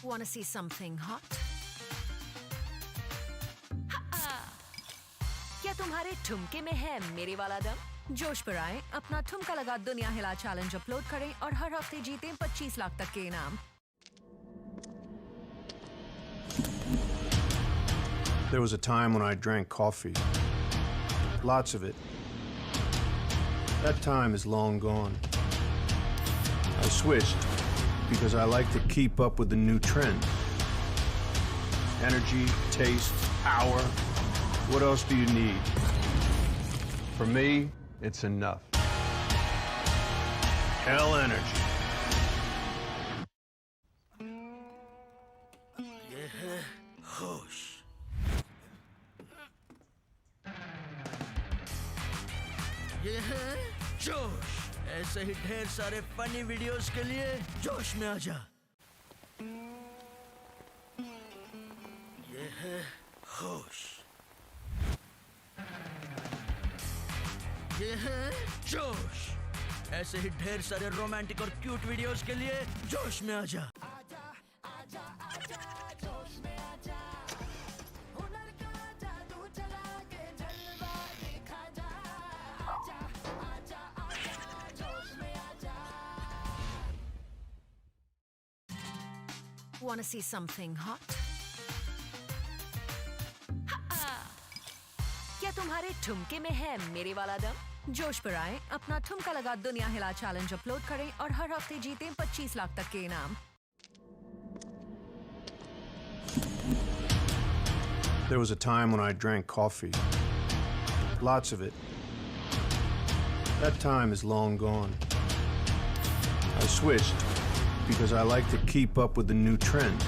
Wanna see something hot? क्या तुम्हारे ठुमके में है मेरे वाला दम? जोश पर आए, अपना ठुमका लगा दुनिया हिला चैलेंज अपलोड करें और हर हफ्ते जीतें 25 लाख तक के इनाम। There was a time when I drank coffee. Lots of it. That time is long gone. I switched because I like to keep up with the new trend. Energy, taste, power. What else do you need? For me, it's enough. Hell energy. ये है होश। ये है जोश। ऐसे ही ढेर सारे funny videos के लिए जोश में आ जा। ये है होश। ये है जोश। ऐसे ही ढेर सारे रोमांटिक और क्यूट वीडियोस के लिए जोश में आ जा। Wanna see something hot? क्या तुम्हारे ठुमके में है मेरे वाला दम? जोश पर आए, अपना ठुमका लगा दुनिया हिला चैलेंज अपलोड करें और हर हफ्ते जीतें 25 लाख तक के इनाम। There was a time when I drank coffee. Lots of it. That time is long gone. I switched because I like to keep up with the new trend.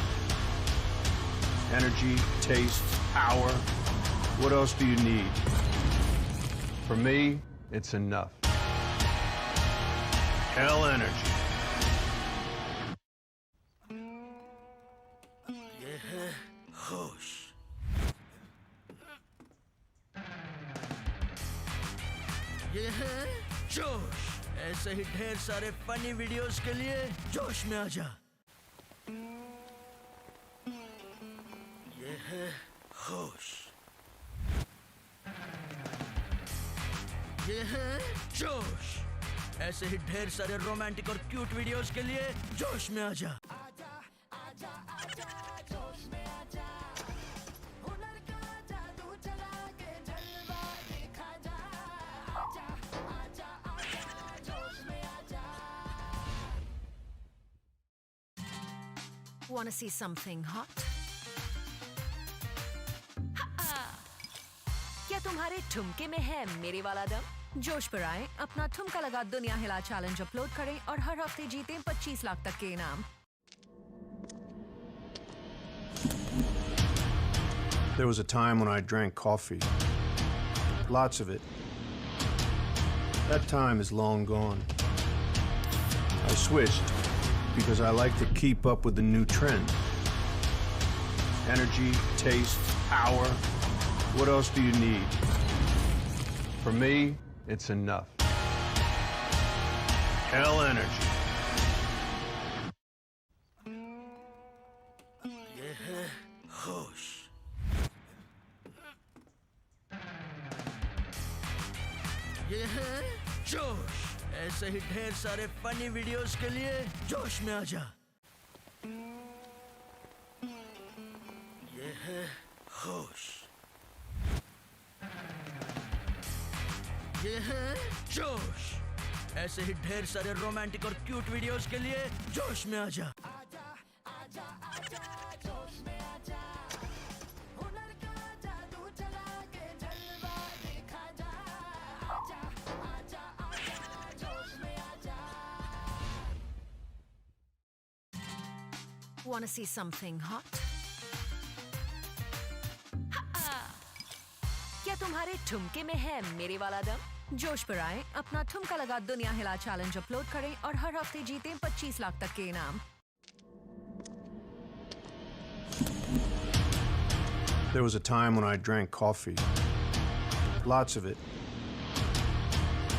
Energy, taste, power. What else do you need? For me, it's enough. Hell energy. ये है होश। ये है जोश। ऐसे ही ढेर सारे funny videos के लिए जोश में आ जा। ये है होश। ये है जोश। ऐसे ही ढेर सारे रोमांटिक और क्यूट वीडियोस के लिए जोश में आ जा। Wanna see something hot? क्या तुम्हारे ठुमके में है मेरे वाला दम? जोश पर आए, अपना ठुमका लगा दुनिया हिला चैलेंज अपलोड करें और हर हफ्ते जीतें 25 लाख तक के इनाम। There was a time when I drank coffee. Lots of it. That time is long gone. I switched because I like to keep up with the new trend. Energy, taste, power. What else do you need? For me, it's enough. Hell energy. ये है होश। ये है जोश। ऐसे ही ढेर सारे funny videos के लिए जोश में आ जा। ये है होश। ये है जोश। ऐसे ही ढेर सारे रोमांटिक और क्यूट वीडियोस के लिए जोश में आ जा। Wanna see something hot? क्या तुम्हारे ठुमके में है मेरे वाला दम? जोश पर आए, अपना ठुमका लगा दुनिया हिला चैलेंज अपलोड करें और हर हफ्ते जीतें 25 लाख तक के इनाम। There was a time when I drank coffee. Lots of it.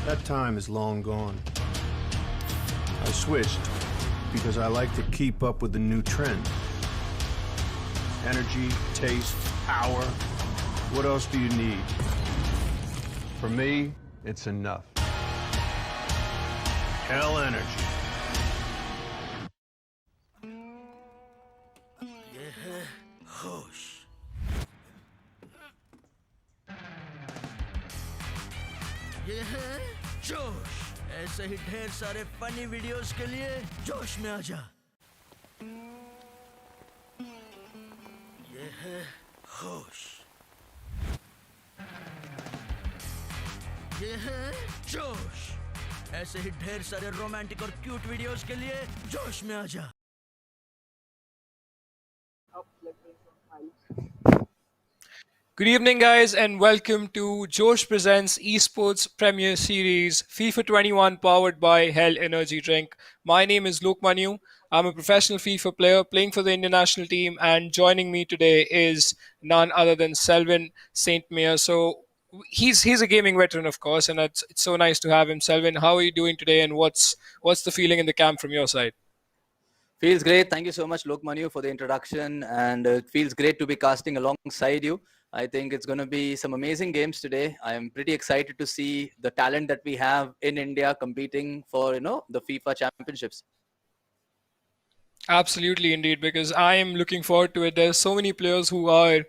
That time is long gone. I switched because I like to keep up with the new trend. Energy, taste, power. What else do you need? For me, it's enough. Hell energy. ये है होश, ये है जोश। ऐसे ही ढेर सारे funny videos के लिए जोश में आ जा। ये है होश, ये है जोश। ऐसे ही ढेर सारे रोमांटिक और क्यूट वीडियोस के लिए जोश में आ जा। Good evening, guys, and welcome to Josh Presents Esports Premier Series FIFA 21 powered by Hell Energy Drink. My name is Luke Manu. I'm a professional FIFA player playing for the Indian national team, and joining me today is none other than Selvin Saint Mir. So he's a gaming veteran, of course, and it's so nice to have him. Selvin, how are you doing today, and what's the feeling in the camp from your side? Feels great. Thank you so much, Lok Manu, for the introduction. And it feels great to be casting alongside you. I think it's going to be some amazing games today. I am pretty excited to see the talent that we have in India competing for, the FIFA championships. Absolutely, indeed, because I am looking forward to it. There's so many players who are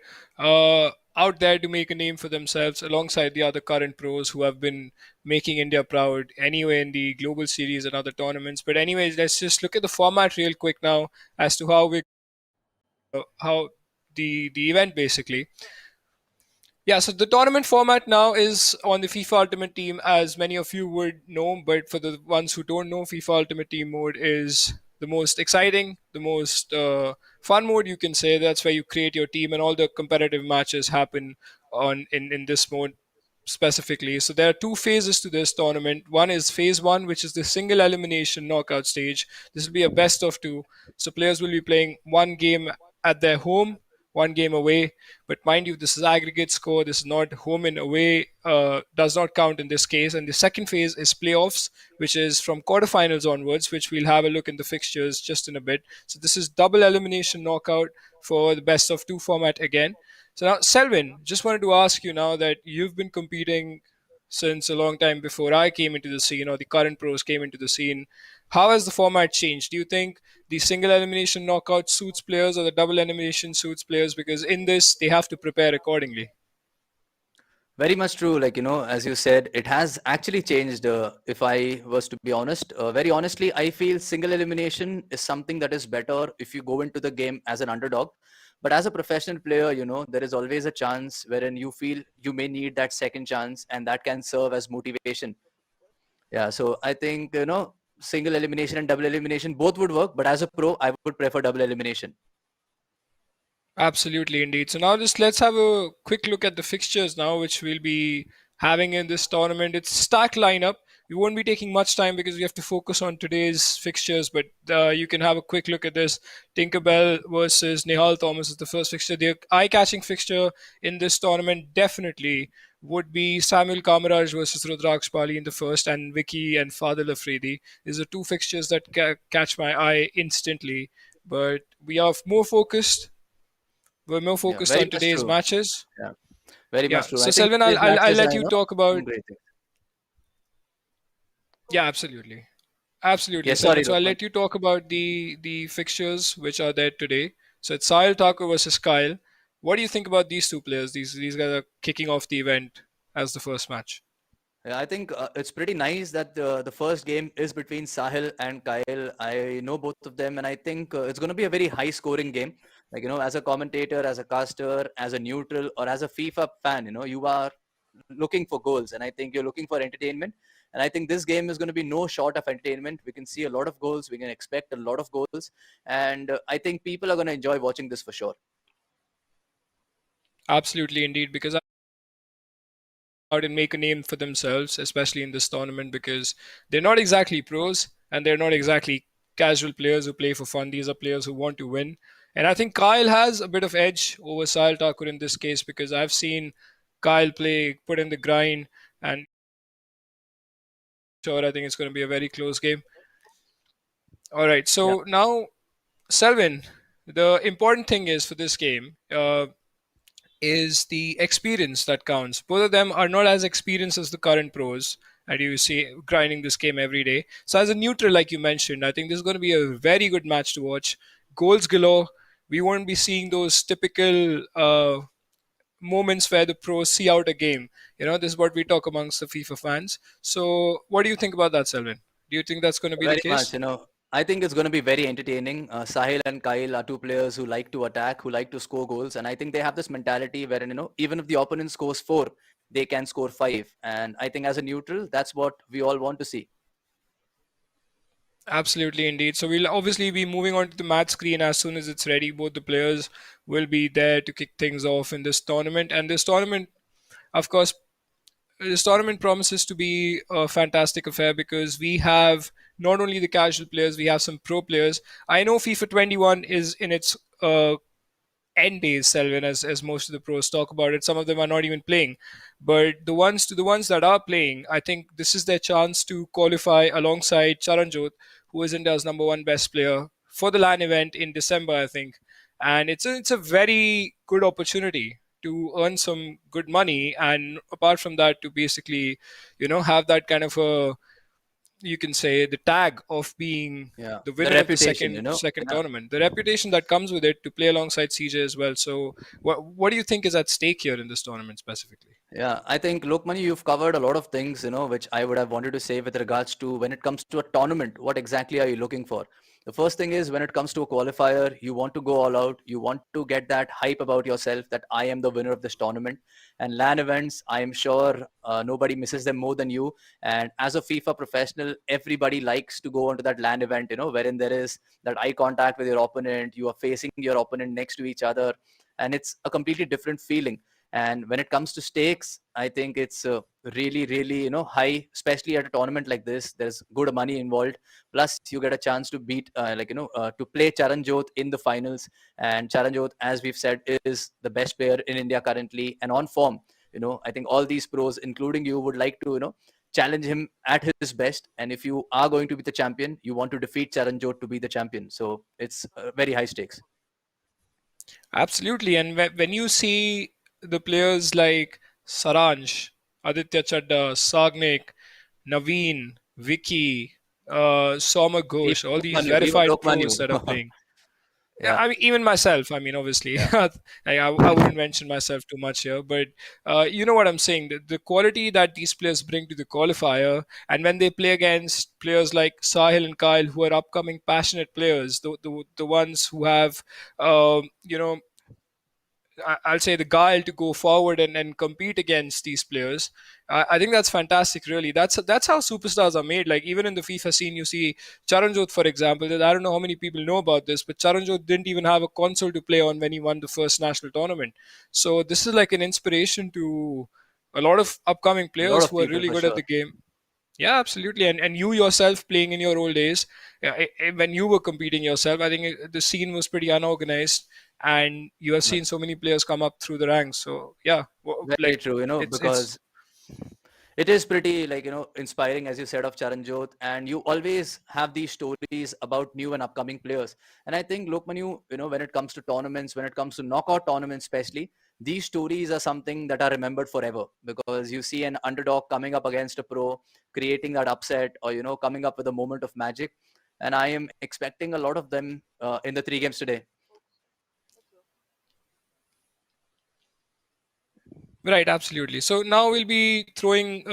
out there to make a name for themselves alongside the other current pros who have been making India proud anyway in the global series and other tournaments. But anyways, let's just look at the format real quick now as to how the event basically. Yeah, so the tournament format now is on the FIFA Ultimate Team, as many of you would know. But for the ones who don't know, FIFA Ultimate Team mode is the most exciting, the most fun mode, you can say. That's where you create your team, and all the competitive matches happen in this mode specifically. So there are two phases to this tournament. One is phase one, which is the single elimination knockout stage. This will be a best of two. So players will be playing one game at their home, one game away. But mind you, this is aggregate score. This is not home and away. Does not count in this case. And the second phase is playoffs, which is from quarterfinals onwards, which we'll have a look in the fixtures just in a bit. So this is double elimination knockout for the best of two format again. So now, Selvin, just wanted to ask you now that you've been competing since a long time before I came into the scene, or the current pros came into the scene. How has the format changed? Do you think the single elimination knockout suits players or the double elimination suits players? Because in this, they have to prepare accordingly. Very much true. Like, as you said, it has actually changed. If I was to be honest, very honestly, I feel single elimination is something that is better if you go into the game as an underdog. But as a professional player, there is always a chance wherein you feel you may need that second chance, and that can serve as motivation. Yeah. So I think, single elimination and double elimination both would work. But as a pro, I would prefer double elimination. Absolutely, indeed. So now just let's have a quick look at the fixtures now, which we'll be having in this tournament. It's stacked lineup. We won't be taking much time because we have to focus on today's fixtures, but you can have a quick look at this. Tinkerbell versus Nihal Thomas is the first fixture. The eye-catching fixture in this tournament definitely would be Samuel Kamaraj versus Rudraksh Pali in the first, and Vicky and Fadil Afridi. These are two fixtures that catch my eye instantly. But we're more Yeah, focused very on much today's true. matches. Yeah, very Yeah. much true. So I think Selvin, today's I'll matches let are, you talk about. great things. Yeah, absolutely, absolutely, Yes, sorry, Selvin. So I'll Lokman. let you talk about the fixtures which are there today. So it's Sahil Thakur versus Kyle. What do you think about these two players? These guys are kicking off the event as the first match. Yeah, I think it's pretty nice that the first game is between Sahil and Kyle. I know both of them, and I think it's going to be a very high scoring game. Like, as a commentator, as a caster, as a neutral, or as a FIFA fan, you are looking for goals, and I think you're looking for entertainment. And I think this game is going to be no short of entertainment. We can see a lot of goals. We can expect a lot of goals. And I think people are going to enjoy watching this for sure. Absolutely, indeed, because out and make a name for themselves, especially in this tournament, because they're not exactly pros and they're not exactly casual players who play for fun. These are players who want to win. And I think Kyle has a bit of edge over Sahil Thakur in this case because I've seen Kyle play, put in the grind, and sure, I think it's going to be a very close game. All right, Yeah. so now, Selvin, The important thing is for this game is the experience that counts. Both of them are not as experienced as the current pros that you see grinding this game every day. So as a neutral, like you mentioned, I think this is going to be a very good match to watch. Goals galore. We won't be seeing those typical moments where the pros see out a game. This is what we talk amongst the FIFA fans. So what do you think about that, Selvin? Do you think that's going to be the Very much, case? I think it's going to be very entertaining. Sahil and Kyle are two players who like to attack, who like to score goals, and I think they have this mentality wherein even if the opponent scores four, they can score five. And I think as a neutral, that's what we all want to see. Absolutely, indeed. So we'll obviously be moving on to the match screen as soon as it's ready. Both the players will be there to kick things off in this tournament. And this tournament, of course, this tournament promises to be a fantastic affair because we have not only the casual players, we have some pro players. I know FIFA 21 is in its end days, Selvin, as most of the pros talk about it. Some of them are not even playing, but the ones that are playing, I think this is their chance to qualify alongside Charanjot, who is India's number one best player for the LAN event in December, I think, and it's a very good opportunity to earn some good money, and apart from that, to basically, have that kind of a, you can say, the tag of being Yeah, the the winner of the reputation, second Yeah. tournament, the reputation that comes with it to play alongside CJ as well. So what do you think is at stake here in this tournament specifically? Yeah, I think Lokmani, you've covered a lot of things, which I would have wanted to say with regards to when it comes to a tournament, what exactly are you looking for? The first thing is when it comes to a qualifier, you want to go all out. You want to get that hype about yourself that I am the winner of this tournament. And LAN events, I am sure nobody misses them more than you. And as a FIFA professional, everybody likes to go onto that LAN event, wherein there is that eye contact with your opponent. You are facing your opponent next to each other. And it's a completely different feeling. And when it comes to stakes, I think it's really, really, high, especially at a tournament like this. There's good money involved. Plus, you get a chance to beat, to play Charanjot in the finals. And Charanjot, as we've said, is the best player in India currently and on form. I think all these pros, including you, would like to, challenge him at his best. And if you are going to be the champion, you want to defeat Charanjot to be the champion. So it's very high stakes. Absolutely. And when you see the players like Saransh, Aditya Chadda, Sagnik, Naveen, Vicky, Soma Ghosh, all these Even verified Lokmanu. pros that are playing. Yeah, Yeah, I mean, even myself. I mean, obviously, yeah. I wouldn't mention myself too much here, but you know what I'm saying. The quality that these players bring to the qualifier, and when they play against players like Sahil and Kyle, who are upcoming passionate players, the ones who have, I'll say the guile to go forward and compete against these players. I think that's fantastic. Really, that's how superstars are made. Like even in the FIFA scene, you see Charanjot, for example. I don't know how many people know about this, but Charanjot didn't even have a console to play on when he won the first national tournament. So this is like an inspiration to a lot of upcoming A lot players of who are people really for good at sure. the game. Yeah, absolutely. And you yourself playing in your old days, yeah, when you were competing yourself, I think the scene was pretty unorganized, and you have seen so many players come up through the ranks. So yeah, Very like true, it's because it is pretty inspiring, as you said, of Charanjot, and you always have these stories about new and upcoming players. And I think Lokmanu, when it comes to tournaments, when it comes to knockout tournaments especially, these stories are something that are remembered forever, because you see an underdog coming up against a pro, creating that upset, or coming up with a moment of magic. And I am expecting a lot of them in the three games today. right, absolutely. So now we'll be throwing,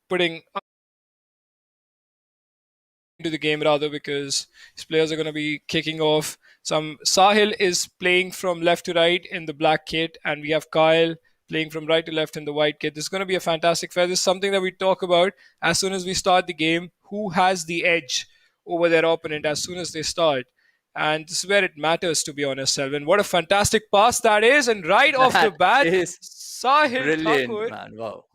putting into the game rather, because his players are going to be kicking off. Some Sahil is playing from left to right in the black kit, and we have Kyle playing from right to left in the white kit. This is going to be a fantastic fair. This is something that we talk about as soon as we start the game. Who has the edge over their opponent as soon as they start? And this is where it matters, to be honest, Selvin. What a fantastic pass that is. And right off the That bat, is Sahil brilliant, Thakur, man. Wow.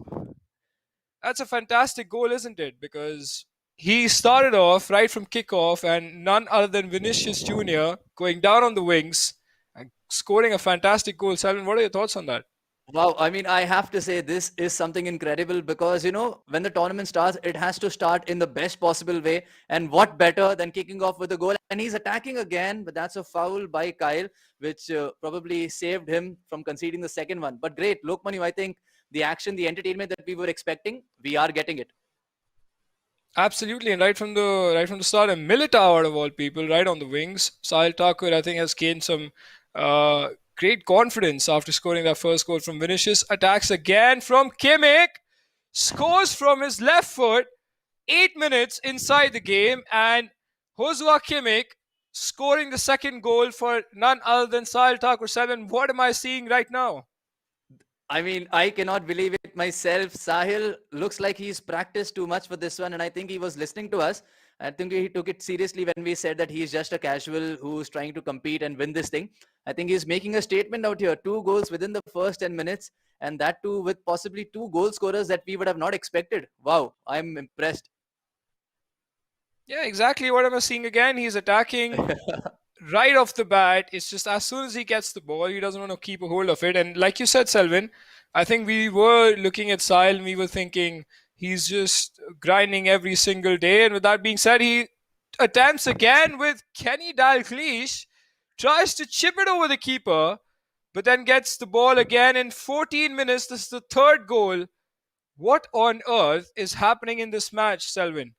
that's a fantastic goal, isn't it? Because he started off right from kickoff, and none other than Vinicius Jr. going down on the wings and scoring a fantastic goal. Salman, what are your thoughts on that? Wow, I mean, I have to say this is something incredible because, when the tournament starts, it has to start in the best possible way. And what better than kicking off with a goal? And he's attacking again, but that's a foul by Kyle, which probably saved him from conceding the second one. But great, Lokmanu, I think the action, the entertainment that we were expecting, we are getting it. Absolutely, and right from the start, and Militao out of all people, right on the wings. Sahil Thakur, I think, has gained some uh, great confidence after scoring that first goal from Vinicius. Attacks again from Kimmich, scores from his left foot. 8 minutes inside the game, and Joshua Kimmich scoring the second goal for none other than Sahil Thakur. 7. What am I seeing right now? I mean, I cannot believe it myself. Sahil looks like he's practiced too much for this one, and I think he was listening to us. I think he took it seriously when we said that he's just a casual who's trying to compete and win this thing. I think he's making a statement out here. 2 goals within the first 10 minutes, and that too with possibly 2 goal scorers that we would have not expected. Wow, I'm impressed. Yeah, exactly what am I seeing again? He's attacking right off the bat. It's just as soon as he gets the ball, he doesn't want to keep a hold of it. And like you said, Selvin, I think we were looking at Sahil and we were thinking he's just grinding every single day. And with that being said, he attempts again with Kenny Dalglish, tries to chip it over the keeper, but then gets the ball again in 14 minutes. This is the third goal. What on earth is happening in this match, Selvin?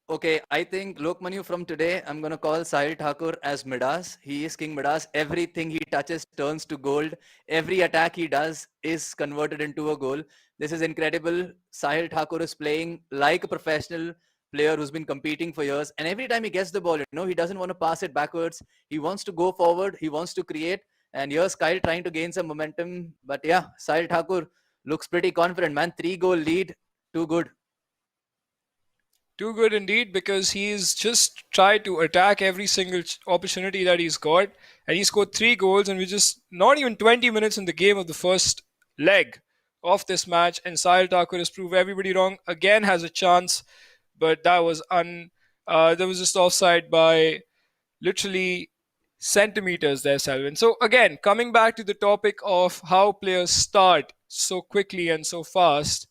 Okay, I think Lokmanu from today, I'm going to call Sahil Thakur as Midas. He is King Midas. Everything he touches turns to gold. Every attack he does is converted into a goal. This is incredible. Sahil Thakur is playing like a professional player who's been competing for years. And every time he gets the ball, he doesn't want to pass it backwards. He wants to go forward. He wants to create. And here's Kyle trying to gain some momentum. But yeah, Sahil Thakur looks pretty confident, man. 3-goal lead. Too good. Too good indeed, because he's just tried to attack every single opportunity that he's got, and he scored 3 goals, and we're just not even 20 minutes in the game of the first leg of this match, and Sahil Thakur has proved everybody wrong. Again, has a chance, but that was that was just offside by literally centimeters there, Selvin. So again, coming back to the topic of how players start so quickly and so fast.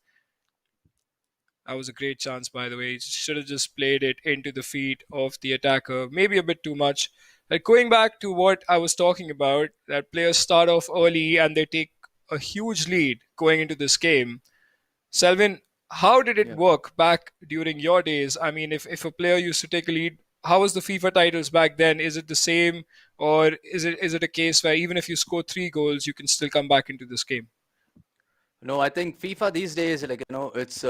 That was a great chance, by the way. He should have just played it into the feet of the attacker. Maybe a bit too much. Like going back to what I was talking about, that players start off early and they take a huge lead going into this game. Selvin, how did it Yeah. work back during your days? I mean, if a player used to take a lead, how was the FIFA titles back then? Is it the same, or is it a case where even if you score 3 goals, you can still come back into this game? No, I think FIFA these days, it's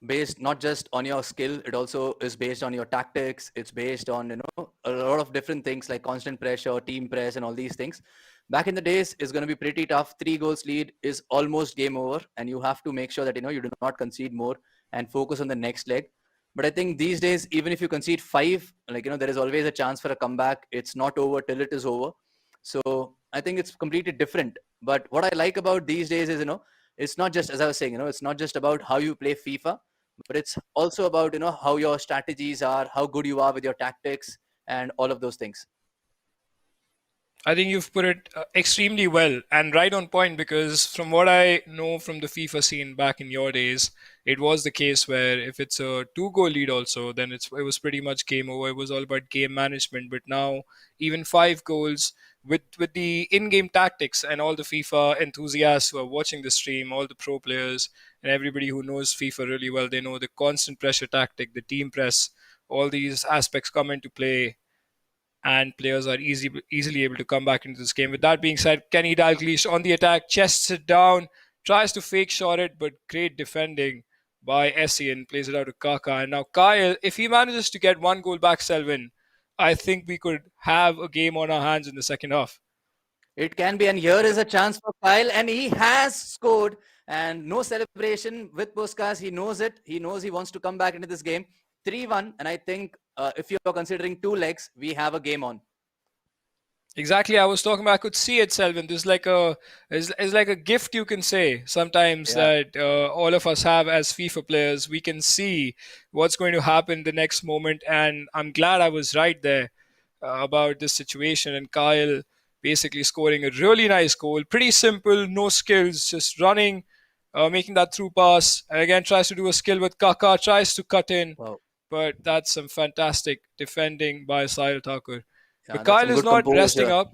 based not just on your skill, it also is based on your tactics. It's based on, a lot of different things like constant pressure, team press, and all these things. Back in the days, it's going to be pretty tough. 3 goals lead is almost game over, and you have to make sure that, you do not concede more and focus on the next leg. But I think these days, even if you concede 5, there is always a chance for a comeback. It's not over till it is over. So I think it's completely different. But what I like about these days is, it's not just, as I was saying, it's not just about how you play FIFA, but it's also about, how your strategies are, how good you are with your tactics, and all of those things. I think you've put it extremely well and right on point, because from what I know from the FIFA scene back in your days, it was the case where if it's a 2 goal lead also, then it was pretty much game over. It was all about game management. But now even 5 goals with the in-game tactics and all the FIFA enthusiasts who are watching the stream, all the pro players and everybody who knows FIFA really well, they know the constant pressure tactic, the team press, all these aspects come into play, and players are easily able to come back into this game. With that being said, Kenny Dalglish on the attack, chests it down, tries to fake shot it, but great defending by Essien, plays it out to Kaka. And now Kyle, if he manages to get 1 goal back, Selvin, I think we could have a game on our hands in the second half. It can be, and here is a chance for Kyle, and he has scored, and no celebration with Puskas. He knows it. He knows he wants to come back into this game. 3-1, and I think if you're considering 2 legs, we have a game on. Exactly, I was talking about. I could see it, Selvin. There's like it's like a gift you can say sometimes that all of us have as FIFA players. We can see what's going to happen the next moment, and I'm glad I was right there about this situation. And Kyle, 1 goal back, 3-1. What am I seeing right now? I think we could have a game on our hands in the second half. Exactly, I was talking about. I could see it, Selvin. There's like a gift you can say sometimes that all of us have as FIFA players. We can see what's going to happen the next moment, and I'm glad I was right there about this situation. And Kyle, basically scoring a really nice goal. Pretty simple, no skills, just running, making that through pass. And again, tries to do a skill with Kaka, tries to cut in. Wow. But that's some fantastic defending by Sahil Thakur. Yeah, But that's Kyle some is good not resting composure. up.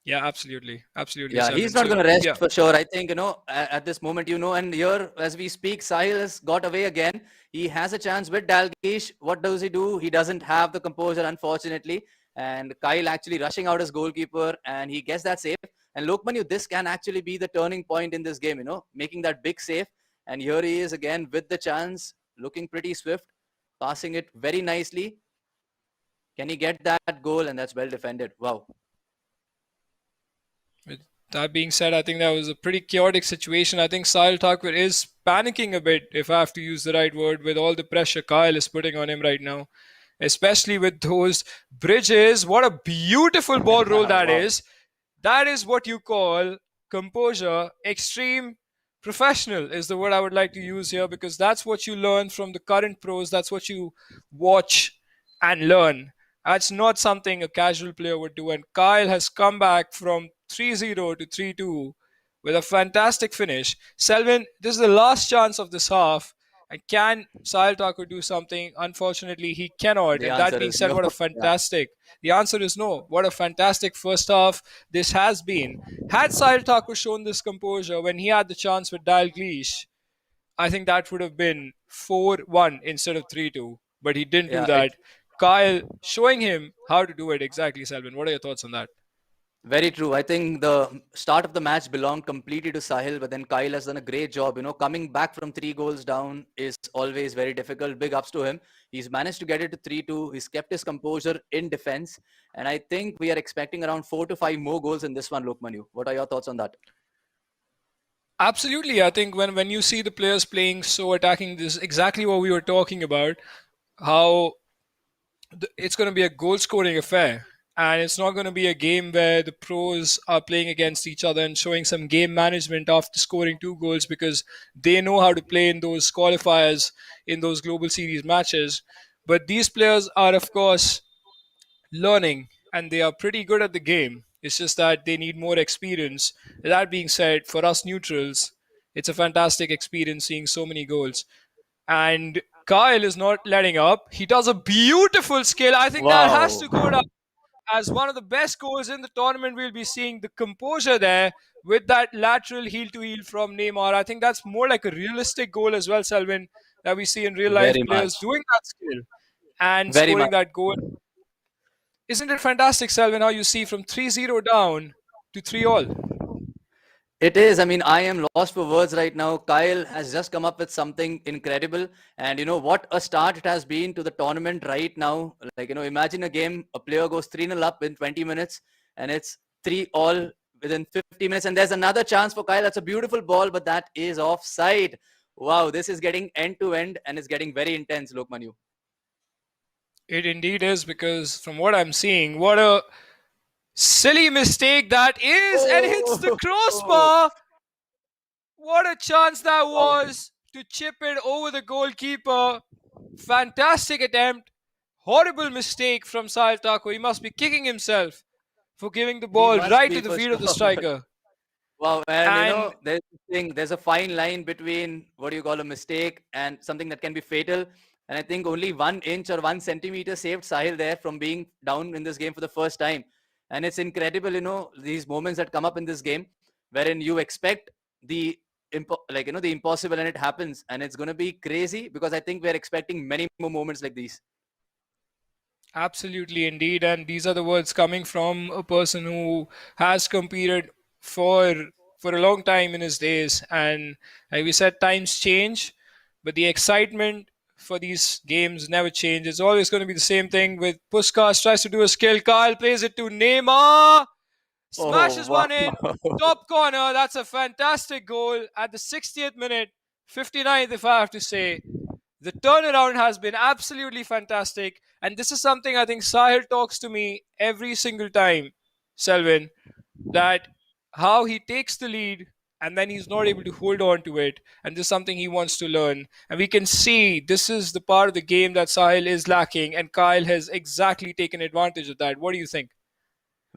Yeah, absolutely. Absolutely, Yeah, he's Selvin. not So, going to rest yeah. for sure. I think, at this moment, and here as we speak, Sahil has got away again. He has a chance with Dalgish. What does he do? He doesn't have the composure, unfortunately. And Kyle actually rushing out his goalkeeper and he gets that save. And Lokmanu, this can actually be the turning point in this game, making that big save. And here he is again with the chance, looking pretty swift, passing it very nicely. Can he get that goal? And that's well defended. Wow. With that being said, I think that was a pretty chaotic situation. I think Sahil Thakur is panicking a bit, if I have to use the right word, with all the pressure Kyle is putting on him right now, especially with those bridges. What a beautiful ball roll that Wow. is. That is what you call composure. Extreme professional is the word I would like to use here, because that's what you learn from the current pros. That's what you watch and learn. That's not something a casual player would do. And Kyle has come back from 3-0 to 3-2 with a fantastic finish. Selvin, this is the last chance of this half. And can Sahil Thakur do something? Unfortunately, he cannot. The And that answer being is said, no. what a Yeah. fantastic. The answer is no. What a fantastic first half this has been. Had Sahil Thakur shown this composure when he had the chance with Dalglish, I think that would have been 4-1 instead of 3-2. But he didn't do Yeah, that. Kyle showing him how to do it exactly, Selvin. What are your thoughts on that? very true. I think the start of the match belonged completely to Sahil, but then Kyle has done a great job. Coming back from 3 goals down is always very difficult. Big ups to him. He's managed to get it to 3-2. He's kept his composure in defense. And I think we are expecting around 4 to 5 more goals in this one, Lokmanu. What are your thoughts on that? Absolutely. I think when you see the players playing so attacking, this is exactly what we were talking about. How it's going to be a goal scoring affair. And it's not going to be a game where the pros are playing against each other and showing some game management after scoring 2 goals, because they know how to play in those qualifiers, in those global series matches. But these players are, of course, learning and they are pretty good at the game. It's just that they need more experience. That being said, for us neutrals, it's a fantastic experience seeing so many goals. And Kyle is not letting up. He does a beautiful skill. I think that has Wow. to go down as one of the best goals in the tournament. We'll be seeing the composure there with that lateral heel to heel from Neymar. I think that's more like a realistic goal as well, Selvin, that we see in real life Very players much. doing that skill and Very scoring much. that goal. Isn't it fantastic, Selvin, how you see from 3-0 down to 3-all? It is. I mean, I am lost for words right now. Kyle has just come up with something incredible. And what a start it has been to the tournament right now. Like, imagine a game, a player goes 3-0 up in 20 minutes and it's 3-all within 50 minutes. And there's another chance for Kyle. That's a beautiful ball, but that is offside. Wow, this is getting end to end and it's getting very intense, Lokmanu. It indeed is, because from what I'm seeing, what a silly mistake that is, and hits the crossbar. What a chance that was to chip it over the goalkeeper. Fantastic attempt. Horrible mistake from Sahil Thakur. He must be kicking himself for giving the He ball must right be to the for feet of the sure. striker. Wow, and And there's a fine line between what you call a mistake and something that can be fatal. And I think only 1 inch or 1 centimeter saved Sahil there from being down in this game for the first time. And it's incredible, these moments that come up in this game, wherein you expect the the impossible and it happens, and it's going to be crazy because I think we're expecting many more moments like these. absolutely, indeed. And these are the words coming from a person who has competed for a long time in his days. And like we said, times change, but the excitement for these games never change. It's always going to be the same thing. With Puskas tries to do a skill, Kyle plays it to Neymar, Oh, smashes wow. one in, top corner. That's a fantastic goal at the 60th minute, 59th, if I have to say. The turnaround has been absolutely fantastic. And this is something I think Sahil talks to me every single time, Selvin, that how he takes the lead and then he's not able to hold on to it. And this is something he wants to learn. And we can see this is the part of the game that Sahil is lacking. And Kyle has exactly taken advantage of that. What do you think?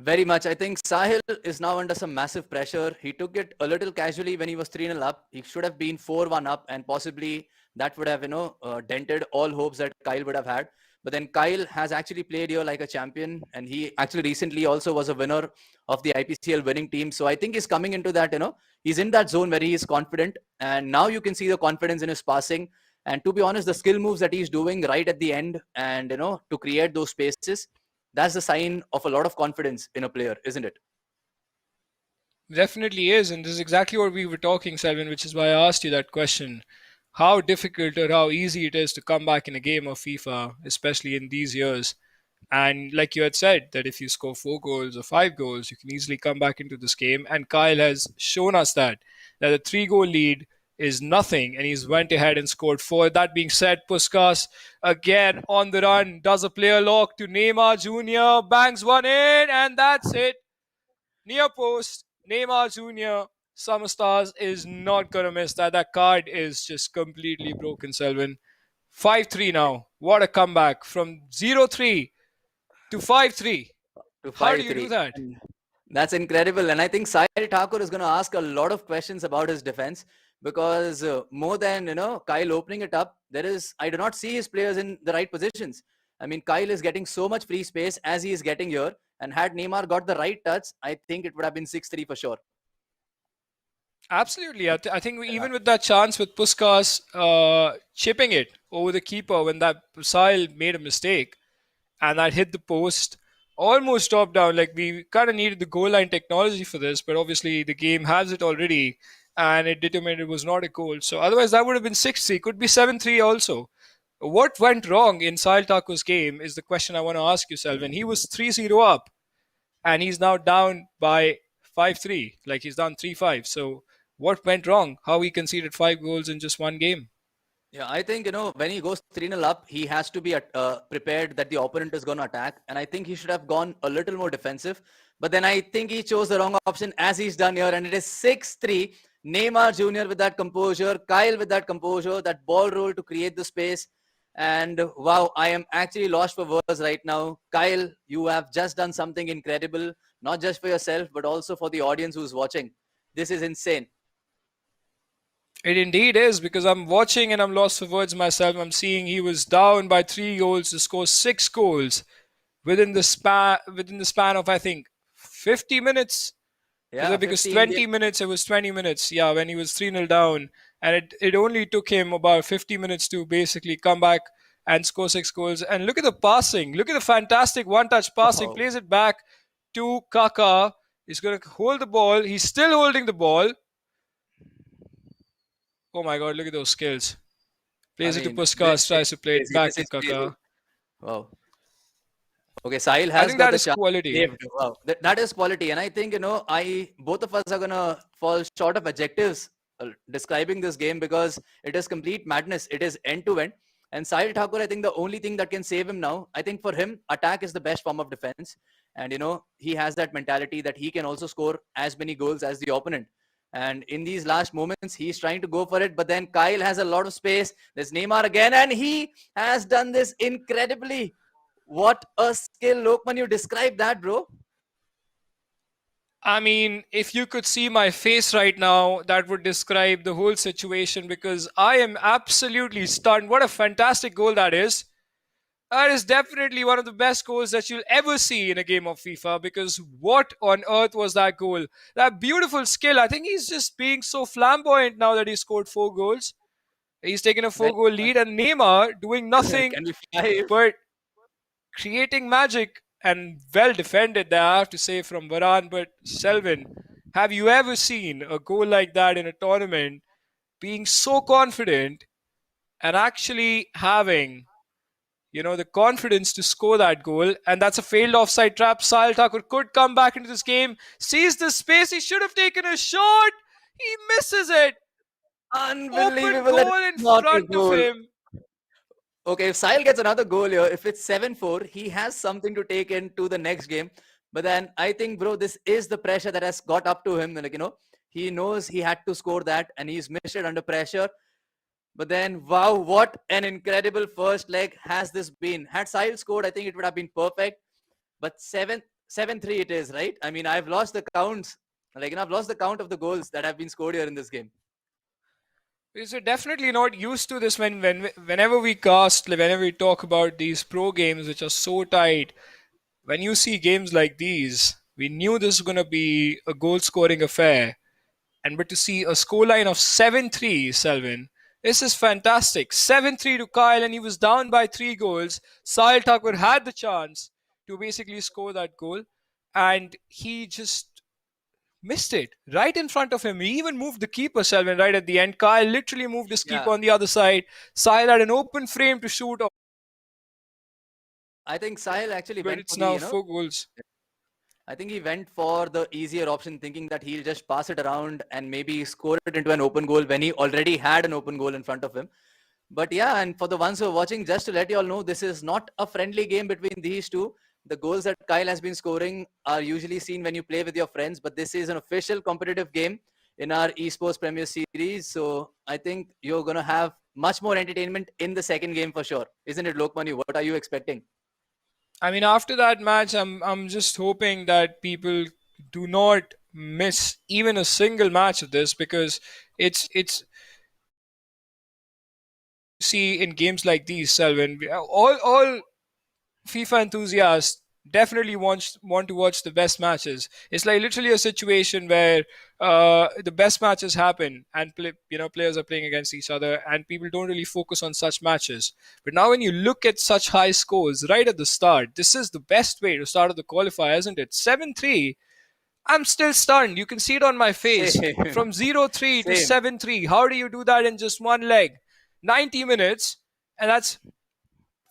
Very much. I think Sahil is now under some massive pressure. He took it a little casually when he was 3-0 up. He should have been 4-1 up, and possibly that would have, dented all hopes that Kyle would have had. But then Kyle has actually played here like a champion, and he actually recently also was a winner of the IPCL winning team. So I think he's coming into that, he's in that zone where he is confident. And now you can see the confidence in his passing. And to be honest, the skill moves that he's doing right at the end and, to create those spaces, that's the sign of a lot of confidence in a player, isn't it? Definitely is, and this is exactly what we were talking, Selvin, which is why I asked you that question. How difficult or how easy it is to come back in a game of FIFA, especially in these years. And like you had said, that if you score 4 goals or 5 goals, you can easily come back into this game. And Kyle has shown us that a 3 goal lead is nothing, and he's went ahead and scored 4. That being said, Puskas again on the run, does a player lock to Neymar Jr., bangs one in, and that's it. Near post, Neymar Jr., Summer Stars is not going to miss that. That card is just completely broken, Selvin. 5-3 now. What a comeback from 0-3 to 5-3. To How do you do 5-3. that? And that's incredible. And I think Sahil Thakur is going to ask a lot of questions about his defense because more than, Kyle opening it up, I do not see his players in the right positions. I mean, Kyle is getting so much free space as he is getting here. And had Neymar got the right touch, I think it would have been 6-3 for sure. Absolutely. I think even with that chance with Puskas chipping it over the keeper when that Sahil made a mistake and that hit the post, almost dropped down. Like, we kind of needed the goal line technology for this, but obviously the game has it already and it determined it was not a goal. So otherwise that would have been 6-3, could be 7-3 also. What went wrong in Sahil Thakur's game is the question I want to ask you, Selvin. He was 3-0 up and he's now down by 5-3, like he's down 3-5. So what went wrong? How he conceded 5 goals in just one game? Yeah, I think, when he goes 3-0 up, he has to be prepared that the opponent is going to attack. And I think he should have gone a little more defensive. But then I think he chose the wrong option as he's done here. And it is 6-3. Neymar Jr. with that composure, Kyle with that composure, that ball roll to create the space. And wow, I am actually lost for words right now. Kyle, you have just done something incredible, not just for yourself, but also for the audience who's watching. This is insane. It indeed is, because I'm watching and I'm lost for words myself. I'm seeing he was down by 3 goals to score 6 goals within the span of, I think, 50 minutes. Yeah, Because 15, 20 minutes, it was 20 minutes. Yeah, when he was 3-0 down. And it only took him about 50 minutes to basically come back and score 6 goals. And look at the passing. Look at the fantastic one-touch passing. Wow. Plays it back to Kaka. He's going to hold the ball. He's still holding the ball. Oh my God, look at those skills. Plays it to Puskas, tries to play it back to Kaka. Wow. Okay, Sahil I has think got that the is chance. quality. Saved. Wow, that is quality. And I think, both of us are going to fall short of adjectives describing this game because it is complete madness. It is end to end. And Sahil Thakur, I think the only thing that can save him now, I think for him, attack is the best form of defense. And, he has that mentality that he can also score as many goals as the opponent. And in these last moments, he's trying to go for it. But then Kyle has a lot of space. There's Neymar again. And he has done this incredibly. What a skill, Lokman. You describe that, bro. I mean, if you could see my face right now, that would describe the whole situation, because I am absolutely stunned. What a fantastic goal that is. That is definitely one of the best goals that you'll ever see in a game of FIFA, because what on earth was that goal? That beautiful skill. I think he's just being so flamboyant now that he scored 4 goals. He's taken a 4 goal lead, and Neymar doing nothing Can we fly? but creating magic, and well defended there, I have to say, from Varane. But Selvin, have you ever seen a goal like that in a tournament, being so confident and actually having, the confidence to score that goal? And that's a failed offside trap. Sahil Thakur could come back into this game, sees the space, he should have taken a shot, he misses it. Open Unbelievable. goal in front of him. Okay, if Sahil gets another goal here, if it's 7-4, he has something to take into the next game. But then I think, bro, this is the pressure that has got up to him. He knows he had to score that and he's missed it under pressure. But then, wow, what an incredible first leg has this been. Had Sahil scored, I think it would have been perfect. But 7-3 it is, right? I mean, I've lost the counts. Like, I've lost the count of the goals that have been scored here in this game. We're definitely not used to this whenever we cast, like, whenever we talk about these pro games which are so tight. When you see games like these, we knew this was going to be a goal scoring affair. But to see a scoreline of 7-3, Selvin, this is fantastic. 7-3 to Kyle, and he was down by 3 goals. Sahil Thakur had the chance to basically score that goal, and he just missed it right in front of him. He even moved the keeper, Selvin, right at the end. Kyle literally moved his keeper Yeah. on the other side. Sahil had an open frame to shoot, I think Sahil actually but went it's for now the, 4 goals. I think he went for the easier option, thinking that he'll just pass it around and maybe score it into an open goal when he already had an open goal in front of him. But yeah, and for the ones who are watching, just to let you all know, this is not a friendly game between these two. The goals that Kyle has been scoring are usually seen when you play with your friends, but this is an official competitive game in our Esportz Premier Series. So I think you're going to have much more entertainment in the second game for sure. Isn't it, Lokmanu? What are you expecting? I mean, after that match, I'm just hoping that people do not miss even a single match of this, because it's see in games like these, Selvin, all FIFA enthusiasts definitely want to watch the best matches. It's like literally a situation where the best matches happen, and players are playing against each other, and people don't really focus on such matches. But now, when you look at such high scores right at the start, this is the best way to start the qualifier, isn't it? 7-3. I'm still stunned. You can see it on my face. Same. From 0-3 to Same. 7-3. How do you do that in just one leg? 90 minutes, and that's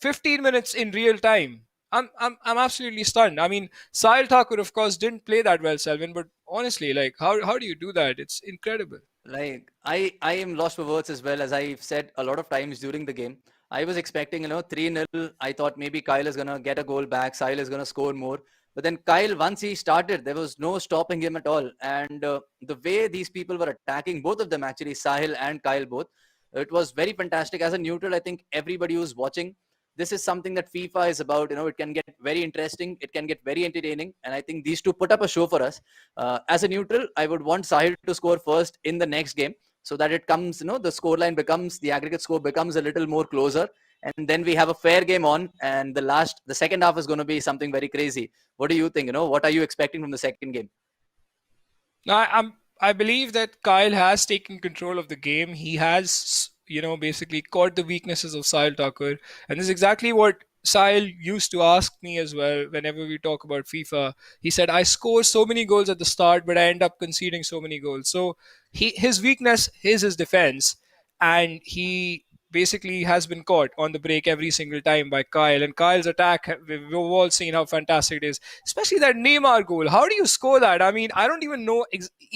15 minutes in real time. I'm absolutely stunned. I mean, Sahil Thakur, of course, didn't play that well, Selvin, but honestly, like, how do you do that? It's incredible. Like I am lost for words as well. As I've said a lot of times during the game, I was expecting 3-0. I thought maybe Kyle is gonna get a goal back, Sahil is gonna score more. But then Kyle, once he started, there was no stopping him at all. And the way these people were attacking, both of them actually, Sahil and Kyle both, it was very fantastic. As a neutral, I think everybody who's watching, this is something that FIFA is about. It can get very interesting, it can get very entertaining, and I think these two put up a show for us. As a neutral, I would want Sahil to score first in the next game, so that it comes, the scoreline becomes, the aggregate score becomes a little more closer, and then we have a fair game on, and the second half is going to be something very crazy. What do you think? What are you expecting from the second game? Now, I believe that Kyle has taken control of the game. He has, basically caught the weaknesses of Sahil Thakur, and this is exactly what Sahil used to ask me as well whenever we talk about FIFA. He said, "I score so many goals at the start, but I end up conceding so many goals." So his weakness is his defense, and he basically has been caught on the break every single time by Kyle. And Kyle's attack, we've all seen how fantastic it is, especially that Neymar goal. How do you score that? I mean, I don't even know,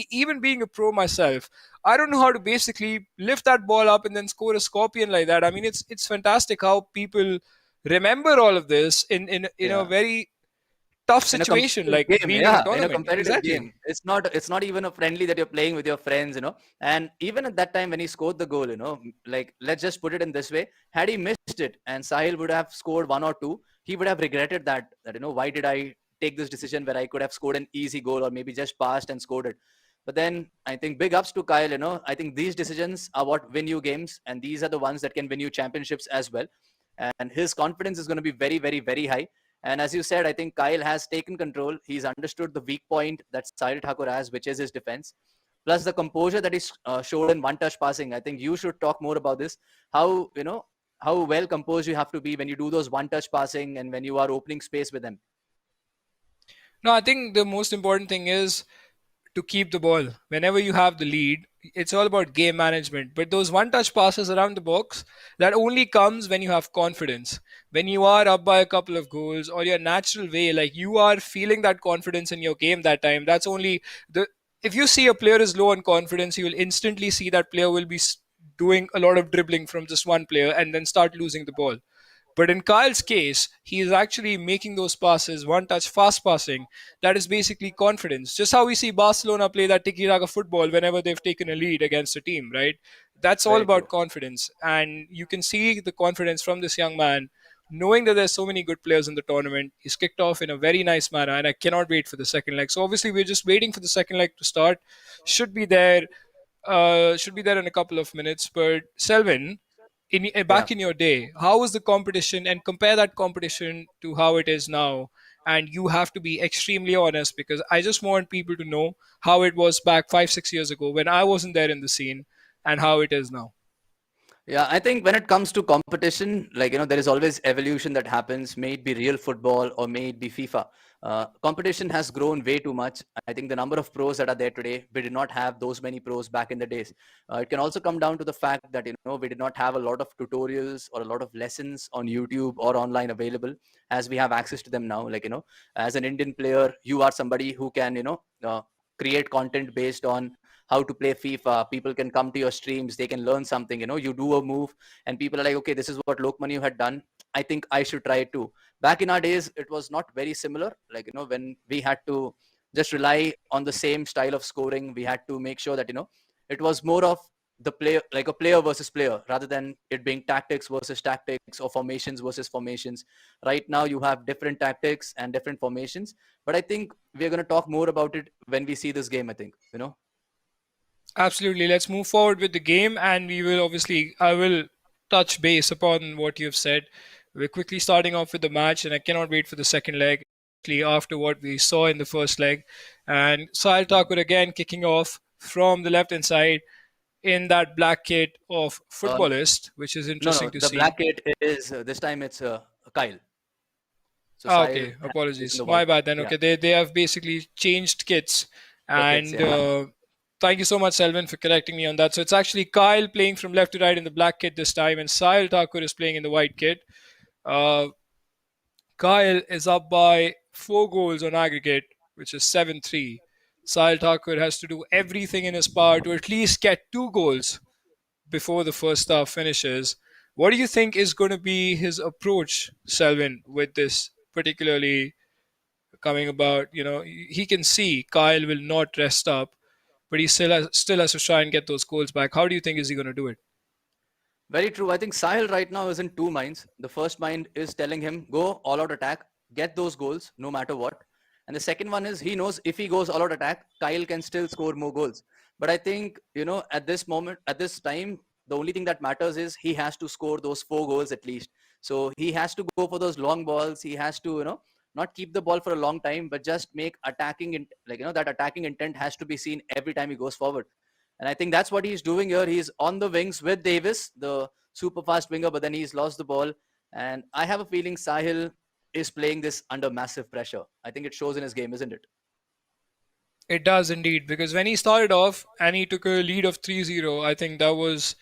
even being a pro myself, I don't know how to basically lift that ball up and then score a scorpion like that. I mean, it's fantastic how people remember all of this in a Yeah. very tough In a situation, competitive like game, being in a yeah, in a tournament. competitive Exactly. game, it's not even a friendly that you're playing with your friends. And even at that time when he scored the goal, like, let's just put it in this way: had he missed it and Sahil would have scored one or two, he would have regretted that why did I take this decision where I could have scored an easy goal, or maybe just passed and scored it. But then I think big ups to Kyle. I think these decisions are what win you games, and these are the ones that can win you championships as well. And his confidence is going to be very, very, very high. And as you said, I think Kyle has taken control. He's understood the weak point that Sahil Thakur has, which is his defense. Plus the composure that is showed in one-touch passing. I think you should talk more about this. How well composed you have to be when you do those one-touch passing and when you are opening space with them. No, I think the most important thing is to keep the ball. Whenever you have the lead, it's all about game management. But those one touch passes around the box, that only comes when you have confidence. When you are up by a couple of goals, or your natural way, like you are feeling that confidence in your game that time, that's only the. If you see a player is low on confidence, you will instantly see that player will be doing a lot of dribbling from just one player and then start losing the ball. But in Kyle's case, he is actually making those passes, one touch fast passing. That is basically confidence. Just how we see Barcelona play that tiki taka football whenever they've taken a lead against a team, right? That's all Very about true. confidence. And you can see the confidence from this young man knowing that there's so many good players in the tournament, he's kicked off in a very nice manner, and I cannot wait for the second leg. So obviously, we're just waiting for the second leg to start. Should be there. Should be there in a couple of minutes. But Selvin, Yeah. back in your day, how was the competition, and compare that competition to how it is now? And you have to be extremely honest, because I just want people to know how it was back 5 6 years ago when I wasn't there in the scene, and how it is now. Yeah, I think when it comes to competition, like, there is always evolution that happens, may it be real football or may it be FIFA. Competition has grown way too much. I think the number of pros that are there today, we did not have those many pros back in the days. It can also come down to the fact that, we did not have a lot of tutorials or a lot of lessons on YouTube or online available as we have access to them now. Like, as an Indian player, you are somebody who can, create content based on how to play FIFA. People can come to your streams, they can learn something. You do a move and people are like, okay, this is what Lokmanu had done, I think I should try it too. Back in our days, it was not very similar. Like, when we had to just rely on the same style of scoring, we had to make sure that, it was more of the player, like a player versus player, rather than it being tactics versus tactics or formations versus formations. Right now, you have different tactics and different formations. But I think we're going to talk more about it when we see this game, I think, Absolutely. Let's move forward with the game, and I will touch base upon what you've said. We're quickly starting off with the match, and I cannot wait for the second leg, especially after what we saw in the first leg. And Sahil Thakur again kicking off from the left hand side in that black kit of Uh, footballist, which is no, interesting no, to the see. black kit is this time it's Kyle. So Ah, Sahil okay, is in apologies. the My white. bad then. Yeah, Okay, they have basically changed kits, the kids. and Yeah, thank you so much, Selvin, for correcting me on that. So it's actually Kyle playing from left to right in the black kit this time, and Sahil Thakur is playing in the white kit. Uh, Kyle is up by 4 goals on aggregate, which is 7-3. Sahil Thakur has to do everything in his power to at least get 2 goals before the first half finishes. What do you think is going to be his approach, Selvin, with this, particularly coming about? He can see Kyle will not rest up, but he still has to try and get those goals back. How do you think is he going to do it? very true. I think Sahil right now is in two minds. The first mind is telling him go all out attack, get those goals no matter what. And the second one is he knows if he goes all out attack, Kyle can still score more goals. But I think, at this moment, at this time, the only thing that matters is he has to score those 4 goals at least. So he has to go for those long balls. He has to, not keep the ball for a long time, but just make attacking, that attacking intent has to be seen every time he goes forward. And I think that's what he's doing here. He's on the wings with Davis, the super fast winger, but then he's lost the ball. And I have a feeling Sahil is playing this under massive pressure. I think it shows in his game, isn't it? It does indeed, because when he started off and he took a lead of 3-0, I think that was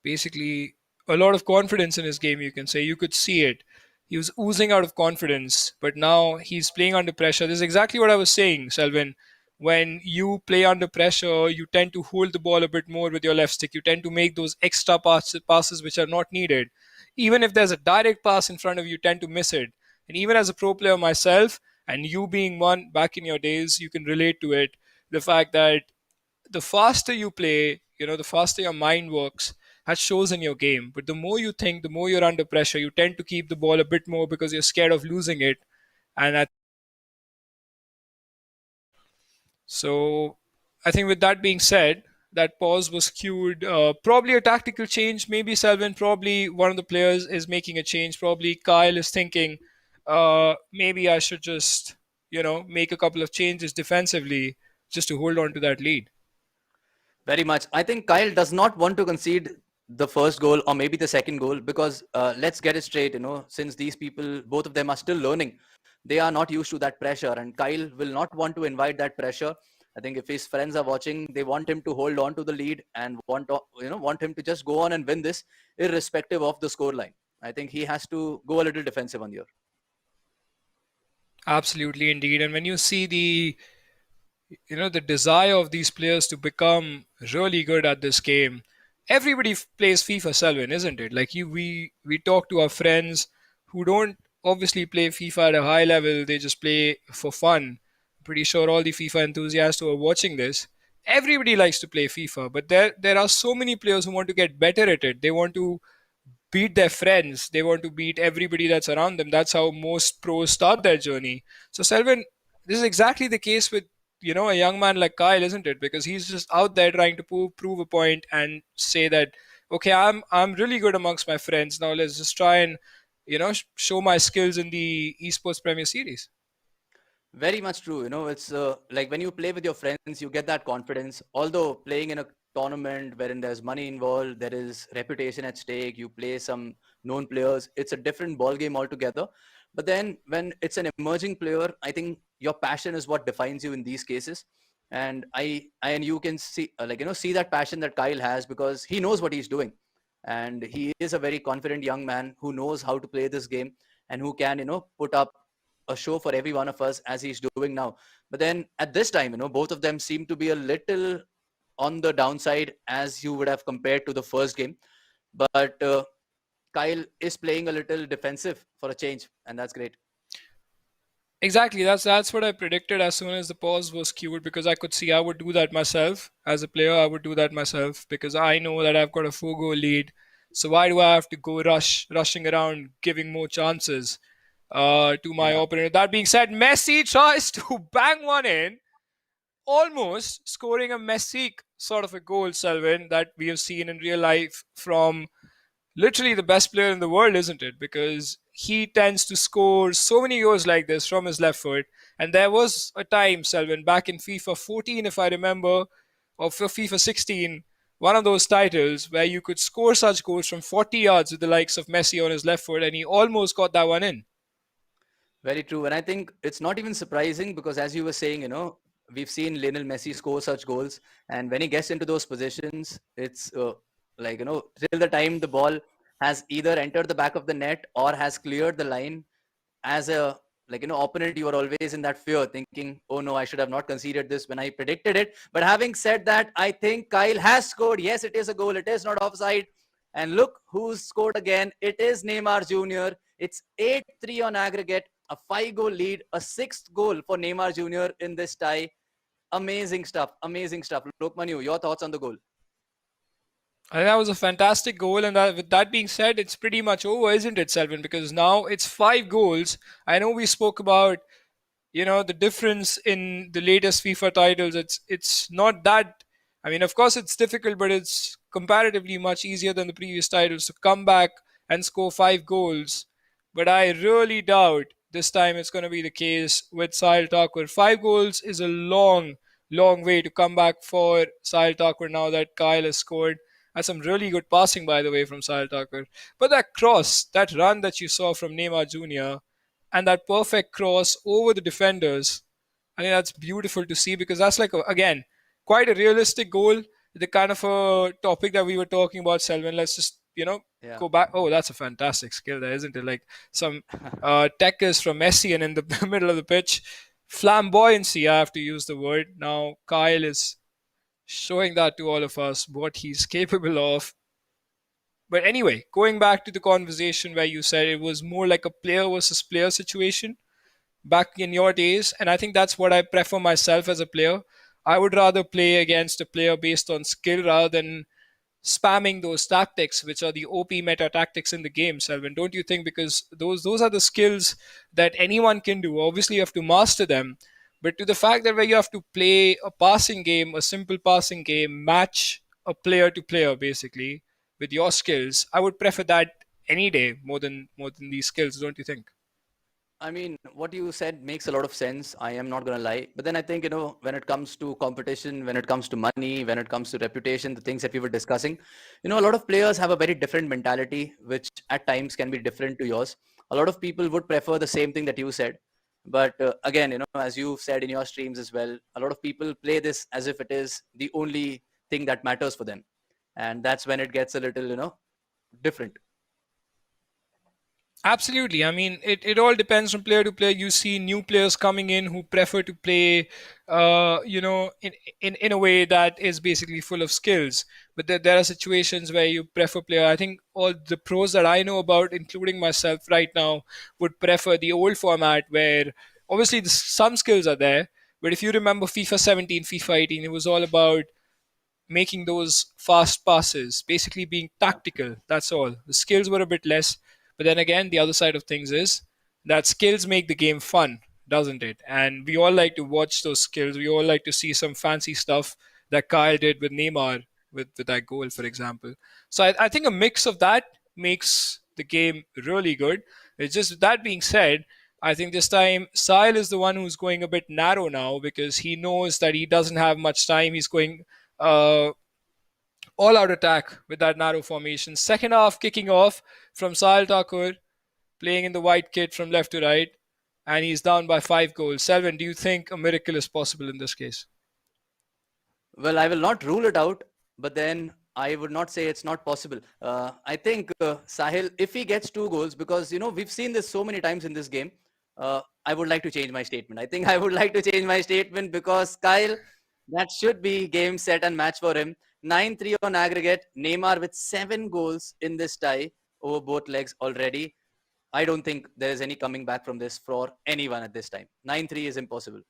basically a lot of confidence in his game, you can say. You could see it. He was oozing out of confidence, but now he's playing under pressure. This is exactly what I was saying, Selvin. When you play under pressure, you tend to hold the ball a bit more with your left stick. You tend to make those extra passes which are not needed. Even if there's a direct pass in front of you, you tend to miss it. And even as a pro player myself, and you being one back in your days, you can relate to it. The fact that the faster you play, the faster your mind works, that shows in your game. But the more you think, the more you're under pressure, you tend to keep the ball a bit more because you're scared of losing it. And so I think with that being said, that pause was cued. Probably a tactical change. Maybe Selvin, probably one of the players is making a change. Probably Kyle is thinking, maybe I should just, make a couple of changes defensively just to hold on to that lead. Very much. I think Kyle does not want to concede the first goal or maybe the second goal because let's get it straight, since these people, both of them are still learning, they are not used to that pressure and Kyle will not want to invite that pressure. I think if his friends are watching, they want him to hold on to the lead and want him to just go on and win this irrespective of the scoreline. I think he has to go a little defensive on here. Absolutely, indeed. And when you see the desire of these players to become really good at this game, everybody plays FIFA, Selvin, isn't it? Like we talk to our friends who don't obviously play FIFA at a high level, they just play for fun. Pretty sure all the FIFA enthusiasts who are watching this, everybody likes to play FIFA, but there are so many players who want to get better at it. They want to beat their friends. They want to beat everybody that's around them. That's how most pros start their journey. So Selvin, this is exactly the case with a young man like Kyle, isn't it? Because he's just out there trying to prove a point and say that, okay, I'm really good amongst my friends. Now let's just try and show my skills in the Esports Premier Series. Very much true. It's like when you play with your friends, you get that confidence. Although playing in a tournament wherein there's money involved, there is reputation at stake, you play some known players, it's a different ball game altogether. But then when it's an emerging player, I think your passion is what defines you in these cases. And and you can see see that passion that Kyle has, because he knows what he's doing. And he is a very confident young man who knows how to play this game and who can, put up a show for every one of us as he's doing now. But then at this time, both of them seem to be a little on the downside as you would have compared to the first game. But Kyle is playing a little defensive for a change, and that's great. Exactly. That's what I predicted as soon as the pause was cued, because I could see I would do that myself as a player. I would do that myself because I know that I've got a 4-goal lead. So why do I have to go rushing around, giving more chances to my opponent? That being said, Messi tries to bang one in, almost scoring a Messi sort of a goal, Selvin, that we have seen in real life from literally the best player in the world, isn't it? Because he tends to score so many goals like this from his left foot. And there was a time, Selvin, back in FIFA 14, if I remember, or for FIFA 16, one of those titles where you could score such goals from 40 yards with the likes of Messi on his left foot, and he almost got that one in. Very true. And I think it's not even surprising because, as you were saying, we've seen Lionel Messi score such goals. And when he gets into those positions, it's till the time the ball has either entered the back of the net or has cleared the line, as a opponent, you are always in that fear, thinking, oh no, I should have not conceded this when I predicted it. But having said that, I think Kyle has scored. Yes, it is a goal. It is not offside. And look who's scored again. It is Neymar Jr. It's 8-3 on aggregate, a 5-goal lead, a 6th goal for Neymar Jr. in this tie. Amazing stuff. Amazing stuff. Lokmanu, your thoughts on the goal? I think that was a fantastic goal, and with that being said, it's pretty much over, isn't it, Selvin? Because now it's 5 goals. I know we spoke about, the difference in the latest FIFA titles. It's not that. I mean, of course, it's difficult, but it's comparatively much easier than the previous titles to come back and score 5 goals. But I really doubt this time it's going to be the case with Sahil Thakur. 5 goals is a long way to come back for Sahil Thakur now that Kyle has scored. That's some really good passing, by the way, from Sahil Thakur. But that cross, that run that you saw from Neymar Jr., and that perfect cross over the defenders, I think that's beautiful to see, because that's again, quite a realistic goal. The kind of a topic that we were talking about, Selvin. Let's just, go back. Oh, that's a fantastic skill there, isn't it? Like some techers from Messi and in the middle of the pitch. Flamboyancy, I have to use the word. Now, Kyle is showing that to all of us, what he's capable of. But anyway, going back to the conversation where you said it was more like a player versus player situation back in your days, and I think that's what I prefer myself as a player. I would rather play against a player based on skill rather than spamming those tactics, which are the OP meta tactics in the game, Selvin. Don't you think? Because those are the skills that anyone can do. Obviously, you have to master them. But to the fact that where you have to play a passing game, a simple passing game, match a player to player basically with your skills, I would prefer that any day more than these skills, don't you think? I mean, what you said makes a lot of sense. I am not going to lie. But then I think, when it comes to competition, when it comes to money, when it comes to reputation, the things that we were discussing, a lot of players have a very different mentality, which at times can be different to yours. A lot of people would prefer the same thing that you said. But again, as you've said in your streams as well, a lot of people play this as if it is the only thing that matters for them. And that's when it gets a little, different. Absolutely. I mean, it all depends from player to player. You see new players coming in who prefer to play, in a way that is basically full of skills. But there are situations where you prefer player. I think all the pros that I know about, including myself right now, would prefer the old format where obviously some skills are there. But if you remember FIFA 17, FIFA 18, it was all about making those fast passes, basically being tactical. That's all. The skills were a bit less. But then again, the other side of things is that skills make the game fun, doesn't it? And we all like to watch those skills. We all like to see some fancy stuff that Kyle did with Neymar with that goal, for example. So I think a mix of that makes the game really good. It's just that being said, I think this time Sahil is the one who's going a bit narrow now because he knows that he doesn't have much time. He's going uh, all out attack with that narrow formation. Second half kicking off from Sahil Thakur, playing in the white kit from left to right, and he's down by 5 goals. Selvin, do you think a miracle is possible in this case? Well, I will not rule it out, but then I would not say it's not possible. I think Sahil, if he gets 2 goals, because we've seen this so many times in this game, I would like to change my statement. I think I would like to change my statement because Kyle, that should be game, set, and match for him. 9-3 on aggregate. Neymar with 7 goals in this tie over both legs already. I don't think there is any coming back from this for anyone at this time. 9-3 is impossible.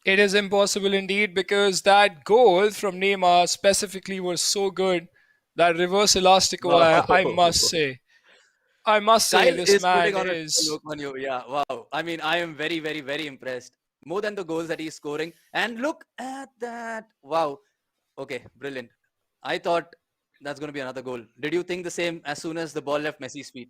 It is impossible indeed because that goal from Neymar specifically was so good. That reverse elastico, I must say. I must say Kyle this is man putting on a is. look on you. Yeah, wow. I mean, I am very, very, very impressed. More than the goals that he's scoring. And look at that. Wow. Okay, brilliant. I thought that's going to be another goal. Did you think the same as soon as the ball left Messi's feet?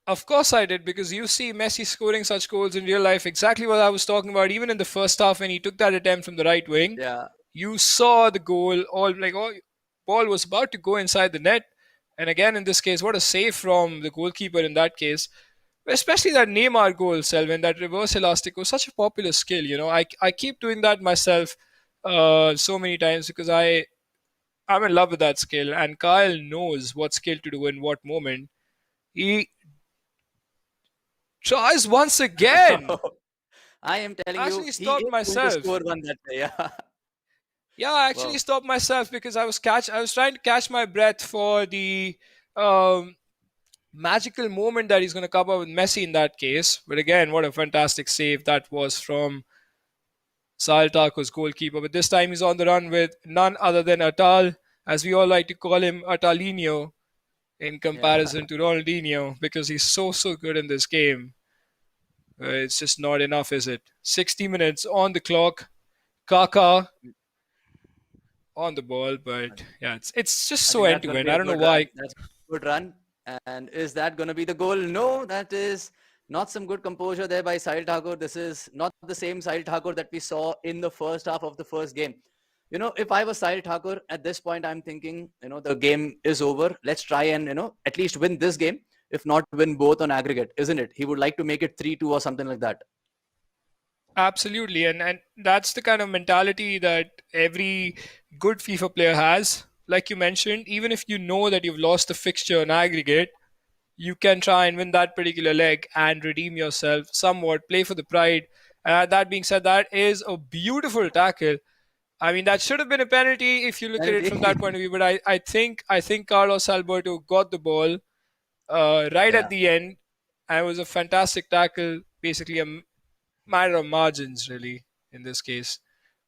Of course I did, because you see Messi scoring such goals in real life. Exactly what I was talking about. Even in the first half, when he took that attempt from the right wing, Yeah. you saw the goal. Ball was about to go inside the net. And again, in this case, what a save from the goalkeeper in that case. Especially that Neymar goal, Selvin, that reverse elastic was such a popular skill. I keep doing that myself so many times because I'm in love with that skill, and Kyle knows what skill to do in what moment. He tries once again. I am telling you, Actually he stopped is going to myself. score one that day. Yeah. Yeah, I actually Wow. stopped myself because I was trying to catch my breath for the um, magical moment that he's going to cover with Messi in that case. But again, what a fantastic save that was from Sahil Thakur's goalkeeper. But this time he's on the run with none other than Atal, as we all like to call him, Atalinho, in Yeah. comparison to Ronaldinho, because he's so good in this game. It's just not enough, is it? 60 minutes on the clock. Kaka on the ball, but yeah, it's just I so think end that's to going to end. be I a don't know good run. why. That's a good run. And is that going to be the goal? No, that is not some good composure there by Sahil Thakur. This is not the same Sahil Thakur that we saw in the first half of the first game. If I was Sahil Thakur at this point, I'm thinking, the game is over. Let's try and, at least win this game, if not win both on aggregate, isn't it? He would like to make it 3-2 or something like that. Absolutely, and that's the kind of mentality that every good FIFA player has. Like you mentioned, even if you know that you've lost the fixture on aggregate, you can try and win that particular leg and redeem yourself somewhat, play for the pride. That being said, that is a beautiful tackle. I mean, that should have been a penalty if you look at it from that Penalty. point of view. But I think Carlos Alberto got the ball right Yeah, at the end, and it was a fantastic tackle. Basically, a matter of margins, really, in this case.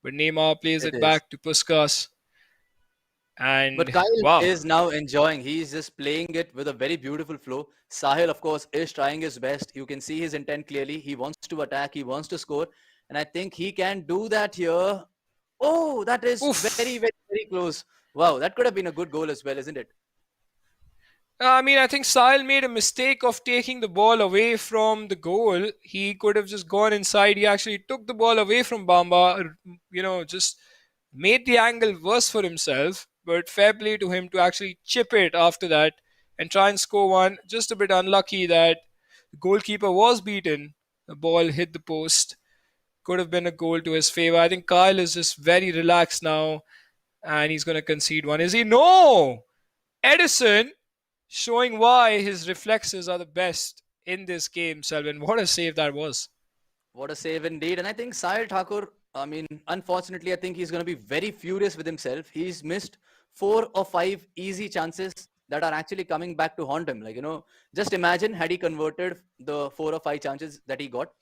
But Neymar plays it it is. back to Puskas, But and Kyle wow, is now enjoying. He's just playing it with a very beautiful flow. Sahil, of course, is trying his best. You can see his intent clearly. He wants to attack. He wants to score. And I think he can do that here. Oh, that is very, oof. very, very close. Wow, that could have been a good goal as well, isn't it? I mean, I think Sahil made a mistake of taking the ball away from the goal. He could have just gone inside. He actually took the ball away from Bamba, just made the angle worse for himself. But fair play to him to actually chip it after that and try and score one. Just a bit unlucky that the goalkeeper was beaten. The ball hit the post. Could have been a goal to his favor. I think Kyle is just very relaxed now and he's going to concede one. Is he? No! Edison showing why his reflexes are the best in this game, Selvin. What a save that was. What a save indeed. And I think Sahil Thakur, I mean, unfortunately, I think he's going to be very furious with himself. He's missed 4 or 5 easy chances that are actually coming back to haunt him. Like, just imagine had he converted the 4 or 5 chances that he got,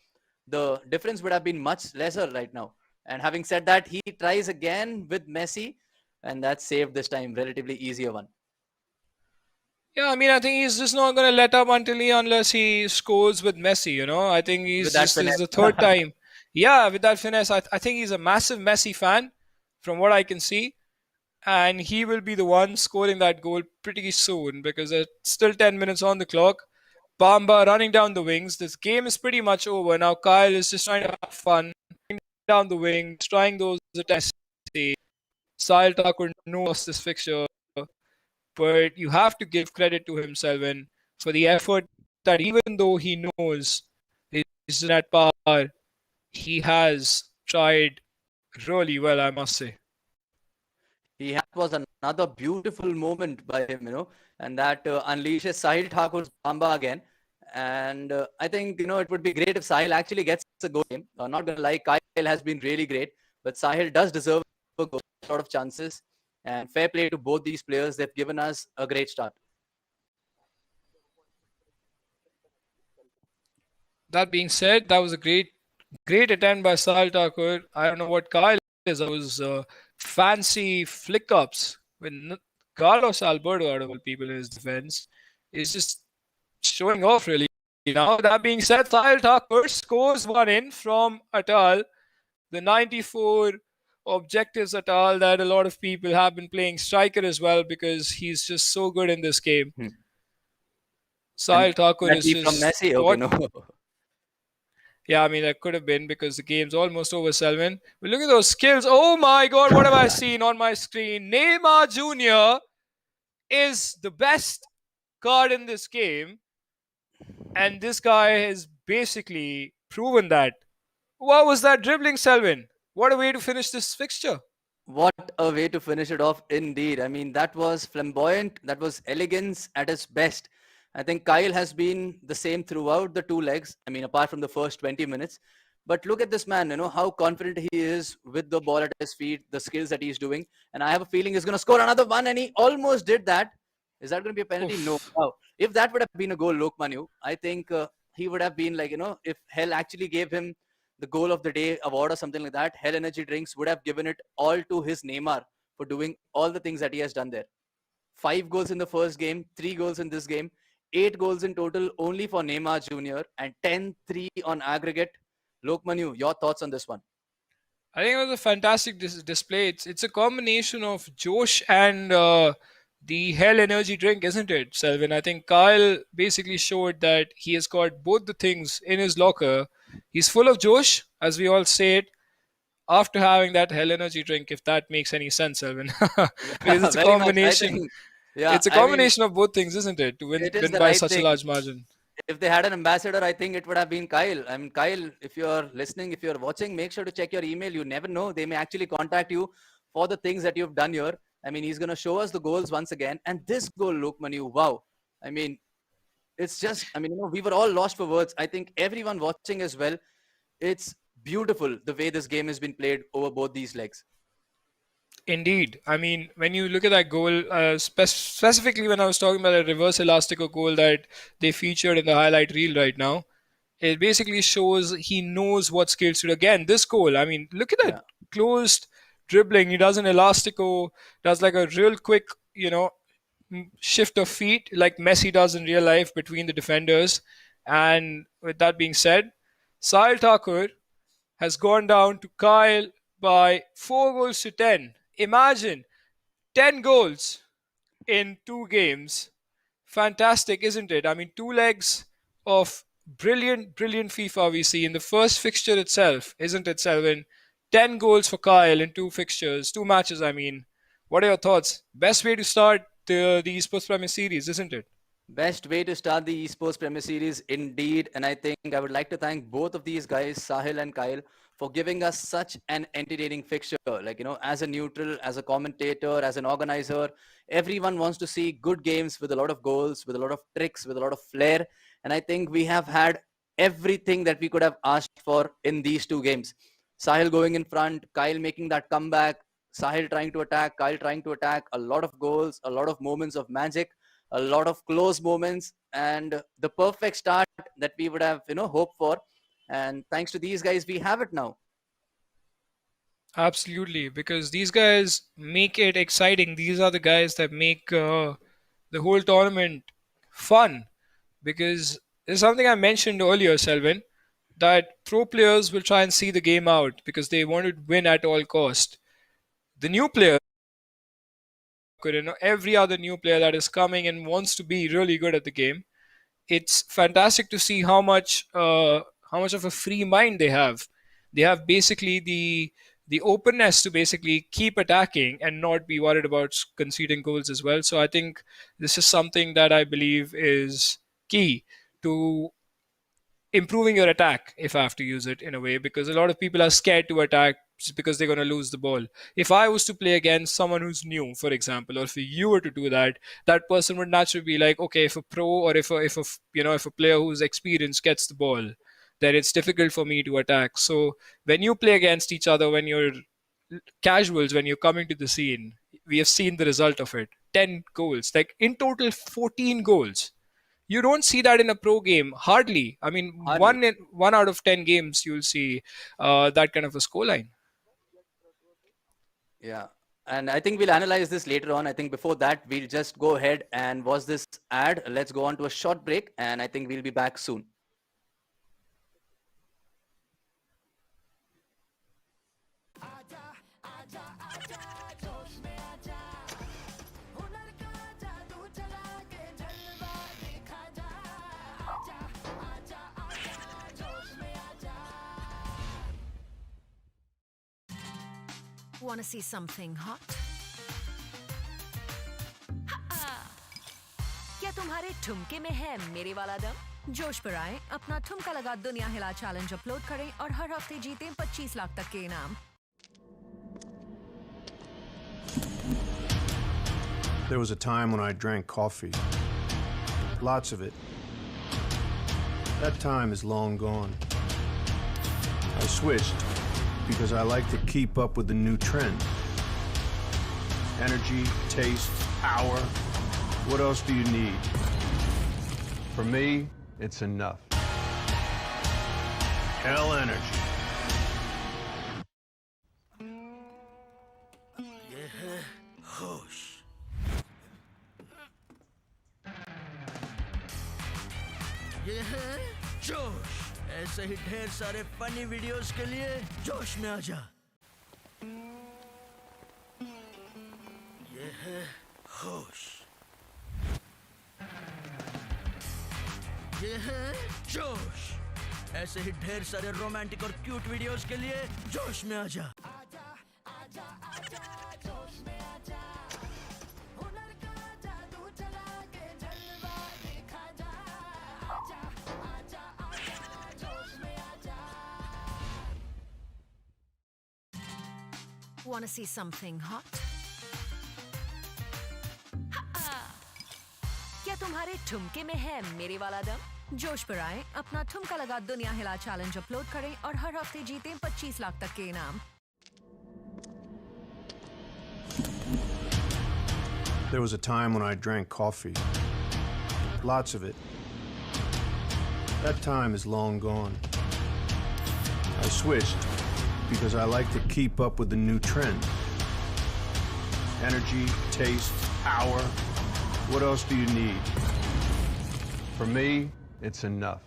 the difference would have been much lesser right now. And having said that, he tries again with Messi, and that's saved this time. Relatively easier one. Yeah, I mean, I think he's just not going to let up unless he scores with Messi, you know. I think With he's that just is finesse. the third time. Yeah, with that finesse, I think he's a massive Messi fan from what I can see. And he will be the one scoring that goal pretty soon because there's still 10 minutes on the clock. Bamba running down the wings. This game is pretty much over. Now Kyle is just trying to have fun, down the wings, trying those attacks. Sahil Thakur knows this fixture, but you have to give credit to himself and for the effort that even though he knows he's at par, he has tried really well, I must say. He had was another beautiful moment by him, and that unleashes Sahil Thakur's Bamba again. And I think, it would be great if Sahil actually gets a goal game. Not going to lie, Kyle has been really great, but Sahil does deserve a goal, a lot of chances. And fair play to both these players. They've given us a great start. That being said, that was a great attempt by Sahil Thakur. I don't know what Kyle is. Those fancy flick ups with Carlos Alberto, out of all people in his defense, is just showing off really. Now, that being said, Sahil Thakur scores one in from Atal, the 94 objectives Atal that a lot of people have been playing striker as well because he's just so good in this game. Sahil Thakur is from just Messi. Okay, no. Yeah, I mean, that could have been because the game's almost over, Selvin. But look at those skills. Oh my God, what have I seen on my screen? Neymar Jr. is the best card in this game. And this guy has basically proven that. What was that dribbling, Selvin? What a way to finish this fixture. What a way to finish it off indeed. I mean, that was flamboyant. That was elegance at its best. I think Kyle has been the same throughout the two legs. I mean, apart from the first 20 minutes. But look at this man, how confident he is with the ball at his feet, the skills that he's doing. And I have a feeling he's going to score another one, and he almost did that. Is that going to be a penalty? Oof. No. Wow. If that would have been a goal, Lokmanu, I think he would have been like, if Hell actually gave him the goal of the day award or something like that, Hell Energy Drinks would have given it all to his Neymar for doing all the things that he has done there. 5 goals in the first game, 3 goals in this game, 8 goals in total only for Neymar Jr. and 10-3 on aggregate. Lokmanu, your thoughts on this one? I think it was a fantastic display. It's a combination of Josh and the Hell Energy drink, isn't it, Selvin? I think Kyle basically showed that he has got both the things in his locker. He's full of Josh, as we all say it, after having that Hell Energy drink, if that makes any sense, Selvin. Because it's a Very much, I combination. think, yeah, It's a combination of both things, isn't it? To win it is the by right such a thing. large margin. If they had an ambassador, I think it would have been Kyle. I mean, Kyle, if you're listening, if you're watching, make sure to check your email. You never know. They may actually contact you for the things that you've done here. I mean, he's going to show us the goals once again. And this goal, Lokmanu, wow. I mean, it's just, we were all lost for words. I think everyone watching as well. It's beautiful the way this game has been played over both these legs. Indeed. I mean, when you look at that goal, specifically when I was talking about a reverse elastico goal that they featured in the highlight reel right now, it basically shows he knows what skills to do. Again, this goal, I mean, look at that closed dribbling. He does an elastico, does like a real quick, shift of feet like Messi does in real life between the defenders. And with that being said, Sahil Thakur has gone down to Kyle by 4 goals to 10. Imagine 10 goals in 2 games. Fantastic, isn't it? I mean, 2 legs of brilliant FIFA we see in the first fixture itself, isn't it, Selvin? 10 goals for Kyle in 2 fixtures, 2 matches, I mean. What are your thoughts? Best way to start the Esportz Premier Series, isn't it? Best way to start the Esports Premier Series indeed. And I think I would like to thank both of these guys, Sahil and Kyle, for giving us such an entertaining fixture. Like, as a neutral, as a commentator, as an organizer, everyone wants to see good games with a lot of goals, with a lot of tricks, with a lot of flair. And I think we have had everything that we could have asked for in these 2 games. Sahil going in front, Kyle making that comeback, Sahil trying to attack, Kyle trying to attack, a lot of goals, a lot of moments of magic, a lot of close moments, and the perfect start that we would have, hoped for. And thanks to these guys, we have it now. Absolutely, because these guys make it exciting. These are the guys that make the whole tournament fun. Because there's something I mentioned earlier, Selvin, that pro players will try and see the game out because they want to win at all cost. The new player, every other new player that is coming and wants to be really good at the game, it's fantastic to see how much of a free mind they have. They have basically the openness to basically keep attacking and not be worried about conceding goals as well. So I think this is something that I believe is key to improving your attack, if I have to use it in a way, because a lot of people are scared to attack just because they're going to lose the ball. If I was to play against someone who's new, for example, or if you were to do that, that person would naturally be like, okay, if a pro or if a player who's experienced gets the ball, then it's difficult for me to attack. So when you play against each other, when you're casuals, when you're coming to the scene, we have seen the result of it. 10 goals, like in total 14 goals. You don't see that in a pro game, hardly. I mean, Hardly. one out of 10 games you'll see that kind of a scoreline. Yeah. And I think we'll analyze this later on. I think before that, we'll just go ahead and watch this ad. Let's go on to a short break, and I think we'll be back soon. Want to see something hot? क्या तुम्हारे ठुमके में है मेरे वाला दम? जोश पर आए, अपना ठुमका लगा दुनिया हिला चैलेंज अपलोड करें और हर हफ्ते जीतें 25 लाख तक के इनाम। There was a time when I drank coffee. Lots of it. That time is long gone. I switched because I like to keep up with the new trend. Energy, taste, power. What else do you need? For me, it's enough. Hell energy. ये है होश। ये है जोश। ऐसे ही ढेर सारे funny videos के लिए जोश में आ जा। ये है होश। ये है जोश। ऐसे ही ढेर सारे रोमांटिक और क्यूट वीडियोस के लिए जोश में आ जा। Want to see something hot? क्या तुम्हारे ठुमके में है मेरे वाला दम? जोश पर आए, अपना ठुमका लगा दुनिया हिला चैलेंज अपलोड करें और हर हफ्ते जीतें 25 लाख तक के इनाम। There was a time when I drank coffee. Lots of it. That time is long gone. I switched because I like to keep up with the new trend. Energy, taste, power. What else do you need? For me, it's enough.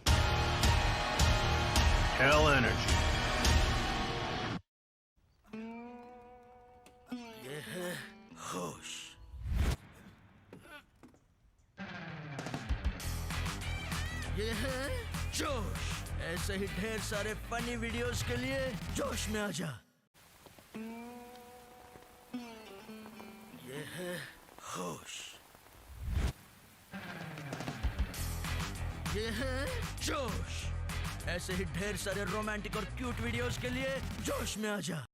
Hell energy. ये है होश। ये है जोश। ऐसे ही ढेर सारे funny videos के लिए जोश में आ जा। ये है होश। ये है जोश। ऐसे ही ढेर सारे रोमांटिक और क्यूट वीडियोस के लिए जोश में आ जा।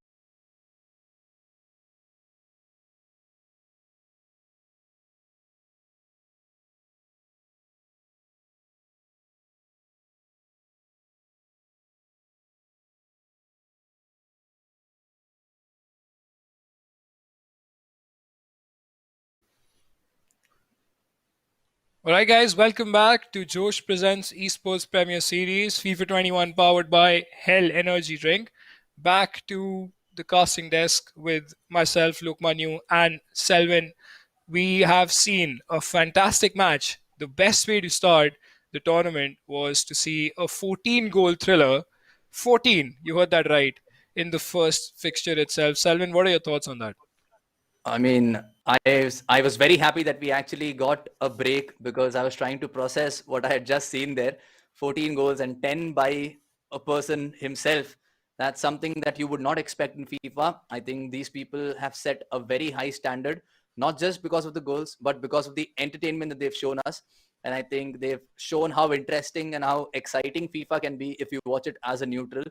Alright, guys, welcome back to Josh Presents Esports Premier Series, FIFA 21 powered by Hell Energy Drink. Back to the casting desk with myself, Lokmanu, and Selvin, we have seen a fantastic match. The best way to start the tournament was to see a 14 goal thriller. 14, you heard that right, in the first fixture itself. Selvin, what are your thoughts on that? I mean, I was very happy that we actually got a break because I was trying to process what I had just seen there. 14 goals and 10 by a person himself. That's something that you would not expect in FIFA. I think these people have set a very high standard, not just because of the goals, but because of the entertainment that they've shown us. And I think they've shown how interesting and how exciting FIFA can be if you watch it as a neutral.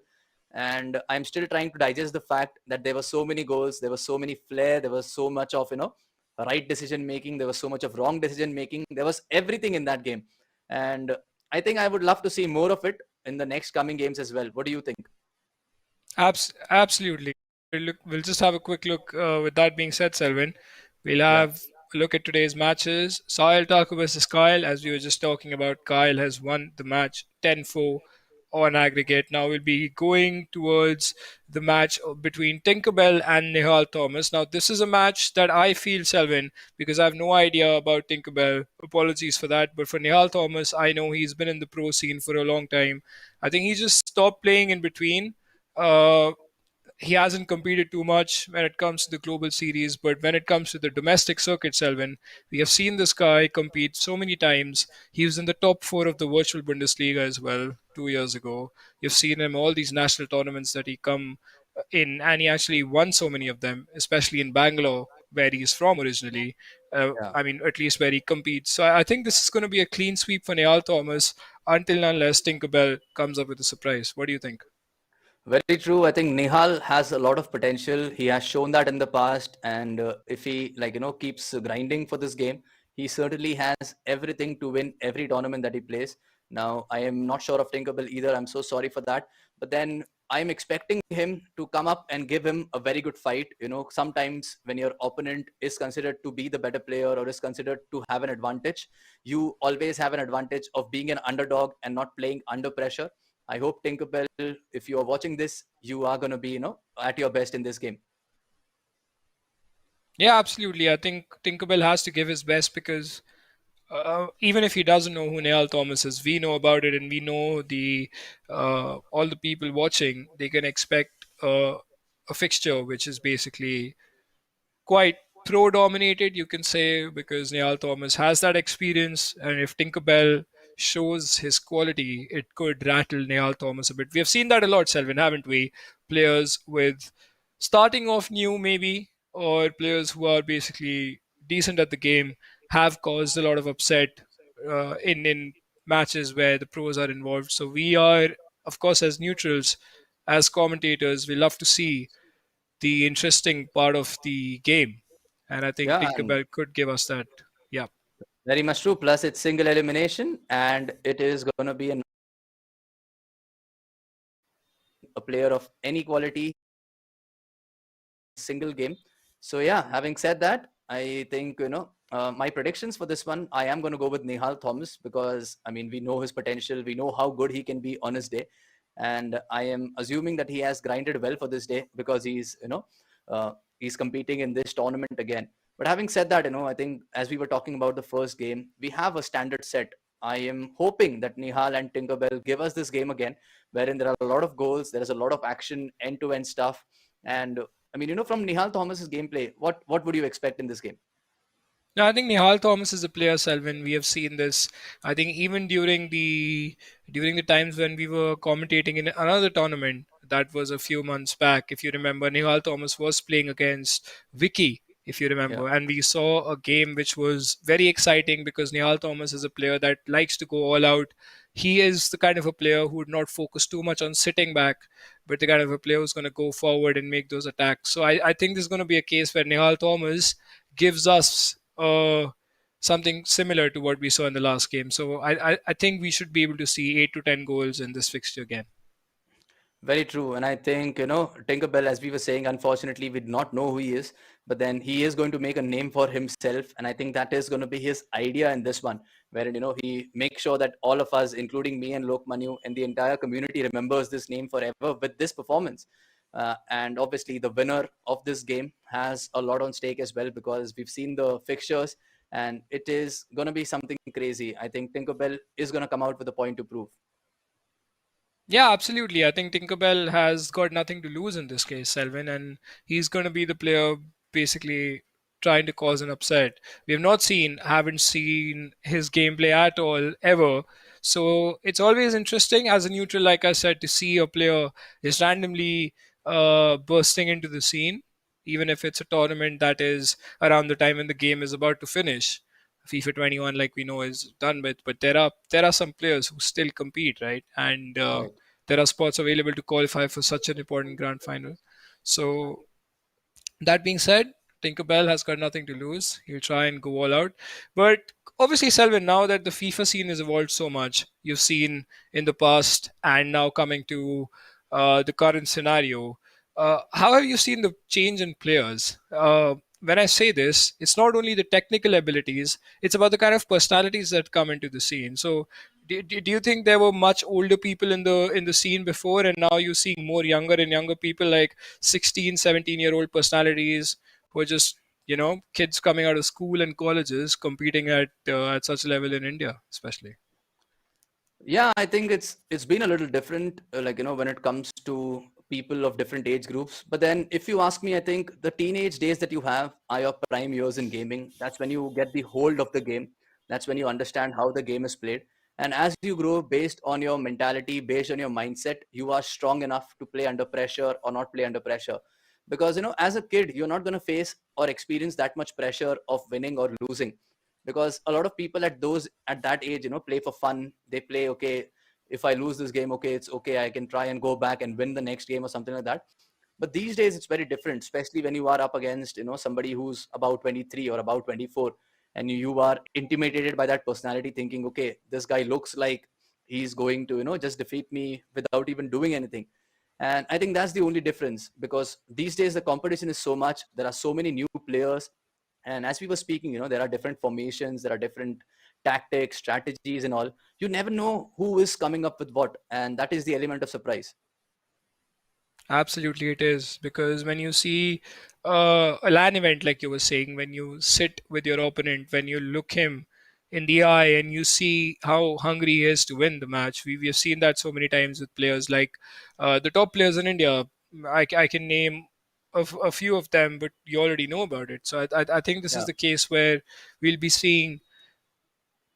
And I'm still trying to digest the fact that there were so many goals, there was so many flair, there was so much of right decision making, there was so much of wrong decision making, there was everything in that game. And I think I would love to see more of it in the next coming games as well. What do you think? Absolutely. We'll just have a quick look. With that being said, Selvin, we'll Yeah. have a look at today's matches. Sahil Thakur versus Kyle, as we were just talking about. Kyle has won the match 10-4 on aggregate. Now we'll be going towards the match between Tinkerbell and Nihal Thomas. Now, this is a match that I feel, Selvin, because I have no idea about Tinkerbell. Apologies for that. But for Nihal Thomas, I know he's been in the pro scene for a long time. I think he just stopped playing in between. Uh, he hasn't competed too much when it comes to the global series, but when it comes to the domestic circuit, Selvin, we have seen this guy compete so many times. He was in the top four of the virtual Bundesliga as well 2 years ago. You've seen him all these national tournaments that he come in, and he actually won so many of them, especially in Bangalore, where he's from originally. Yeah. I mean, at least where he competes. So I think this is going to be a clean sweep for Niall Thomas until and unless Tinkerbell comes up with a surprise. What do you think? Very true. I think Nihal has a lot of potential. He has shown that in the past, and if he keeps grinding for this game, he certainly has everything to win every tournament that he plays. Now, I am not sure of Tinkerbell either. I'm so sorry for that. But then I'm expecting him to come up and give him a very good fight. Sometimes when your opponent is considered to be the better player or is considered to have an advantage, you always have an advantage of being an underdog and not playing under pressure. I hope Tinkerbell, if you are watching this, you are going to be, at your best in this game. Yeah, absolutely. I think Tinkerbell has to give his best because even if he doesn't know who Niall Thomas is, we know about it, and we know the all the people watching, they can expect a fixture which is basically quite pro dominated, you can say, because Niall Thomas has that experience. And if Tinkerbell shows his quality, it could rattle Niall Thomas a bit. We have seen that a lot, Selvin, haven't we? Players with starting off new, maybe, or players who are basically decent at the game have caused a lot of upset in matches where the pros are involved. So we are, of course, as neutrals, as commentators, we love to see the interesting part of the game. And I think Yeah, and Tinkerbell could give us that. Yeah. very much true. Plus, it's single elimination, and it is going to be a player of any quality single game. So yeah, having said that, I think my predictions for this one, I am going to go with Nihal Thomas because I mean we know his potential, we know how good he can be on his day, and I am assuming that he has grinded well for this day because he's competing in this tournament again. But having said that, I think as we were talking about the first game, we have a standard set. I am hoping that Nihal and Tinkerbell give us this game again, wherein there are a lot of goals, there is a lot of action, end-to-end stuff, and I mean, from Nihal Thomas's gameplay, what would you expect in this game? No, I think Nihal Thomas is a player, Selvin. We have seen this. I think even during the times when we were commentating in another tournament that was a few months back, if you remember, Nihal Thomas was playing against Vicky, if you Yeah, remember, and we saw a game which was very exciting because Nihal Thomas is a player that likes to go all out. He is the kind of a player who would not focus too much on sitting back, but the kind of a player who's going to go forward and make those attacks. So I think this is going to be a case where Nihal Thomas gives us something similar to what we saw in the last game. So I think we should be able to see 8 to 10 goals in this fixture again. very true. And I think, Tinkerbell, as we were saying, unfortunately, we did not know who he is, but then he is going to make a name for himself. And I think that is going to be his idea in this one, wherein, he makes sure that all of us, including me and Lokmanu and the entire community remembers this name forever with this performance. And obviously, the winner of this game has a lot on stake as well, because we've seen the fixtures and it is going to be something crazy. I think Tinkerbell is going to come out with a point to prove. Yeah, absolutely. I think Tinkerbell has got nothing to lose in this case, Selvin, and he's going to be the player basically trying to cause an upset. We have not seen, haven't seen his gameplay at all ever. So it's always interesting as a neutral, like I said, to see a player just randomly bursting into the scene, even if it's a tournament that is around the time when the game is about to finish. FIFA 21, like we know, is done with, but there are some players who still compete, right? And Right. there are spots available to qualify for such an important grand final. So that being said, Tinkerbell has got nothing to lose. He'll try and go all out. But obviously, Selvin, now that the FIFA scene has evolved so much, you've seen in the past and now coming to the current scenario, how have you seen the change in players? When I say this, it's not only the technical abilities, it's about the kind of personalities that come into the scene. So, do you think there were much older people in the scene before, and now you're seeing more younger and younger people, like 16, 17-year-old personalities who are just, kids coming out of school and colleges competing at such a level in India, especially? Yeah, I think it's been a little different, when it comes to people of different age groups. But then, if you ask me, I think the teenage days that you have are your prime years in gaming. That's when you get the hold of the game. That's when you understand how the game is played. And as you grow, based on your mentality, based on your mindset, you are strong enough to play under pressure or not play under pressure. Because as a kid, you're not going to face or experience that much pressure of winning or losing, because a lot of people at that age play for fun. They play, okay, if I lose this game, okay, it's okay, I can try and go back and win the next game or something like that. But these days it's very different, especially when you are up against somebody who's about 23 or about 24, and you are intimidated by that personality, thinking, okay, this guy looks like he's going to just defeat me without even doing anything. And I think that's the only difference, because these days the competition is so much, there are so many new players. And as we were speaking, there are different formations, there are different tactics, strategies, and all. You never know who is coming up with what, and that is the element of surprise. Absolutely, it is, because when you see a LAN event, like you were saying, when you sit with your opponent, when you look him in the eye and you see how hungry he is to win the match, we have seen that so many times with players like the top players in India. I can name a few of them, but you already know about it. So I think this is Yeah. the case where we'll be seeing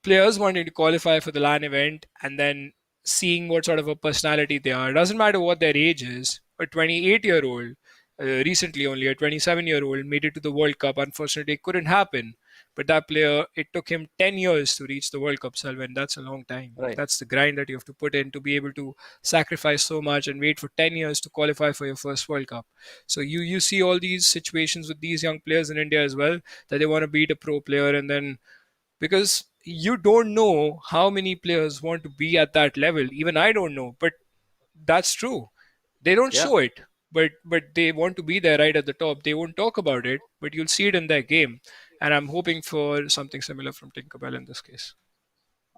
players wanting to qualify for the LAN event and then seeing what sort of a personality they are. It doesn't matter what their age is. A 28-year-old, recently only a 27-year-old, made it to the World Cup. Unfortunately, it couldn't happen. But that player, it took him 10 years to reach the World Cup, Selvan. That's a long time. Right. That's the grind that you have to put in to be able to sacrifice so much and wait for 10 years to qualify for your first World Cup. So you see all these situations with these young players in India as well, that they want to beat a pro player, and then because you don't know how many players want to be at that level. Even I don't know, but that's true. They don't Yeah. show it, but they want to be there right at the top. They won't talk about it, but you'll see it in their game. And I'm hoping for something similar from Tinkerbell in this case.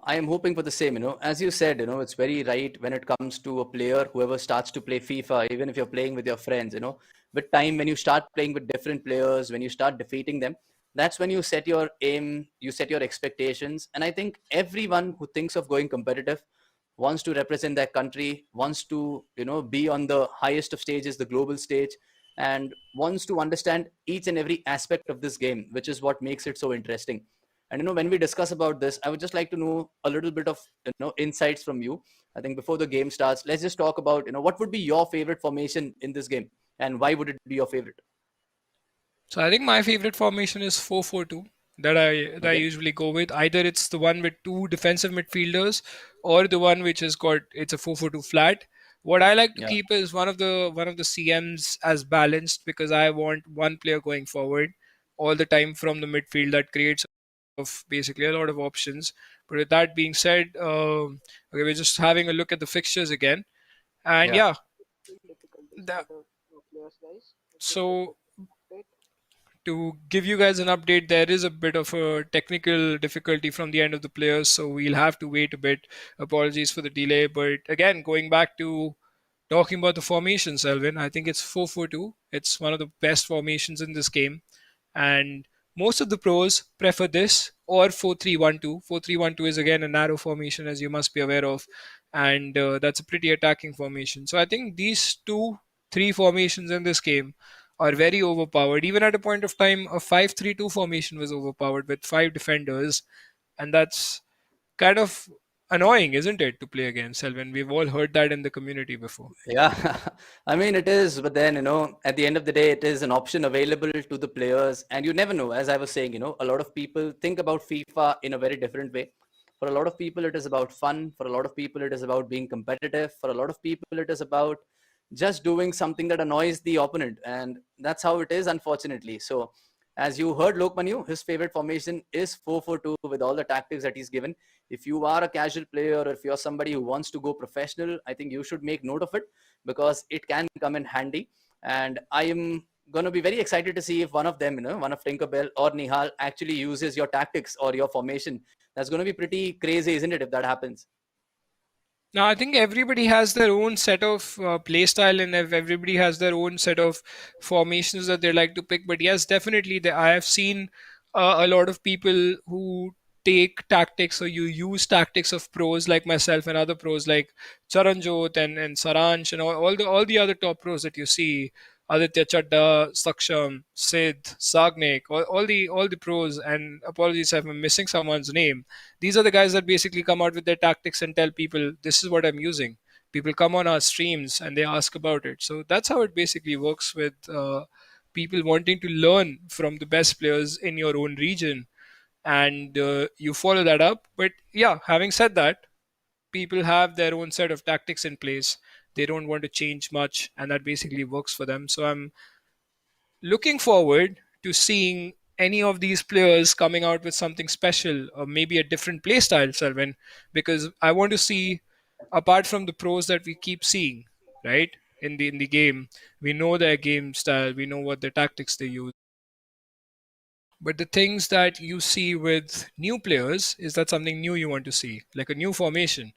I am hoping for the same. As you said, it's very right when it comes to a player, whoever starts to play FIFA, even if you're playing with your friends, with time, when you start playing with different players, when you start defeating them, that's when you set your aim, you set your expectations. And I think everyone who thinks of going competitive wants to represent their country, wants to, be on the highest of stages, the global stage, and wants to understand each and every aspect of this game, which is what makes it so interesting. And when we discuss about this, I would just like to know a little bit of insights from you. I think before the game starts, let's just talk about what would be your favorite formation in this game, and why would it be your favorite? So I think my favorite formation is 4-4-2 that I Okay. usually go with. Either it's the one with two defensive midfielders or the one which has got it's a 4-4-2 flat. What I like to Yeah. keep is one of the CMs as balanced, because I want one player going forward all the time from the midfield that creates of basically a lot of options. But with that being said, okay, we're just having a look at the fixtures again, and Yeah. yeah, the, so to give you guys an update, there is a bit of a technical difficulty from the end of the players, so we'll have to wait a bit. Apologies for the delay, but again, going back to talking about the formation, Selvin, I think it's 4-4-2. It's one of the best formations in this game. And most of the pros prefer this or 4-3-1-2. 4-3-1-2 is again a narrow formation, as you must be aware of. And that's a pretty attacking formation. So I think these three formations in this game are very overpowered. Even at a point of time, a 5-3-2 formation was overpowered with five defenders. And that's kind of annoying, isn't it, to play against, Selvin? We've all heard that in the community before. Yeah, I mean, it is, but then, at the end of the day, it is an option available to the players. And you never know, as I was saying, a lot of people think about FIFA in a very different way. For a lot of people, it is about fun. For a lot of people, it is about being competitive. For a lot of people, it is about just doing something that annoys the opponent. And that's how it is, unfortunately. So, as you heard Lokmanu, his favorite formation is 4-4-2 with all the tactics that he's given. If you are a casual player or if you're somebody who wants to go professional, I think you should make note of it because it can come in handy. And I am going to be very excited to see if one of them, one of Tinkerbell or Nihal actually uses your tactics or your formation. That's going to be pretty crazy, isn't it, if that happens? Now, I think everybody has their own set of play style and everybody has their own set of formations that they like to pick. But yes, definitely, I have seen a lot of people who take tactics or you use tactics of pros like myself and other pros like Charanjot and Saransh and all the other top pros that you see. Aditya Chadda, Saksham, Sid, Sagnik, all the pros, and apologies if I'm missing someone's name. These are the guys that basically come out with their tactics and tell people, this is what I'm using. People come on our streams and they ask about it. So that's how it basically works with people wanting to learn from the best players in your own region. And you follow that up. But yeah, having said that, people have their own set of tactics in place. They don't want to change much, and that basically works for them. So I'm looking forward to seeing any of these players coming out with something special or maybe a different play style, Selvin, because I want to see, apart from the pros that we keep seeing, right, in the game, we know their game style, we know what their tactics they use. But the things that you see with new players, is that something new you want to see, like a new formation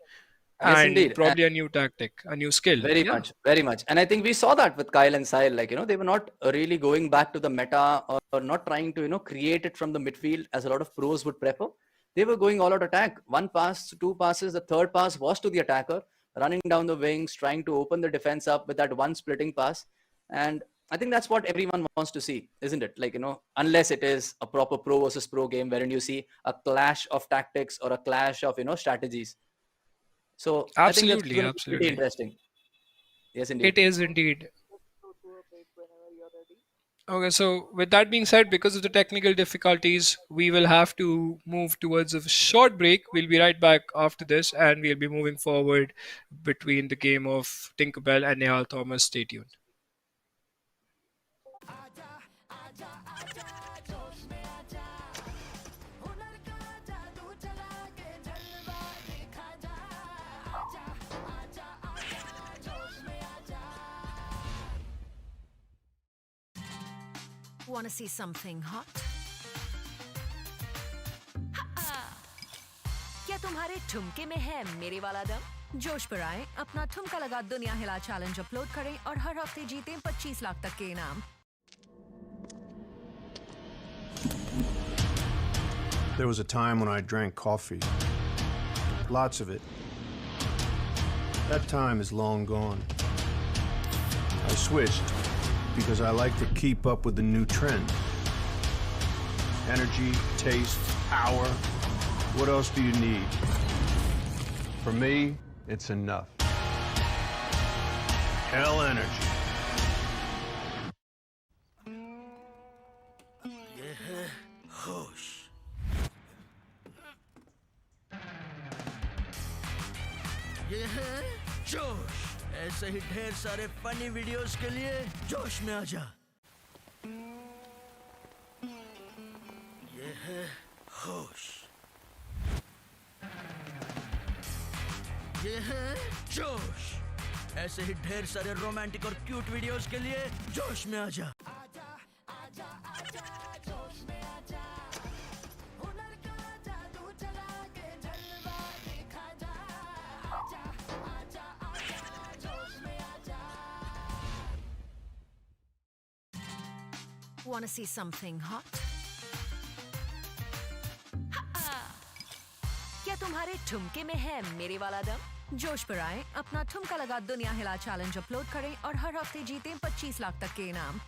Yes, and indeed. probably a new tactic, a new skill. Very Yeah, much, very much. And I think we saw that with Kyle and Sile, like, they were not really going back to the meta or not trying to, create it from the midfield as a lot of pros would prefer. They were going all out attack. One pass, two passes, the third pass was to the attacker, running down the wings, trying to open the defense up with that one splitting pass. And I think that's what everyone wants to see, isn't it? Like, unless it is a proper pro versus pro game wherein you see a clash of tactics or a clash of, strategies. So I think that's absolutely, going to be pretty absolutely. interesting. Yes, It indeed. is indeed. Okay, so with that being said, because of the technical difficulties, we will have to move towards a short break. We'll be right back after this, and we'll be moving forward between the game of Tinkerbell and Nehal Thomas. Stay tuned. Want to see something hot? क्या तुम्हारे ठुमके में है मेरे वाला दम? जोश पर आए, अपना ठुमका लगा दुनिया हिला चैलेंज अपलोड करें और हर हफ्ते जीतें 25 लाख तक के इनाम। There was a time when I drank coffee. Lots of it. That time is long gone. I switched because I like to keep up with the new trend. Energy, taste, power. What else do you need? For me, it's enough. Hell energy. ये है होश। ये है जोश। ऐसे ही ढेर सारे funny videos के लिए जोश में आजा। ये है होश। ये है जोश। ऐसे ही ढेर सारे रोमांटिक और क्यूट वीडियोस के लिए जोश में आजा। Wanna see something hot? क्या तुम्हारे ठुमके में है मेरे वाला दम? जोश पर आए, अपना ठुमका लगा दुनिया हिला चैलेंज अपलोड करें और हर हफ्ते जीतें 25 लाख तक के इनाम।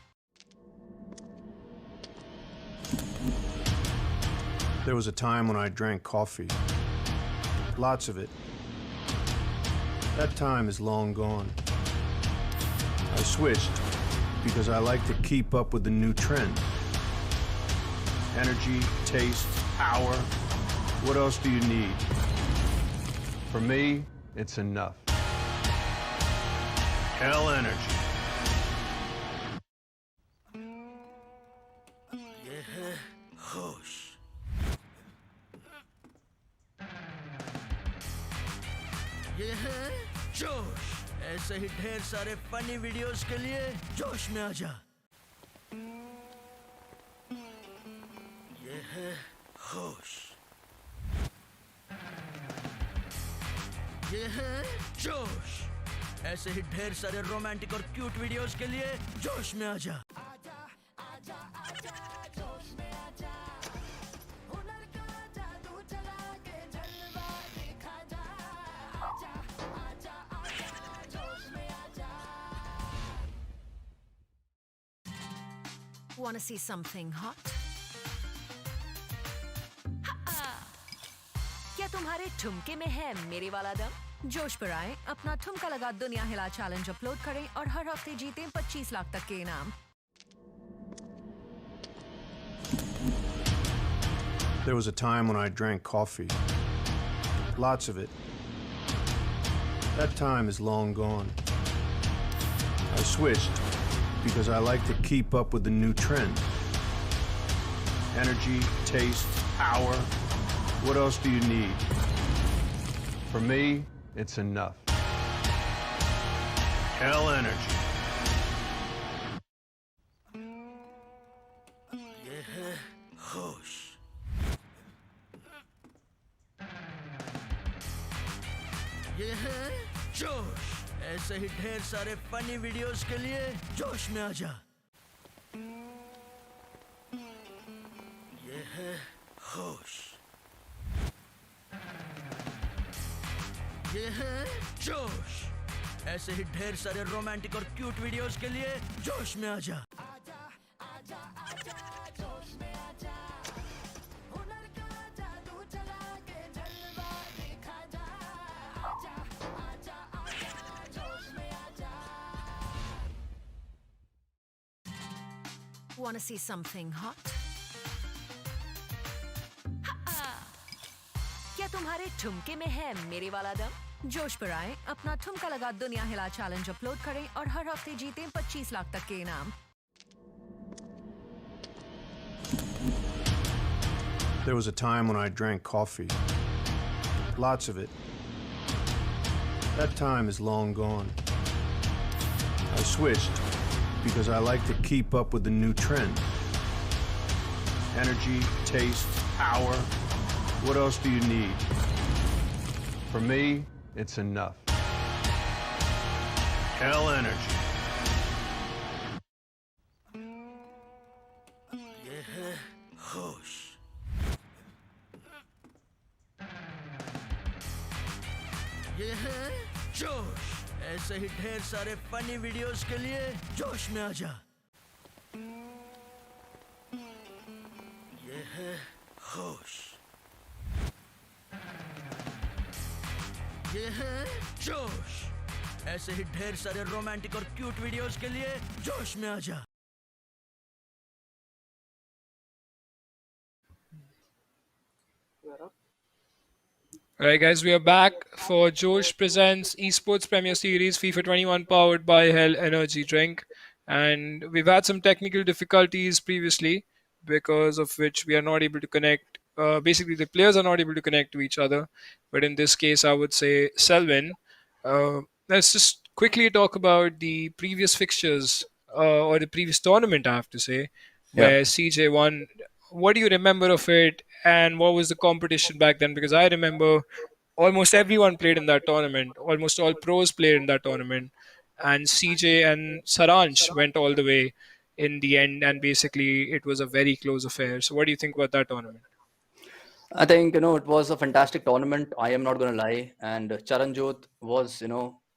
There was a time when I drank coffee. Lots of it. That time is long gone. I switched because I like to keep up with the new trend. Energy, taste, power. What else do you need? For me, it's enough. Hell energy. ये है होश। ये है जोश। ऐसे ही ढेर सारे funny videos के लिए जोश में आजा। ये है होश। ये है जोश। ऐसे ही ढेर सारे रोमांटिक और क्यूट वीडियोस के लिए जोश में आजा। Wanna see something hot? क्या तुम्हारे ठुमके में है मेरे वाला दम? जोश पर आए, अपना ठुमका लगा दुनिया हिला चैलेंज अपलोड करें और हर हफ्ते जीतें 25 लाख तक के इनाम। There was a time when I drank coffee. Lots of it. That time is long gone. I switched because I like to keep up with the new trend. Energy, taste, power. What else do you need? For me, it's enough. Hell energy. ये है होश। ये है जोश। ऐसे ही ढेर सारे funny videos के लिए जोश में आजा। ये है होश। ये है जोश। ऐसे ही ढेर सारे रोमांटिक और क्यूट वीडियोस के लिए जोश में आजा। Wanna see something hot? क्या तुम्हारे ठुमके में है मेरे वाला दम? जोश पर आए, अपना ठुमका लगा दुनिया हिला चैलेंज अपलोड करें और हर हफ्ते जीतें 25 लाख तक के इनाम। There was a time when I drank coffee. Lots of it. That time is long gone. I switched because I like to keep up with the new trend. Energy, taste, power. What else do you need? For me, it's enough. Hell energy. ये है होश। ये है जोश। ऐसे ही ढेर सारे funny videos के लिए जोश में आजा। ये है होश। ये है जोश। ऐसे ही ढेर सारे रोमांटिक और क्यूट वीडियोस के लिए जोश में आजा। Alright guys, we are back for Josh Presents Esports Premier Series FIFA 21 powered by Hell Energy Drink. And we've had some technical difficulties previously, because of which we are not able to connect. Basically, the players are not able to connect to each other. But in this case, I would say Selwyn. Let's just quickly talk about the previous fixtures, or the previous tournament, I have to say, where CJ won. What do you remember of it, and what was the competition back then? Because I remember almost everyone played in that tournament. Almost all pros played in that tournament. And CJ and Saransh went all the way. in the end, and basically it was a very close affair. So, what do you think about that tournament? I think, it was a fantastic tournament. I am not going to lie. And Charanjot was,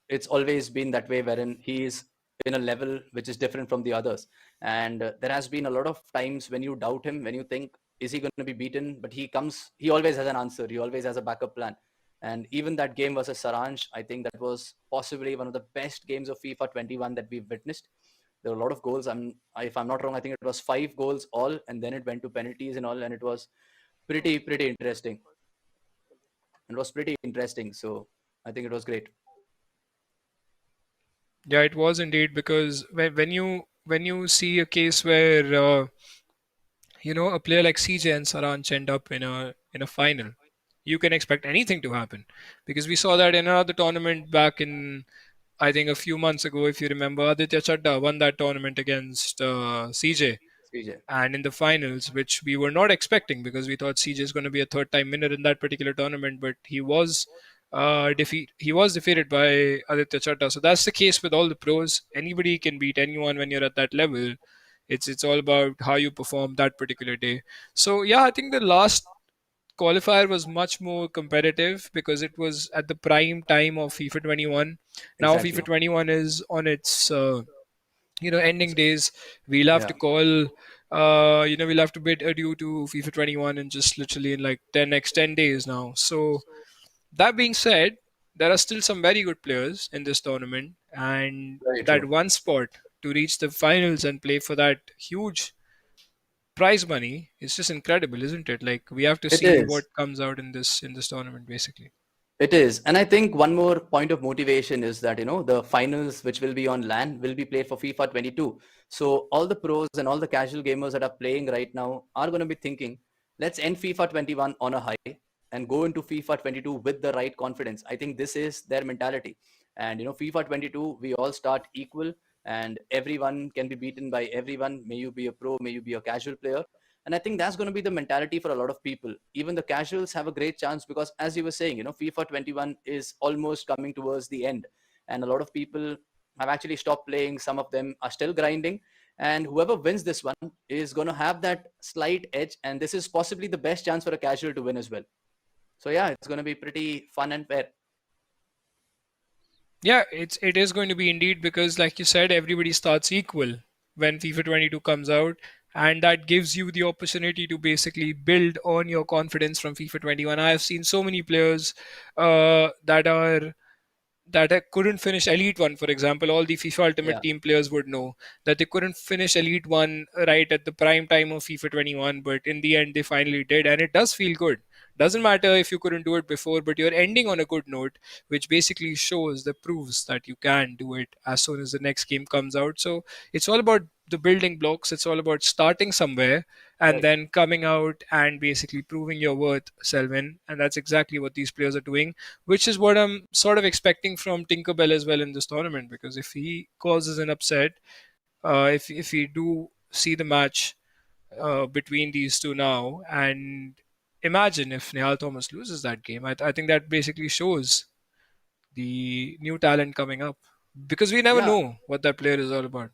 it's always been that way, wherein he is in a level which is different from the others. And there has been a lot of times when you doubt him, when you think, is he going to be beaten? But he always has an answer. He always has a backup plan. And even that game versus Saransh, I think that was possibly one of the best games of FIFA 21 that we've witnessed. There were a lot of goals. If I'm not wrong, I think it was 5 goals all, and then it went to penalties and all, and it was pretty interesting. It was pretty interesting. So I think it was great. Yeah, it was indeed, because when you see a case where a player like CJ and Saranch end up in a final, you can expect anything to happen, because we saw that in another tournament back in, I think, a few months ago. If you remember, Aditya Chadda won that tournament against CJ, CJ. and in the finals, which we were not expecting, because we thought CJ is going to be a third-time winner in that particular tournament, but he was defeated by Aditya Chadda. So that's the case with all the pros. Anybody can beat anyone when you're at that level. It's all about how you perform that particular day. So yeah, I think the last qualifier was much more competitive because it was at the prime time of FIFA 21. Now FIFA Exactly. 21 is on its ending days. We'll have Yeah. to call we'll have to bid adieu to FIFA 21 in just literally in like 10 days now. So that being said, there are still some very good players in this tournament, and Very that true. one spot to reach the finals and play for that huge prize money is just incredible, isn't it? Like, we have to It see what is. comes out in this tournament, basically. It is. And I think one more point of motivation is that, the finals, which will be on LAN, will be played for FIFA 22. So all the pros and all the casual gamers that are playing right now are going to be thinking, let's end FIFA 21 on a high and go into FIFA 22 with the right confidence. I think this is their mentality. And, FIFA 22, we all start equal and everyone can be beaten by everyone. May you be a pro, may you be a casual player. And I think that's going to be the mentality for a lot of people. Even the casuals have a great chance because, as you were saying, FIFA 21 is almost coming towards the end. And a lot of people have actually stopped playing. Some of them are still grinding. And whoever wins this one is going to have that slight edge. And this is possibly the best chance for a casual to win as well. So, yeah, it's going to be pretty fun and fair. Yeah, it is going to be indeed, because, like you said, everybody starts equal when FIFA 22 comes out, and that gives you the opportunity to basically build on your confidence from FIFA 21. I have seen so many players that couldn't finish Elite One, for example. All the FIFA Ultimate Yeah, Team players would know that they couldn't finish Elite One right at the prime time of FIFA 21, but in the end, they finally did, and it does feel good. Doesn't matter if you couldn't do it before, but you're ending on a good note, which basically shows the proofs that you can do it as soon as the next game comes out. So it's all about the building blocks. It's all about starting somewhere and right. then coming out and basically proving your worth, Selvin. And that's exactly what these players are doing, which is what I'm sort of expecting from Tinkerbell as well in this tournament. Because if he causes an upset, if we do see the match between these two now, and imagine if Nihal Thomas loses that game, I think that basically shows the new talent coming up, because we never Yeah, know what that player is all about.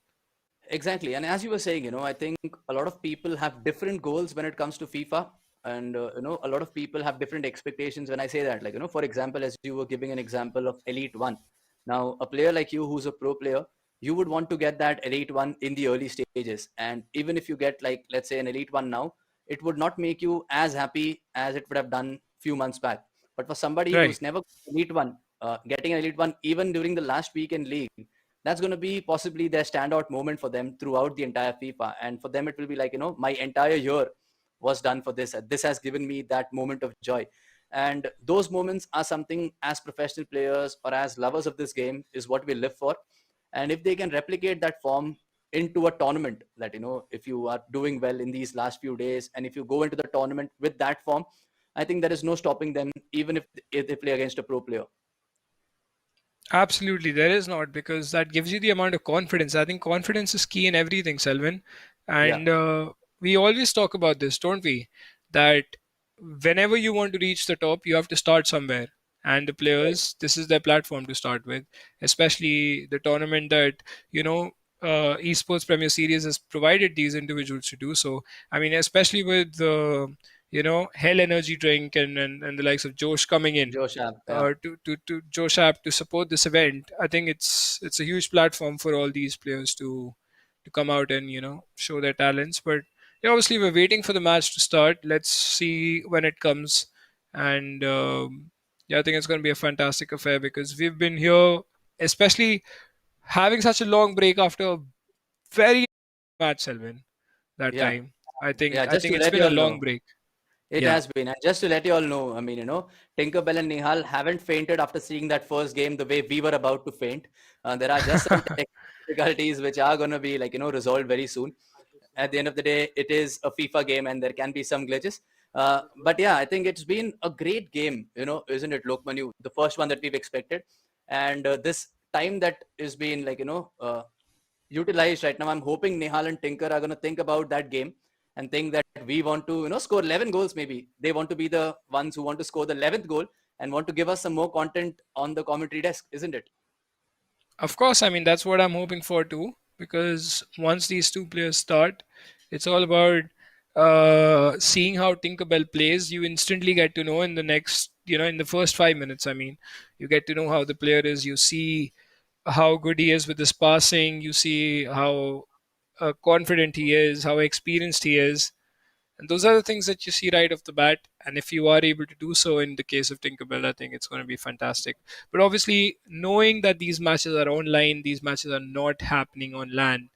exactly. And as you were saying, I think a lot of people have different goals when it comes to FIFA. And, a lot of people have different expectations when I say that. Like, for example, as you were giving an example of Elite One. Now, a player like you who's a pro player, you would want to get that Elite One in the early stages. And even if you get, like, let's say, an Elite One now, it would not make you as happy as it would have done few months back. But for somebody Right. who's never Elite One, getting an Elite One even during the last weekend league, that's going to be possibly their standout moment for them throughout the entire FIFA. And for them, it will be like, my entire year was done for this. This has given me that moment of joy. And those moments are something as professional players or as lovers of this game is what we live for. And if they can replicate that form into a tournament, that, if you are doing well in these last few days and if you go into the tournament with that form, I think there is no stopping them, even if they play against a pro player. Absolutely, there is not, because that gives you the amount of confidence. I think confidence is key in everything, Selvin. Yeah, And we always talk about this, don't we? That whenever you want to reach the top, you have to start somewhere. And the right. players, this is their platform to start with, especially the tournament that, you know, Esports Premier Series has provided these individuals to do so. I mean, especially with Hell Energy Drink and the likes of Josh coming in Josh app, yeah. to Josh app to support this event. I think it's a huge platform for all these players to come out and show their talents. But yeah, obviously we're waiting for the match to start. Let's see when it comes, and yeah, I think it's going to be a fantastic affair because we've been here, especially having such a long break after a very match, Selvin. That Yeah, time, I think yeah. I Just think to it's let been you a all long know, break. it Yeah. has been. And just to let you all know, I mean, Tinkerbell and Nihal haven't fainted after seeing that first game the way we were about to faint. There are just some technical difficulties which are going to be resolved very soon. At the end of the day, it is a FIFA game and there can be some glitches. But yeah, I think it's been a great game, isn't it, Lokmanu? The first one that we've expected. And this time that is being utilized right now, I'm hoping Nihal and Tinker are going to think about that game and think that we want to, score 11 goals maybe. They want to be the ones who want to score the 11th goal and want to give us some more content on the commentary desk, isn't it? Of course, I mean that's what I'm hoping for too. Because once these two players start, it's all about seeing how Tinkerbell plays. You instantly get to know in the next, in the first 5 minutes. I mean, you get to know how the player is. You see how good he is with his passing. You see how confident he is, how experienced he is. And those are the things that you see right off the bat. And if you are able to do so in the case of Tinkerbell, I think it's going to be fantastic. But obviously, knowing that these matches are online, these matches are not happening on LAN,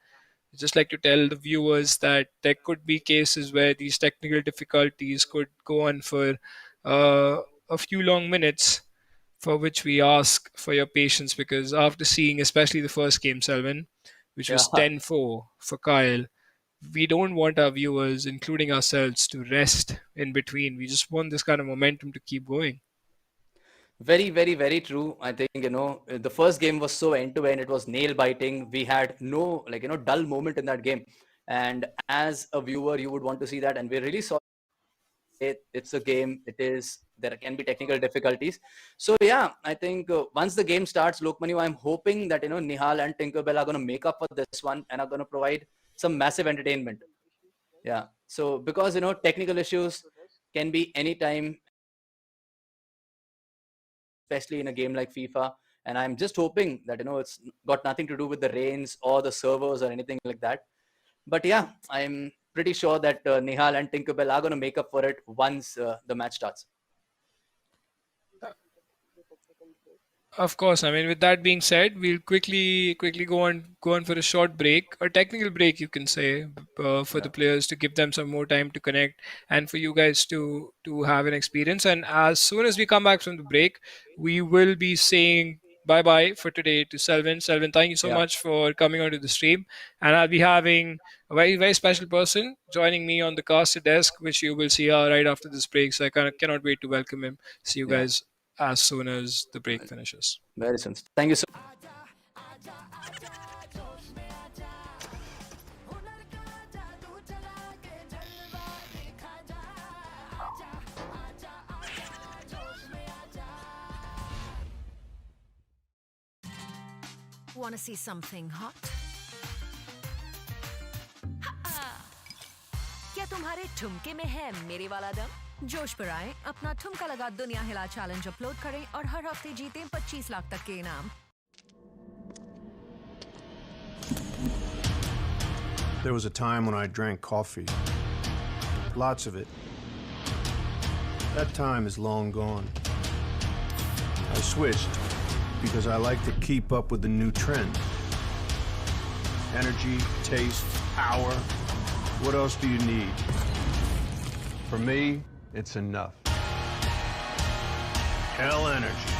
I'd just like to tell the viewers that there could be cases where these technical difficulties could go on for uh, a few long minutes, for which we ask for your patience because after seeing especially the first game, Selvin, which Yeah. was 10-4 for Kyle, we don't want our viewers, including ourselves, to rest in between. We just want this kind of momentum to keep going. Very, very, very true. I think, the first game was so end to end. It was nail biting. We had no, dull moment in that game. And as a viewer, you would want to see that. And we really saw it's a game. There can be technical difficulties. So yeah, I think once the game starts, Lokmanu, I'm hoping that, Nihal and Tinkerbell are going to make up for this one and are going to provide some massive entertainment. Yeah. So because, technical issues can be anytime, especially in a game like FIFA. And I'm just hoping that, it's got nothing to do with the reigns or the servers or anything like that. But yeah, I'm pretty sure that Nihal and Tinkerbell are going to make up for it once the match starts. Of course, I mean, with that being said, we'll quickly go on for a short break, a technical break, you can say, for the Yeah. players to give them some more time to connect, and for you guys to have an experience. And as soon as we come back from the break, we will be saying bye bye for today to Selvin. Selvin, thank you so Yeah. much for coming onto the stream, and I'll be having a very very special person joining me on the caster desk, which you will see right after this break. So I cannot wait to welcome him. See you Yeah. guys as soon as the break finishes. Very soon. Thank you so Want to see something hot? क्या तुम्हारे ठुमके में है मेरे वाला दम? जोश पर आए, अपना ठुमका लगा दुनिया हिला चैलेंज अपलोड करें और हर हफ्ते जीतें 25 लाख तक के इनाम। There was a time when I drank coffee. Lots of it. That time is long gone. I switched because I like to keep up with the new trends. Energy, taste, power. What else do you need? For me, it's enough. Hell energy.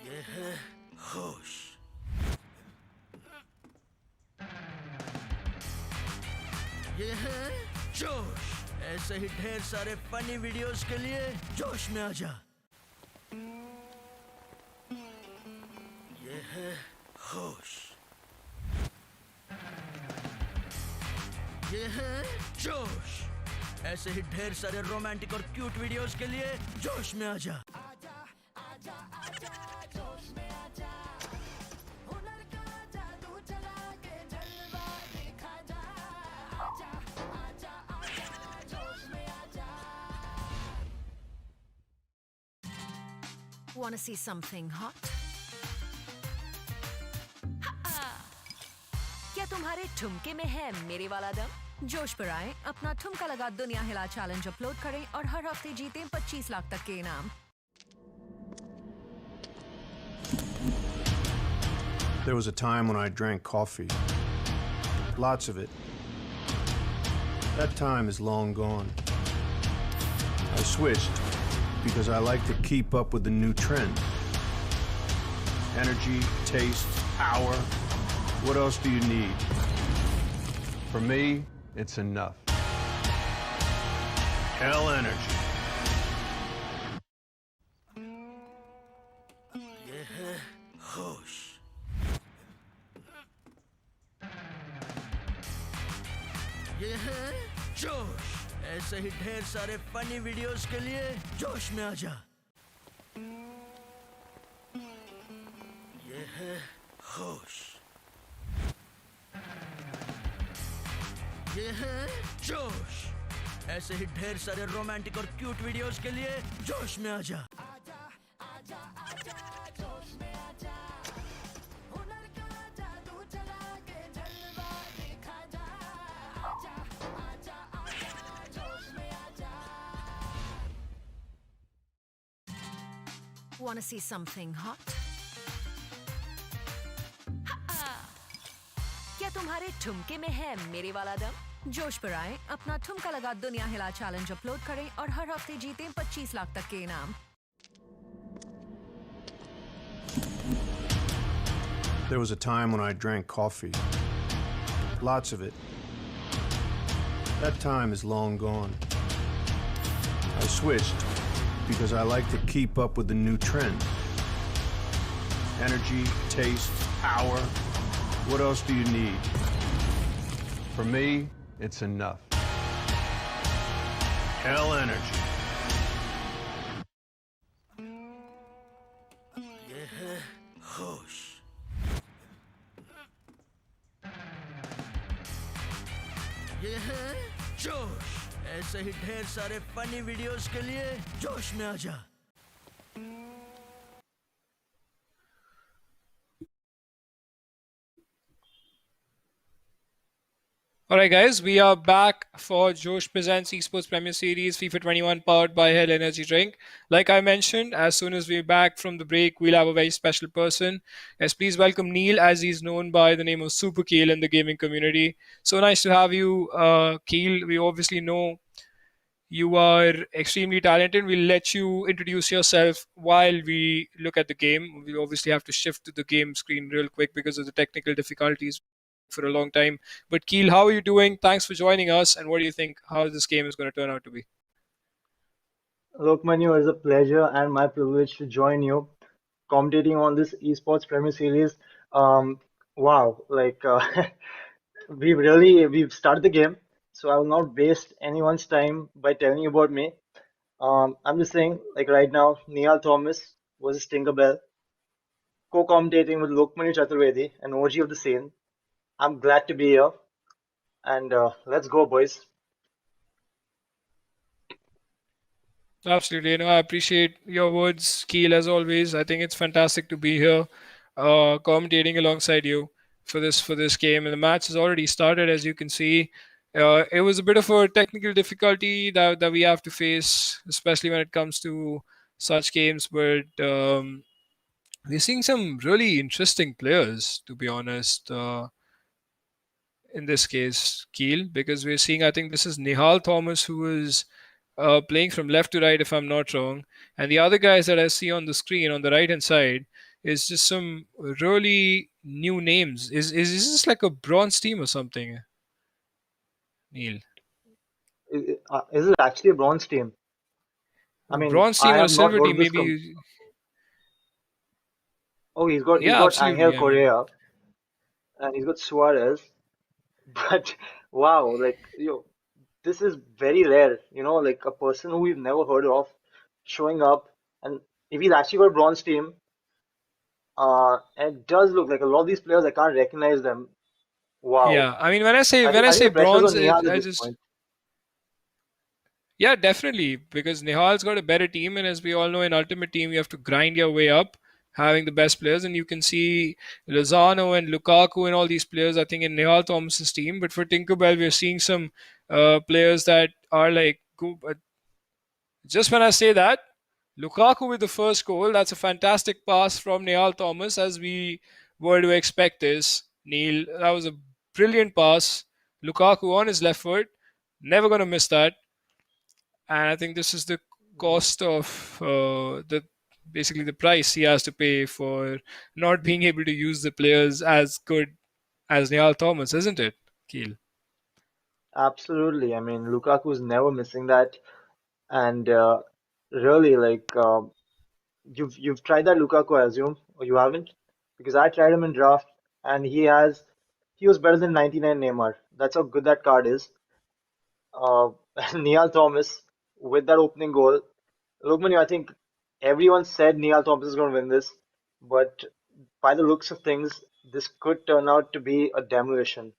ये है होश। ये है जोश। ऐसे ही ढेर सारे funny videos के लिए जोश में आजा। ये है होश। ये है जोश। ऐसे ही ढेर सारे रोमांटिक और क्यूट वीडियोस के लिए जोश में आजा। आजा, आजा, आजा, जोश में आजा। Wanna see something hot? क्या तुम्हारे ठुमके में है मेरे वाला दम? जोश पर आए, अपना ठुमका लगा दुनिया हिला चैलेंज अपलोड करें और हर हफ्ते जीतें 25 लाख तक के इनाम। There was a time when I drank coffee. Lots of it. That time is long gone. I switched because I like to keep up with the new trend. Energy, taste, power. What else do you need? For me, it's enough. Hell energy. ये है होश। ये है जोश। ऐसे ही ढेर सारे funny videos के लिए जोश में आ जा। ये है होश। ये है जोश। ऐसे ही ढेर सारे रोमांटिक और क्यूट वीडियोस के लिए जोश में आ जा। Wanna see something hot? क्या तुम्हारे ठुमके में है मेरे वाला दम? जोश पर आए, अपना ठुमका लगा दुनिया हिला चैलेंज अपलोड करें और हर हफ्ते जीतें 25 लाख तक के इनाम। There was a time when I drank coffee. Lots of it. That time is long gone. I switched because I like to keep up with the new trend. Energy, taste, power. What else do you need? For me, it's enough. Hell energy. ये है होश। ये है जोश। ऐसे ही ढेर सारे funny videos के लिए जोश में आ जा। Alright guys, we are back for Josh Presents Esports Premier Series FIFA 21 powered by Hell Energy Drink. Like I mentioned, as soon as we're back from the break, we'll have a very special person. Yes, please welcome Neil, as he's known by the name of Super Keel in the gaming community. So nice to have you, Keel. We obviously know you are extremely talented. We'll let you introduce yourself while we look at the game. We obviously have to shift to the game screen real quick because of the technical difficulties for a long time. But Keel, how are you doing? Thanks for joining us. And what do you think how this game is going to turn out to be? Look, Manu, it's a pleasure and my privilege to join you commentating on this Esports Premier Series. Wow, we've started the game, so I will not waste anyone's time by telling you about me. I'm just saying, like right now, Nihal Thomas versus Tinkerbell, co-commentating with Lokmani Chaturvedi, an OG of the scene. I'm glad to be here, and let's go, boys. Absolutely. I appreciate your words, Keel, as always. I think it's fantastic to be here, commentating alongside you for this game. And the match has already started, as you can see. It was a bit of a technical difficulty that we have to face, especially when it comes to such games. But we're seeing some really interesting players, to be honest. In this case, Keel, because we're seeing, I think this is Nihal Thomas, who is playing from left to right, if I'm not wrong. And the other guys that I see on the screen on the right hand side is just some really new names. Is this like a bronze team or something, Neil? Is it actually a bronze team? I mean, bronze team I or a have not silver heard team, this. maybe. Oh, he's got Absolutely. Angel Correa and he's got Suarez. But wow, this is very rare, like a person who we've never heard of showing up. And if he's actually got a bronze team, and it does look like a lot of these players, I can't recognize them. Wow. Yeah, I mean, when I say I think the pressure's bronze, on Nihal at I this just point. Yeah, definitely, because Nihal's got a better team, and as we all know, in Ultimate Team, you have to grind your way up, having the best players, and you can see Lozano and Lukaku and all these players, I think, in Nihal Thomas's team. But for Tinkerbell, we're seeing some players that are like, just when I say that, Lukaku with the first goal, that's a fantastic pass from Nihal Thomas, as we were to expect this. Neil, that was a brilliant pass. Lukaku on his left foot, never going to miss that. And I think this is the cost of the basically the price he has to pay for not being able to use the players as good as Niall Thomas, isn't it, Keel? Absolutely. I mean, Lukaku's never missing that, and really, like, you've tried that Lukaku, I assume, or you haven't? Because I tried him in draft, and he was better than 99 Neymar. That's how good that card is. Uh, Niall Thomas with that opening goal. Look, Manu, I think everyone said Niall Thomas is going to win this, but by the looks of things, this could turn out to be a demolition.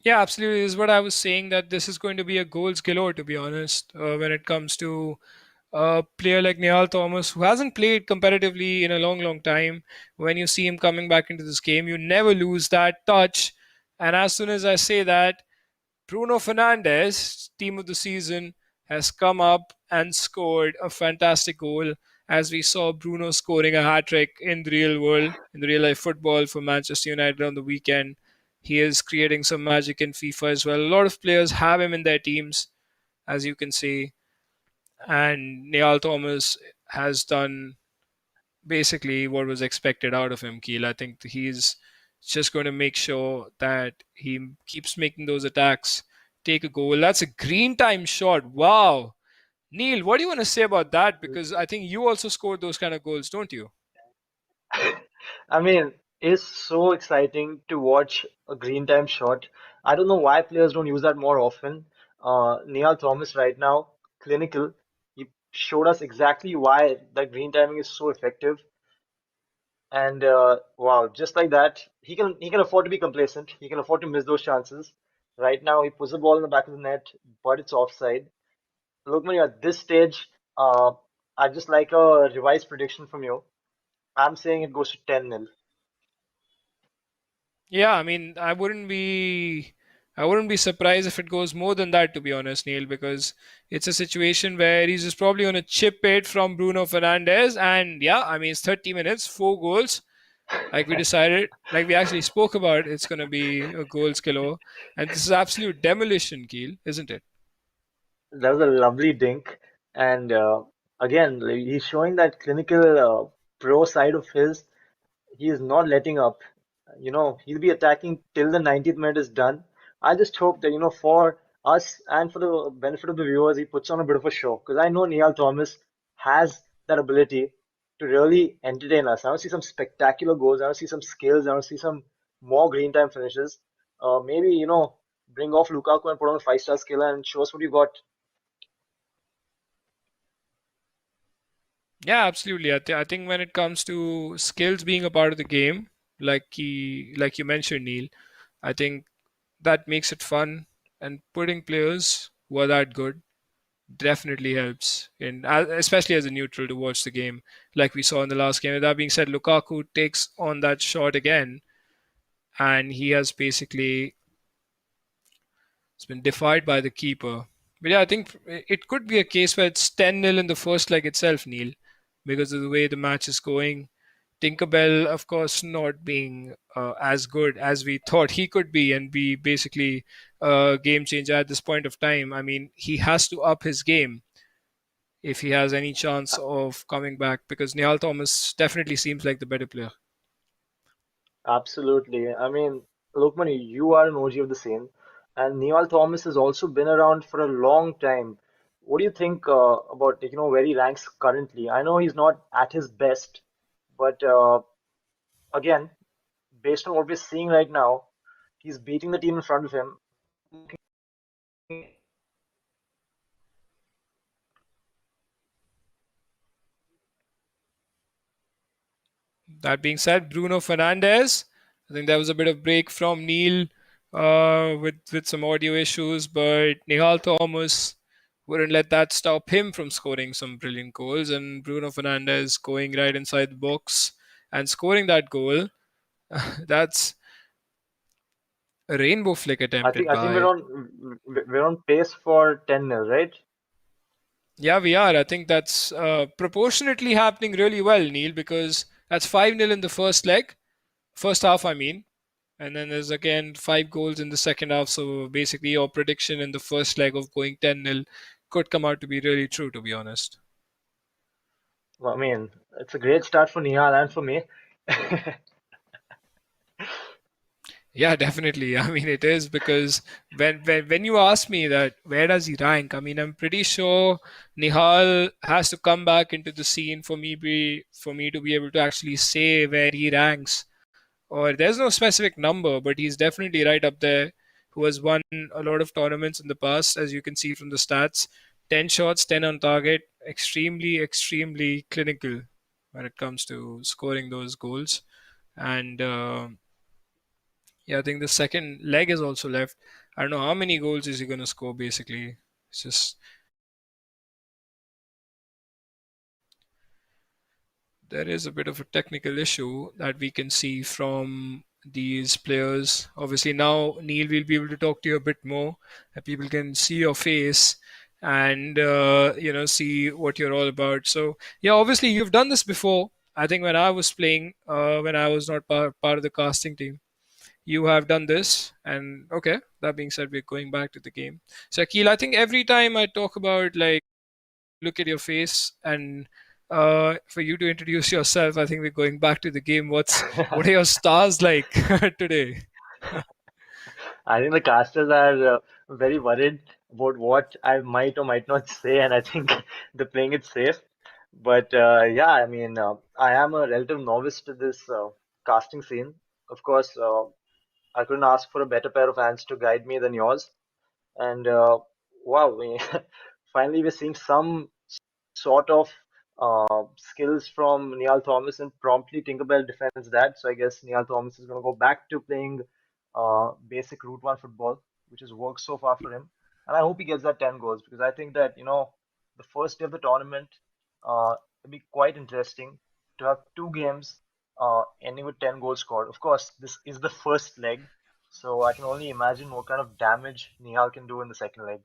Yeah, absolutely. This is what I was saying, that this is going to be a goals galore, to be honest, when it comes to a player like Niall Thomas, who hasn't played competitively in a long, long time. When you see him coming back into this game, you never lose that touch. And as soon as I say that, Bruno Fernandes, team of the season, has come up and scored a fantastic goal. As we saw Bruno scoring a hat trick in the real world, in the real life football for Manchester United on the weekend. He is creating some magic in FIFA as well. A lot of players have him in their teams, as you can see. And Niall Thomas has done basically what was expected out of him, Keel. I think he's just going to make sure that he keeps making those attacks, take a goal. That's a green time shot. Wow. Neil, what do you want to say about that? Because I think you also scored those kind of goals, don't you? I mean, it's so exciting to watch a green time shot. I don't know why players don't use that more often. Niall Thomas right now, clinical. He showed us exactly why that green timing is so effective. And wow, just like that, he can afford to be complacent. He can afford to miss those chances. Right now, he puts the ball in the back of the net, but it's offside. Look, Manu, at this stage, I'd just like a revised prediction from you. I'm saying it goes to 10-0. Yeah, I mean, I wouldn't be surprised if it goes more than that, to be honest, Neil, because it's a situation where he's just probably going to chip it from Bruno Fernandes. And yeah, I mean, it's 30 minutes, 4 goals. Like we decided, like we actually spoke about, it's going to be a goals kilo. And this is absolute demolition, Keel, isn't it? That was a lovely dink. And again, like, he's showing that clinical pro side of his. He is not letting up. He'll be attacking till the 90th minute is done. I just hope that, for us and for the benefit of the viewers, he puts on a bit of a show. Because I know Niall Thomas has that ability to really entertain us. I want to see some spectacular goals. I want to see some skills. I want to see some more green time finishes. Maybe, bring off Lukaku and put on a five-star skill and show us what you got. Yeah, absolutely. I think when it comes to skills being a part of the game, like you mentioned, Neil, I think that makes it fun, and putting players who are that good definitely helps in, especially as a neutral, to watch the game like we saw in the last game. With that being said, Lukaku takes on that shot again, and he has basically, it's been defied by the keeper. But yeah, I think it could be a case where it's 10-0 in the first leg itself, Neil, because of the way the match is going. Tinkerbell, of course, not being as good as we thought he could be and be basically a game changer at this point of time. I mean, he has to up his game if he has any chance of coming back, because Niall Thomas definitely seems like the better player. Absolutely. I mean, Lokman, you are an OG of the scene, and Neil Thomas has also been around for a long time. What do you think about where he ranks currently? I know he's not at his best, but again, based on what we're seeing right now, he's beating the team in front of him. That being said, Bruno Fernandes, I think there was a bit of break from Neil with some audio issues, but Nihal Thomas wouldn't let that stop him from scoring some brilliant goals. And Bruno Fernandes going right inside the box and scoring that goal. That's a rainbow flick attempted I think by. we're on pace for 10-0, right? Yeah, we are. I think that's proportionately happening really well, Neil, because that's 5-0 in the first half, I mean. And then there's again 5 goals in the second half. So basically, your prediction in the first leg of going 10-0 could come out to be really true, to be honest. Well, I mean, it's a great start for Nihal and for me. Yeah, definitely. I mean, it is because when you ask me that where does he rank, I mean, I'm pretty sure Nihal has to come back into the scene for me to be able to actually say where he ranks. Or there's no specific number, but he's definitely right up there. Who has won a lot of tournaments in the past, as you can see from the stats. 10 shots, 10 on target. Extremely, extremely clinical when it comes to scoring those goals. And yeah, I think the second leg is also left. I don't know how many goals is he going to score. Basically, it's just there is a bit of a technical issue that we can see from these players. Obviously, now Neil will be able to talk to you a bit more. And people can see your face and see what you're all about. So yeah, obviously you've done this before. I think when I was playing, when I was not part of the casting team, you have done this. And okay, that being said, we're going back to the game. So Akil, I think every time I talk about like look at your face and for you to introduce yourself, I think we're going back to the game. What are your stars like today? I think the casters are very worried about what I might or might not say, and I think they're playing it safe. But yeah, I mean, I am a relative novice to this casting scene. Of course, I couldn't ask for a better pair of hands to guide me than yours. And wow, finally we're seeing some sort of skills from Neil Thomas, and promptly Tinkerbell defends that. So I guess Neil Thomas is going to go back to playing basic Route 1 football, which has worked so far for him. And I hope he gets that 10 goals, because I think that, the first day of the tournament, it'll be quite interesting to have two games ending with 10 goals scored. Of course, this is the first leg, so I can only imagine what kind of damage Nihal can do in the second leg.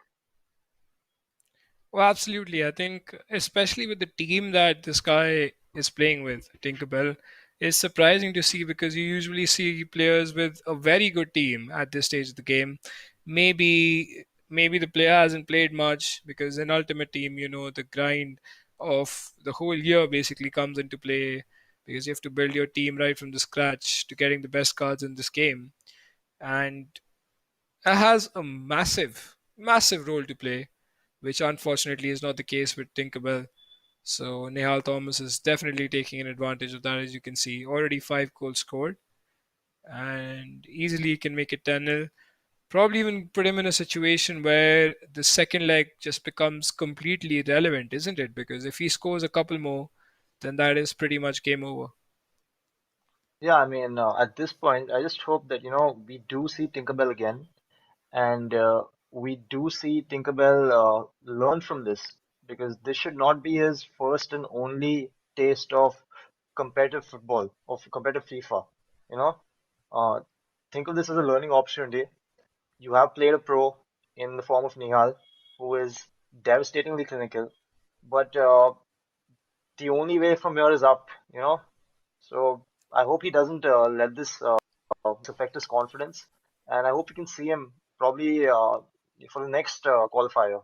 Well, absolutely. I think, especially with the team that this guy is playing with, Tinkerbell, is surprising to see because you usually see players with a very good team at this stage of the game. Maybe the player hasn't played much because in Ultimate Team, the grind of the whole year basically comes into play because you have to build your team right from the scratch to getting the best cards in this game. And it has a massive, massive role to play, which unfortunately is not the case with Tinkerbell. So Nehal Thomas is definitely taking an advantage of that, as you can see. Already 5 goals scored, and easily can make it 10-0. Probably even put him in a situation where the second leg just becomes completely irrelevant, isn't it? Because if he scores a couple more, then that is pretty much game over. Yeah, I mean, at this point, I just hope that, we do see Tinkerbell again, and we do see Tinkerbell learn from this, because this should not be his first and only taste of competitive football, of competitive FIFA. You know, uh, think of this as a learning opportunity. You have played a pro in the form of Nihal, who is devastatingly clinical, but the only way from here is up. So I hope he doesn't let this affect his confidence, and I hope we can see him probably for the next qualifier.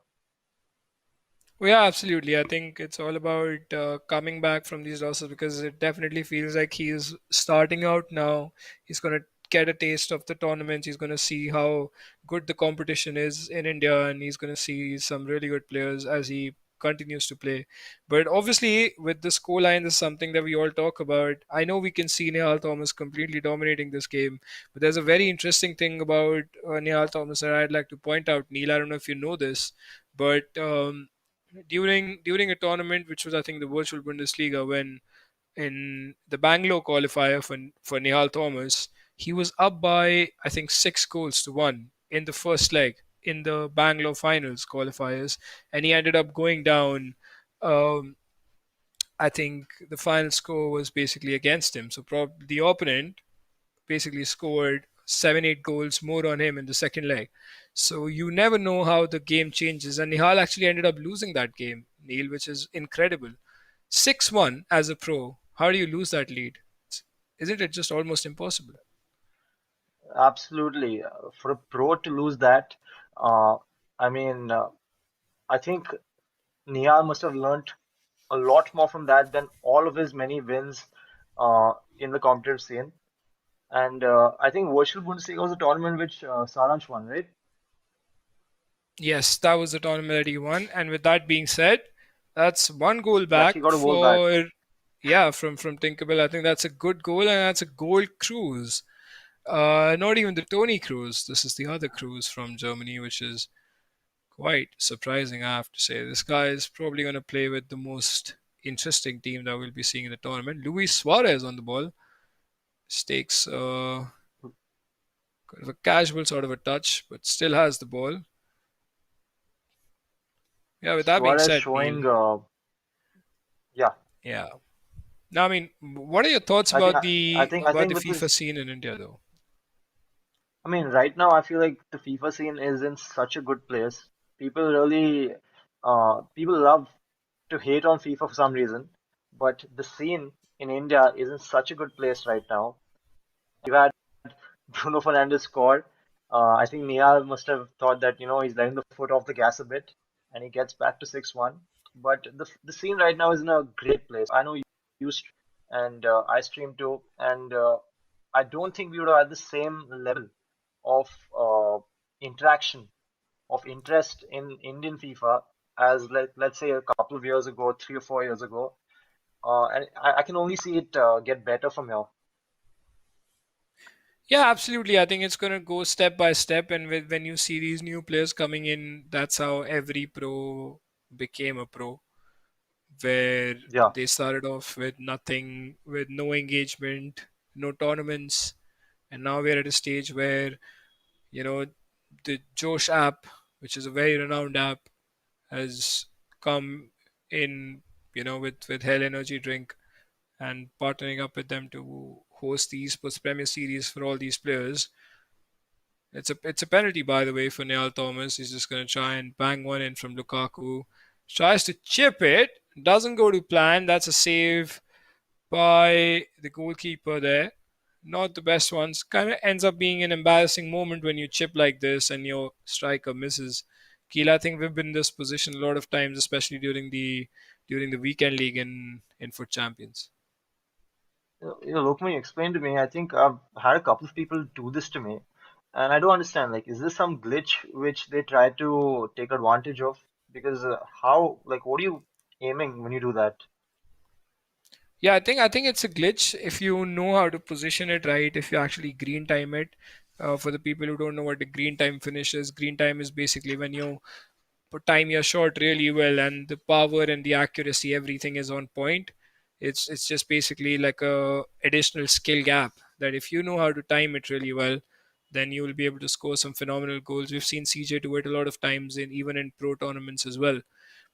Well, yeah, absolutely. I think it's all about coming back from these losses because it definitely feels like he's starting out now. He's going to get a taste of the tournaments. He's going to see how good the competition is in India, and he's going to see some really good players as he continues to play. But obviously, with the scoreline, this is something that we all talk about. I know we can see Nihal Thomas completely dominating this game, but there's a very interesting thing about Nihal Thomas that I'd like to point out. Neil, I don't know if you know this, but during a tournament which was I think the virtual Bundesliga when in the Bangalore qualifier for Nihal Thomas He was up by, I think, 6 goals to 1 in the first leg in the Bangalore finals qualifiers, and he ended up going down. Um, I think the final score was basically against him. So the opponent basically scored 7, 8 goals more on him in the second leg. So you never know how the game changes. And Nihal actually ended up losing that game, Neil, which is incredible. 6-1 as a pro. How do you lose that lead? Isn't it just almost impossible? Absolutely. For a pro to lose that, uh, I mean, I think Nihal must have learnt a lot more from that than all of his many wins in the competitive scene. And I think Virtual Bundesliga was a tournament which Saransh won, right? Yes, that was the tournament that he won. And with that being said, that's 1 goal He actually back got a goal back. for, yeah, from Tinkerbell. I think that's a good goal, and that's a goal cruise. Not even the Tony Cruz. This is the other Cruz from Germany, which is quite surprising, I have to say. This guy is probably going to play with the most interesting team that we'll be seeing in the tournament. Luis Suarez on the ball. Stakes kind of a casual sort of a touch, but still has the ball. Yeah, with that being Suarez said, Neil. showing, yeah, Yeah. Now, I mean, what are your thoughts I think, about I the think with FIFA his, scene in India, though? I mean, right now I feel like the FIFA scene is in such a good place. People really, people love to hate on FIFA for some reason, but the scene in India is in such a good place right now. We've had Bruno Fernandes score. I think Niall must have thought that he's letting the foot off the gas a bit, and he gets back to 6-1. But the scene right now is in a great place. I know you stream, and I stream too, and I don't think we would have had the same level of interaction, of interest in Indian FIFA as let's say a couple of years ago, 3 or 4 years ago. And I can only see it get better from here. Yeah, absolutely. I think it's going to go step by step, and when you see these new players coming in, that's how every pro became a pro, where Yeah. they started off with nothing, with no engagement, no tournaments, and now we're at a stage where you know the Josh app, which is a very renowned app, has come in, with Hell Energy Drink and partnering up with them to host the Esports Premier Series for all these players. It's a penalty, by the way, for Neil Thomas. He's just going to try and bang one in from Lukaku. Tries to chip it, doesn't go to plan. That's a save by the goalkeeper there. Not the best ones. Kind of ends up being an embarrassing moment when you chip like this and your striker misses. Keel, I think we've been in this position a lot of times, especially during the weekend league in Foot Champions. Lokman, explain to me. I think I've had a couple of people do this to me, and I don't understand. Like, is this some glitch which they try to take advantage of? Because what are you aiming when you do that? Yeah, I think it's a glitch if you know how to position it right. If you actually green time it, for the people who don't know what the green time finish is, green time is basically when you time your shot really well and the power and the accuracy, everything is on point. It's just basically like a additional skill gap that if you know how to time it really well, then you will be able to score some phenomenal goals. We've seen CJ do it a lot of times in even in pro tournaments as well.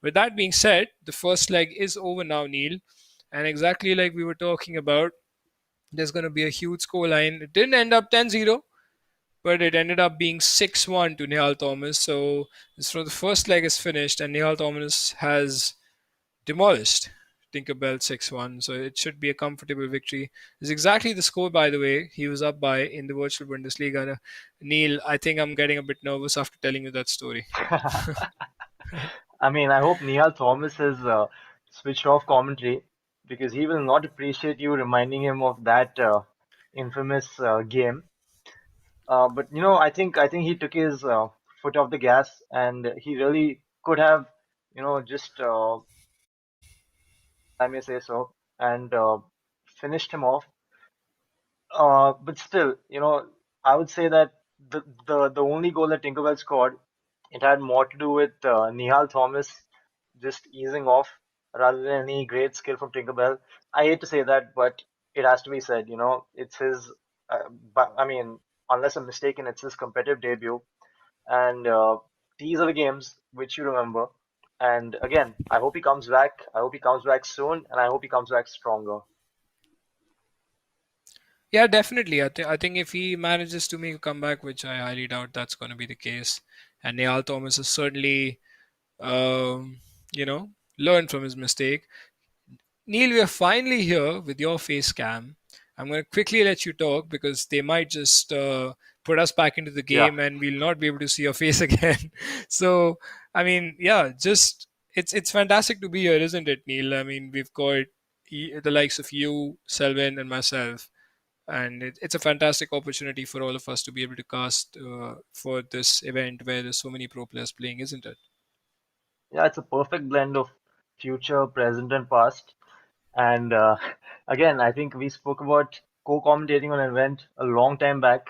With that being said, the first leg is over now, Neil, and exactly like we were talking about, there's going to be a huge score line. It didn't end up 10-0, but it ended up being 6-1 to Nihal Thomas. So the first leg is finished, and Nihal Thomas has demolished Tinkerbell 6-1. So it should be a comfortable victory. It's exactly the score, by the way, he was up by in the virtual Bundesliga. Neil, I think I'm getting a bit nervous after telling you that story. I mean, I hope Nihal Thomas has switched off commentary because he will not appreciate you reminding him of that infamous game. But I think he took his foot off the gas, and he really could have, just I may say so, and finished him off. But still, I would say that the only goal that Tinkerbell scored, it had more to do with Nihal Thomas just easing off rather than any great skill from Tinkerbell. I hate to say that, but it has to be said. It's his but I mean, unless I'm mistaken, it's his competitive debut. And these are the games which you remember. And again, I hope he comes back. I hope he comes back soon, and I hope he comes back stronger. Yeah, definitely. I think if he manages to make a comeback, which I highly doubt that's going to be the case, and Niall Thomas has certainly, um, you know, learned from his mistake. Neil, we are finally here with your face cam. I'm going to quickly let you talk because they might just put us back into the Yeah. game and we'll not be able to see your face again. So, I mean, yeah, just it's fantastic to be here, isn't it, Neil? I mean, we've got the likes of you, Selvin, and myself, and it's a fantastic opportunity for all of us to be able to cast for this event where there's so many pro players playing, isn't it? Yeah, it's a perfect blend of future, present, and past. And again, I think we spoke about co-commentating on an event a long time back,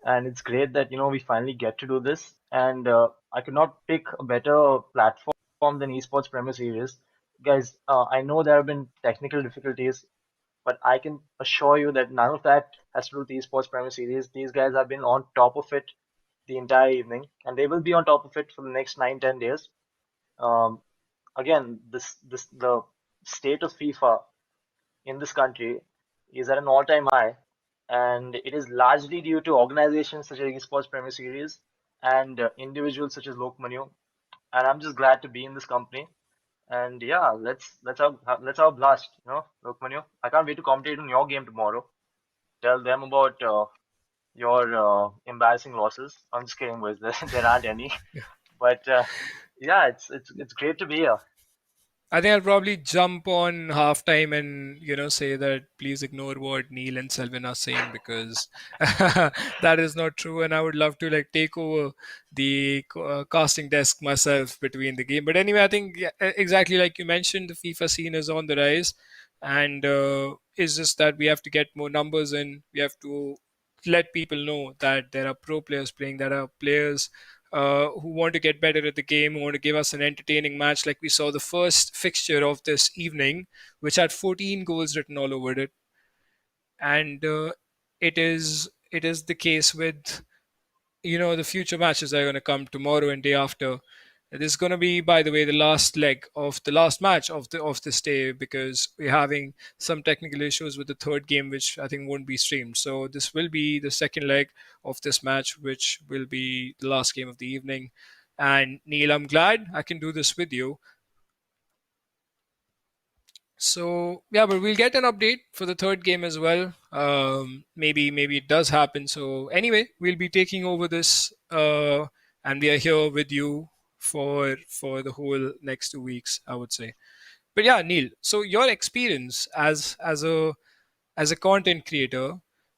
and it's great that we finally get to do this. And I could not pick a better platform than Esports Premier Series. Guys, I know there have been technical difficulties, but I can assure you that none of that has to do with Esports Premier Series. These guys have been on top of it the entire evening, and they will be on top of it for the next 9, 10 days. Um, Again, the state of FIFA in this country is at an all-time high, and it is largely due to organizations such as Esports Premier Series and individuals such as Lokmanu. And I'm just glad to be in this company. And yeah, let's have a blast, Lokmanu. I can't wait to commentate on your game tomorrow. Tell them about your embarrassing losses. I'm just kidding, boys. There aren't any. But yeah, it's great to be here. I think I'll probably jump on halftime and say that please ignore what Neil and Selvin are saying because that is not true, and I would love to like take over the casting desk myself between the game. But anyway, I think yeah, exactly like you mentioned, the FIFA scene is on the rise, and it's just that we have to get more numbers in. We have to let people know that there are pro players playing, there are players who want to get better at the game, who want to give us an entertaining match, like we saw the first fixture of this evening, which had 14 goals written all over it, and it is the case with the future matches that are going to come tomorrow and day after. This is going to be, by the way, the last leg of the last match of this day because we're having some technical issues with the third game, which I think won't be streamed. So this will be the second leg of this match, which will be the last game of the evening. And Neil, I'm glad I can do this with you. So yeah, but we'll get an update for the third game as well. Maybe it does happen. So anyway, we'll be taking over this, and we are here with you for the whole next 2 weeks, I would say. But yeah, Neil. So your experience as a content creator,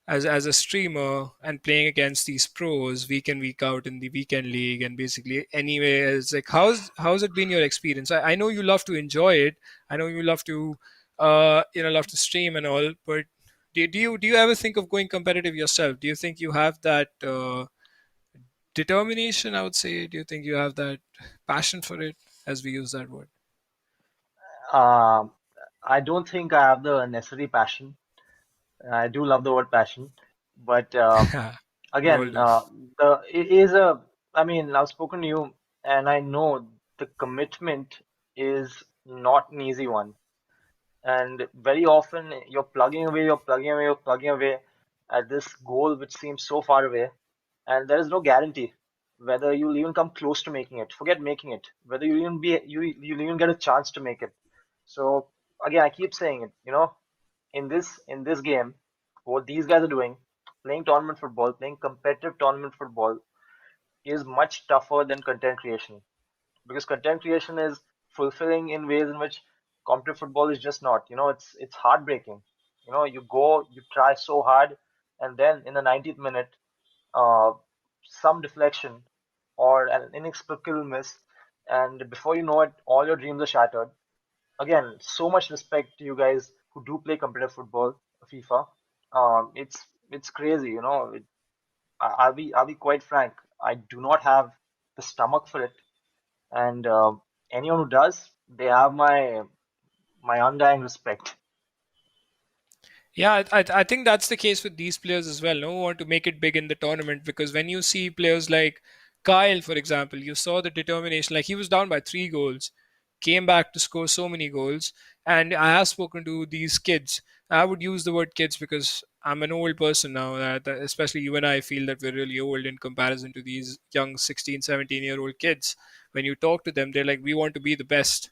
as a streamer, and playing against these pros week in week out in the weekend league, and basically anyway, it's like how's it been your experience? I know you love to enjoy it. I know you love to love to stream and all, but do you ever think of going competitive yourself? Do you think you have that determination? I would say. Do you think you have that passion for it, as we use that word? Um, I don't think I have the necessary passion. I do love the word passion, but We all again, do. it is a. I mean, I've spoken to you, and I know the commitment is not an easy one. And very often, you're plugging away, you're plugging away at this goal which seems so far away, and there is no guarantee whether you'll even come close to making it. Forget making it, whether you'll even get a chance to make it. So again, I keep saying it. In this game, what these guys are doing, playing tournament football, playing competitive tournament football, is much tougher than content creation because content creation is fulfilling in ways in which competitive football is just not. It's heartbreaking. You go, you try so hard, and then in the 90th minute, uh, some deflection or an inexplicable miss, and before you know it, all your dreams are shattered. Again, so much respect to you guys who do play competitive football, FIFA. It's crazy, I'll be quite frank. I do not have the stomach for it, and anyone who does, they have my undying respect. Yeah, I think that's the case with these players as well. No one want to make it big in the tournament because when you see players like Kyle, for example, you saw the determination. Like he was down by 3 goals, came back to score so many goals. And I have spoken to these kids. I would use the word kids because I'm an old person now. That especially you and I feel that we're really old in comparison to these young 16, 17-year-old kids. When you talk to them, they're like, we want to be the best.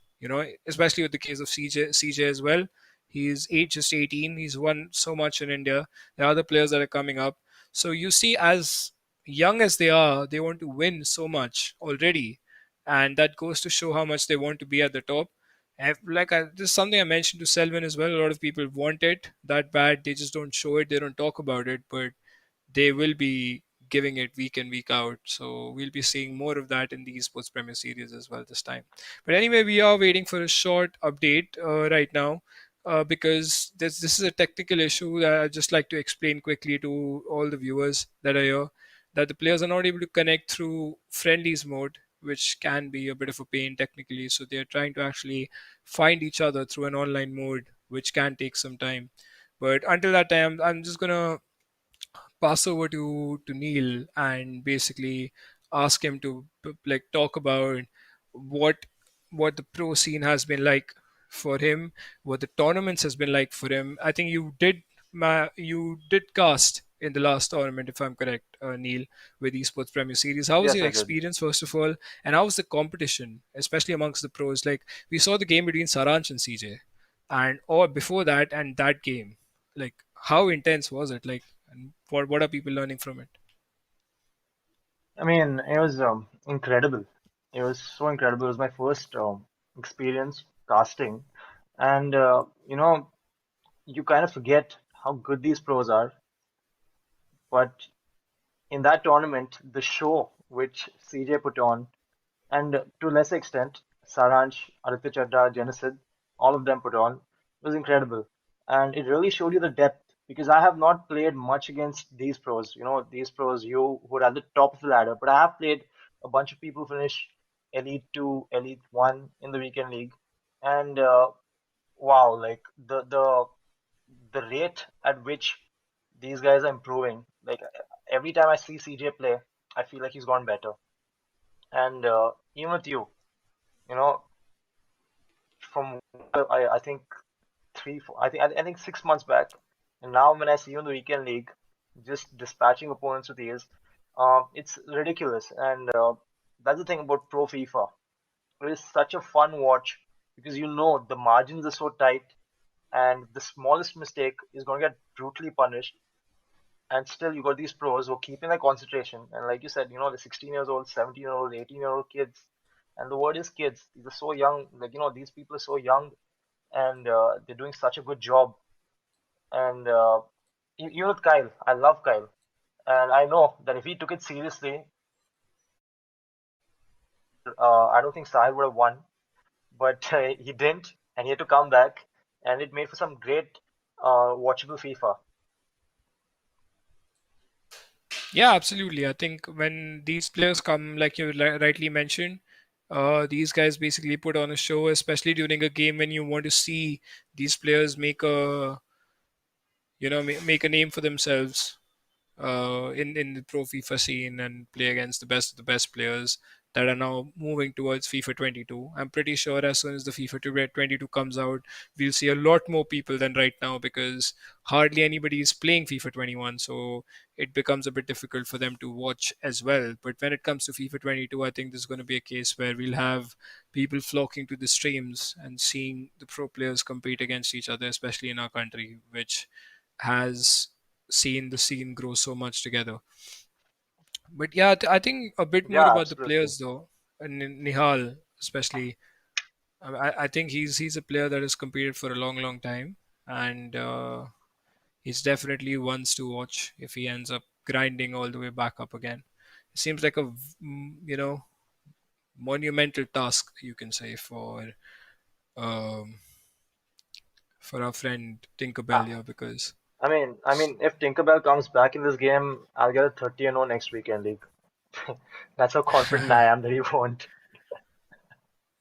Especially with the case of CJ as well. He's just 18. He's won so much in India. There are other players that are coming up. So you see, as young as they are, they want to win so much already. And that goes to show how much they want to be at the top. This is something I mentioned to Selvin as well. A lot of people want it that bad. They just don't show it. They don't talk about it. But they will be giving it week in, week out. So we'll be seeing more of that in the Esports Premier Series as well this time. But anyway, we are waiting for a short update right now because this is a technical issue that I'd just like to explain quickly to all the viewers that are here, that the players are not able to connect through friendlies mode, which can be a bit of a pain technically. So they're trying to actually find each other through an online mode, which can take some time. But until that time, I'm just gonna pass over to Neil and basically ask him to like talk about what what the pro scene has been like for him, what the tournaments has been like for him. I think you did cast in the last tournament, if I'm correct, Neil, with Esports Premier Series. How was Yes, your I did. experience, first of all, and how was the competition, especially amongst the pros? Like we saw the game between Saransh and CJ, and or before that and that game, like how intense was it? Like, and what are people learning from it? I mean, it was incredible. It was so incredible. It was my first experience casting, and you kind of forget how good these pros are. But in that tournament, the show which CJ put on, and to a lesser extent, Saransh, Aditya Chadda, Genesis, all of them put on, was incredible. And it really showed you the depth because I have not played much against these pros, these pros who are at the top of the ladder, but I have played a bunch of people who finish Elite 2, Elite 1 in the weekend league. And wow, like the rate at which these guys are improving, like every time I see CJ play, I feel like he's gone better. And even with you know, from I think three, four, I think 6 months back, and now when I see you in the weekend league, just dispatching opponents with ease, it's ridiculous. And that's the thing about Pro FIFA. It is such a fun watch because the margins are so tight, and the smallest mistake is going to get brutally punished. And still, you got these pros who are keeping their concentration. And like you said, the 16 years old, 17-year old, 18-year-old kids. And the word is kids. These are so young. Like, these people are so young and they're doing such a good job. And with Kyle, I love Kyle. And I know that if he took it seriously, I don't think Sahil would have won. But he didn't. And he had to come back. And it made for some great watchable FIFA. Yeah, absolutely. I think when these players come, like you rightly mentioned, these guys basically put on a show, especially during a game when you want to see these players make a name for themselves in the pro FIFA scene and play against the best of the best players that are now moving towards FIFA 22. I'm pretty sure as soon as the FIFA 22 comes out, we'll see a lot more people than right now because hardly anybody is playing FIFA 21. So it becomes a bit difficult for them to watch as well. But when it comes to FIFA 22, I think there's going to be a case where we'll have people flocking to the streams and seeing the pro players compete against each other, especially in our country, which has seen the scene grow so much together. But yeah, I think a bit more Yeah, about the absolutely. players though, and Nihal especially. I think he's a player that has competed for a long, long time, and he's definitely ones to watch if he ends up grinding all the way back up again. It seems like monumental task you can say um, for our friend Tinkerbell Uh, here because I mean, if Tinkerbell comes back in this game, I'll get a 30-0 next weekend league. That's how confident I am that he won't.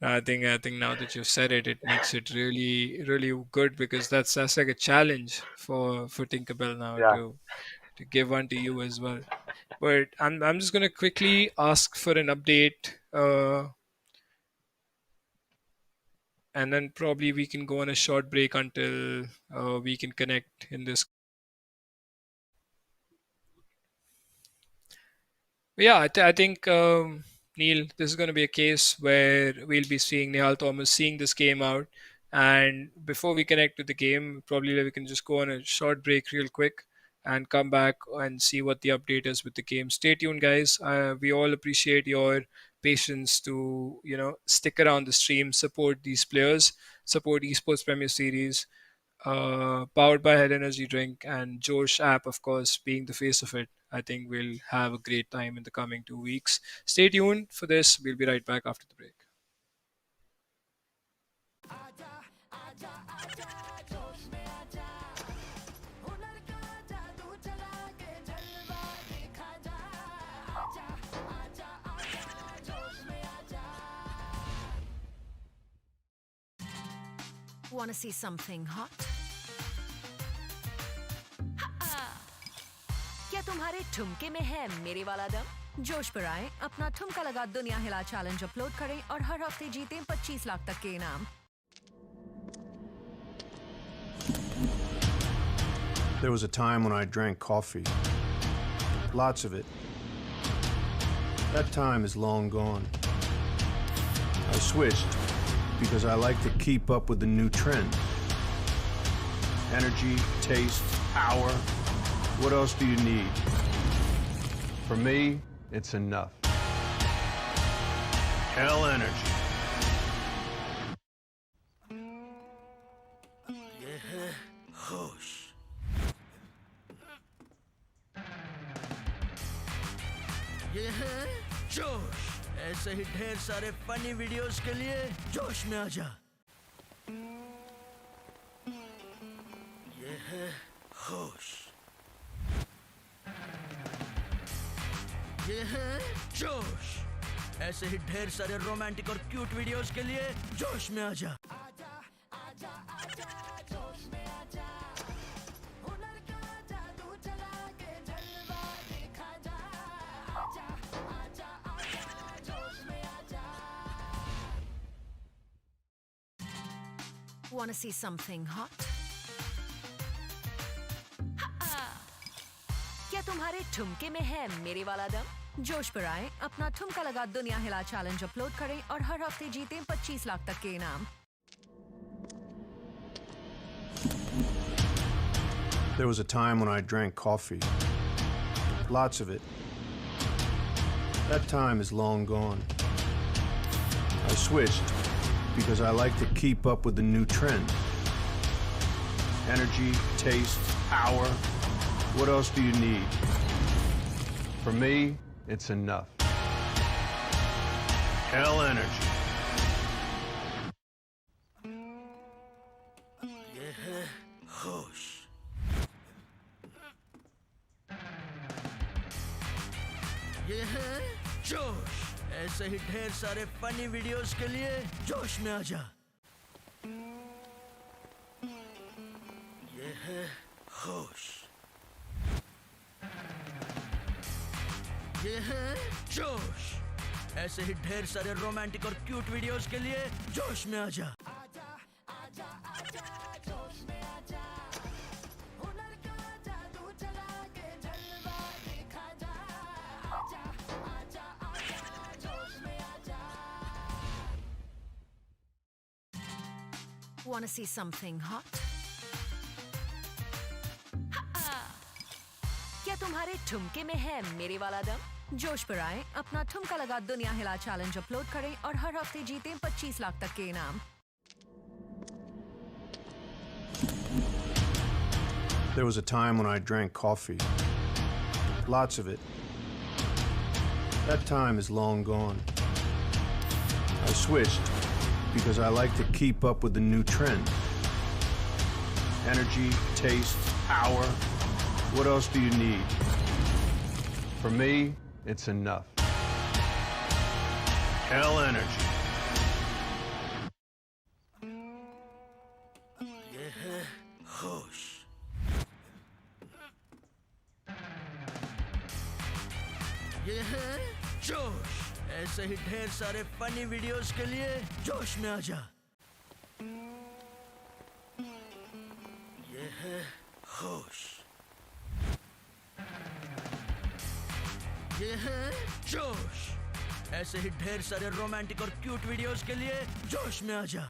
I think now that you've said it, it makes it really really good, because that's like a challenge for Tinkerbell now Yeah. to give one to you as well. But I'm just gonna quickly ask for an update, and then probably we can go on a short break until we can connect in this. Yeah, I think Neil, this is going to be a case where we'll be seeing Nihal Thomas seeing this game out, and before we connect to the game, probably we can just go on a short break real quick and come back and see what the update is with the game. Stay tuned, guys. We all appreciate your patience to stick around the stream, support these players, support Esports Premier Series. Powered by Head Energy Drink and Josh app, of course, being the face of it. I think we'll have a great time in the coming 2 weeks. Stay tuned for this. We'll be right back after the break. Want to see something hot? क्या तुम्हारे ठुमके में है मेरे वाला दम? जोश पर आए, अपना ठुमका लगा दुनिया हिला चैलेंज अपलोड करें और हर हफ्ते जीतें 25 लाख तक के इनाम। There was a time when I drank coffee. Lots of it. That time is long gone. I switched because I like to keep up with the new trends. Energy, taste, power. What else do you need? For me, it's enough. Hell energy. ये है होश। ये है जोश। ऐसे ही ढेर सारे funny videos के लिए जोश में आजा। ये है होश। ये है जोश। ऐसे ही ढेर सारे रोमांटिक और क्यूट वीडियोस के लिए जोश में आजा। Want to see something hot? क्या तुम्हारे ठुमके में है मेरे वाला दम? जोश पर आए, अपना ठुमका लगा दुनिया हिला चैलेंज अपलोड करें और हर हफ्ते जीतें 25 लाख तक के इनाम। There was a time when I drank coffee. Lots of it. That time is long gone. I switched because I like to keep up with the new trends. Energy, taste, power. What else do you need? For me, it's enough. Hell energy. ये है होश। ये है जोश। ऐसे ही ढेर सारे funny videos के लिए जोश में आजा। ये है होश। ये है जोश। ऐसे ही ढेर सारे रोमांटिक और क्यूट वीडियोस के लिए जोश में आजा। Want to see something hot? क्या तुम्हारे ठुमके में है मेरे वाला दम? जोश पर आए, अपना ठुमका लगा दुनिया हिला चैलेंज अपलोड करें और हर हफ्ते जीतें 25 लाख तक के इनाम। There was a time when I drank coffee. Lots of it. That time is long gone. I switched because I like to keep up with the new trends. Energy, taste, power. What else do you need? For me, it's enough. Hell energy. जोश, ऐसे ही ढेर सारे funny videos के लिए जोश में आजा। ये है होश, ये है जोश, ऐसे ही ढेर सारे रोमांटिक और क्यूट वीडियोस के लिए जोश में आजा।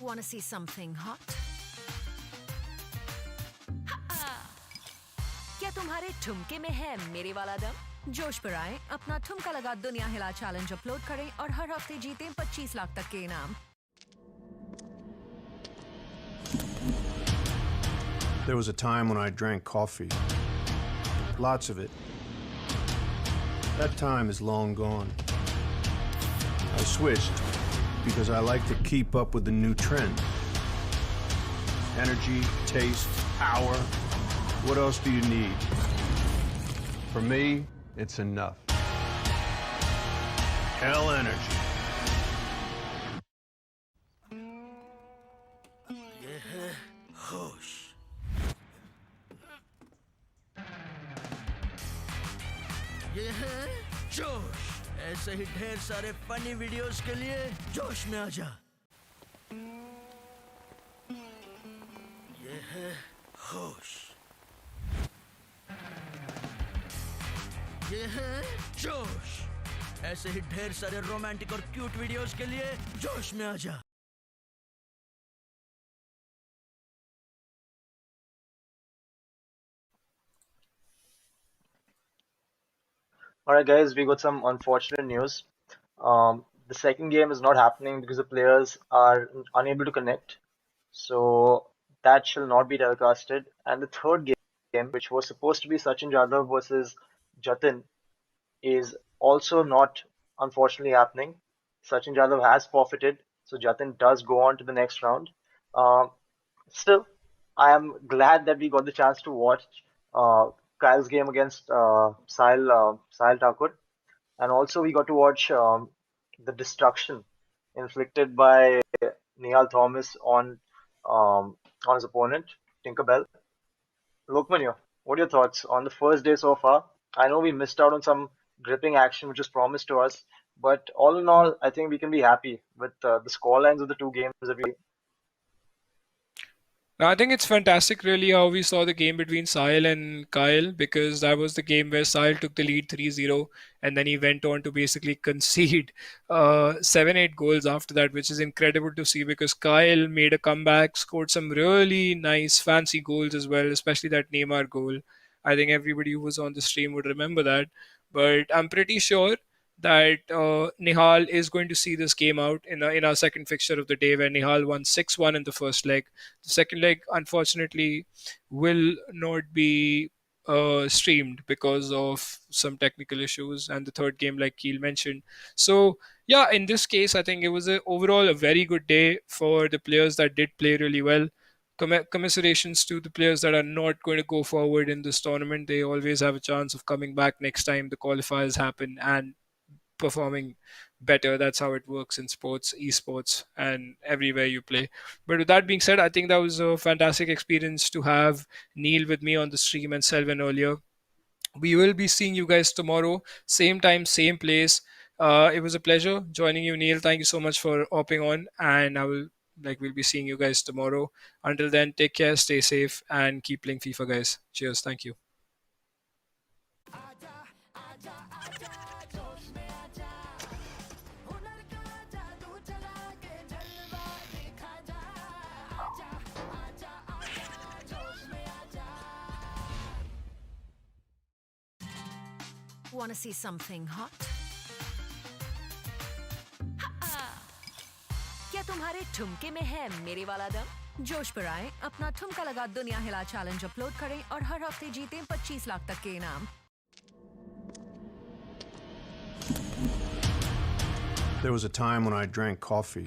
Want to see something hot? क्या तुम्हारे ठुमके में है मेरे वाला दम? जोश पर आए, अपना ठुमका लगा दुनिया हिला चैलेंज अपलोड करें और हर हफ्ते जीतें 25 लाख तक के इनाम। There was a time when I drank coffee. Lots of it. That time is long gone. I switched because I like to keep up with the new trend. Energy, taste, power. What else do you need? For me, it's enough. Hell energy. ये है होश, ये है जोश, ऐसे ही ढेर सारे funny videos के लिए जोश में आजा। ये है होश, ये है जोश, ऐसे ही ढेर सारे रोमांटिक और क्यूट वीडियोस के लिए जोश में आजा। All right, guys, we got some unfortunate news. The second game is not happening because the players are unable to connect. So that shall not be telecasted. And the third game, which was supposed to be Sachin Jadhav versus Jatin, is also not unfortunately happening. Sachin Jadhav has forfeited, so Jatin does go on to the next round. Still, I am glad that we got the chance to watch Kyle's game against Sahil Thakur, and also we got to watch the destruction inflicted by Nihal Thomas on his opponent Tinkerbell. Lokmanya, what are your thoughts on the first day so far? I know we missed out on some gripping action which was promised to us, but all in all, I think we can be happy with the scorelines of the two games that we. I think it's fantastic, really, how we saw the game between Sahil and Kyle, because that was the game where Sahil took the lead 3-0, and then he went on to basically concede 7-8 goals after that, which is incredible to see because Kyle made a comeback, scored some really nice, fancy goals as well, especially that Neymar goal. I think everybody who was on the stream would remember that. But I'm pretty sure that Nihal is going to see this game out in our second fixture of the day, where Nihal won 6-1 in the first leg. The second leg, unfortunately, will not be streamed because of some technical issues, and the third game, like Keel mentioned. So, yeah, in this case, I think it was overall a very good day for the players that did play really well. Commiserations to the players that are not going to go forward in this tournament. They always have a chance of coming back next time the qualifiers happen and performing better. That's how it works in sports, esports, and everywhere you play. But with that being said, I think that was a fantastic experience to have Neil with me on the stream and Selvin earlier. We will be seeing you guys tomorrow, same time, same place. It was a pleasure joining you, Neil. Thank you so much for hopping on, and we'll be seeing you guys tomorrow. Until then, take care, stay safe, and keep playing FIFA, guys. Cheers. Thank you. Want to see something hot? क्या तुम्हारे ठुमके में है मेरे वाला दम? जोश पर आए, अपना ठुमका लगा दुनिया हिला चैलेंज अपलोड करें और हर हफ्ते जीतें 25 लाख तक के इनाम। There was a time when I drank coffee.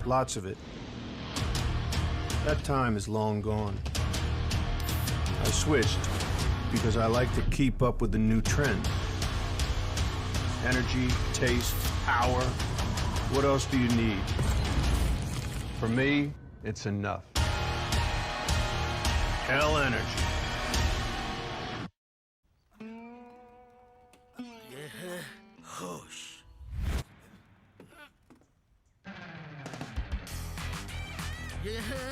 Lots of it. That time is long gone. I switched because I like to keep up with the new trend. energy, taste, power. What else do you need? For me, it's enough. Hell energy. ये है होश। ये है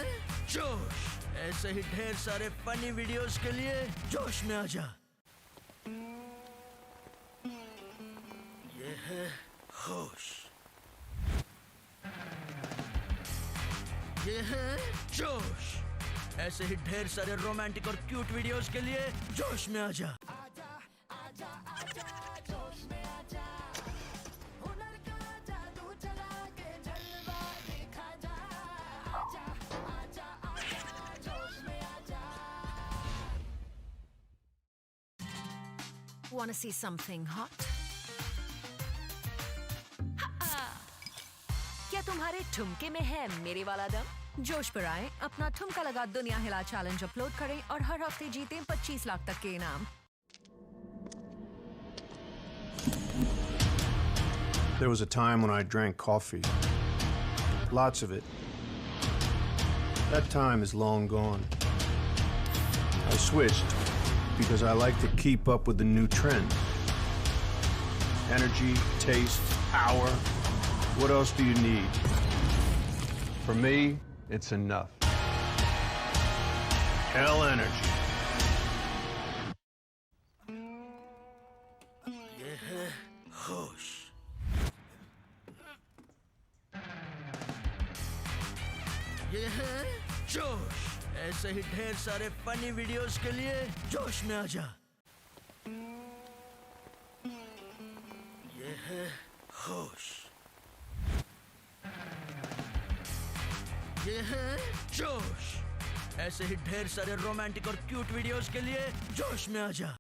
जोश। ऐसे ही ढेर सारे funny videos के लिए जोश में आ जा। ये है होश। ये है जोश। ऐसे ही ढेर सारे रोमांटिक और क्यूट वीडियोस के लिए जोश में आ जा। Wanna see something hot? क्या तुम्हारे ठुमके में है मेरे वाला दम? जोश पर आए, अपना ठुमका लगा दुनिया हिला चैलेंज अपलोड करें और हर हफ्ते जीतें 25 लाख तक के इनाम। There was a time when I drank coffee. Lots of it. That time is long gone. I switched because I like to keep up with the new trend. Energy, taste, power. What else do you need? For me, it's enough. Hell energy. ये है होश। ये है जोश। ऐसे ही ढेर सारे funny videos के लिए जोश में आ जा। ये है होश। ये है जोश। ऐसे ही ढेर सारे रोमांटिक और क्यूट वीडियोस के लिए जोश में आ जा।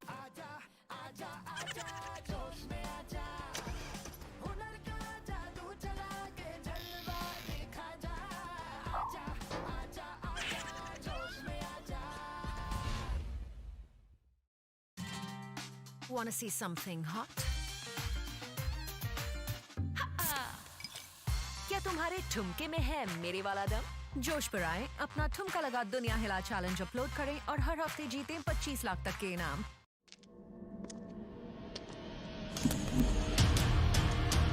Wanna see something hot? क्या तुम्हारे ठुमके में है मेरे वाला दम? जोश पर आए, अपना ठुमका लगा दुनिया हिला चैलेंज अपलोड करें और हर हफ्ते जीतें 25 लाख तक के इनाम।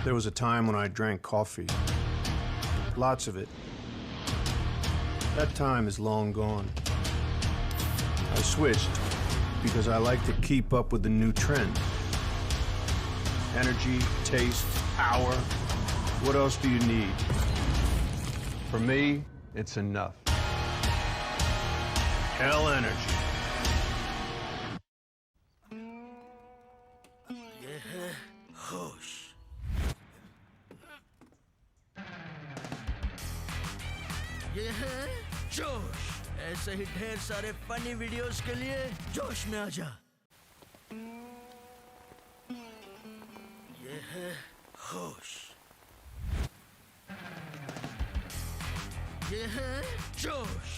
There was a time when I drank coffee. Lots of it. That time is long gone. I switched because I like to keep up with the new trend. Energy, taste, power. What else do you need? For me, it's enough. Hell energy. ये है होश। ये है जोश। ऐसे ही ढेर सारे funny videos के लिए जोश में आ जा। ये है होश। ये है जोश।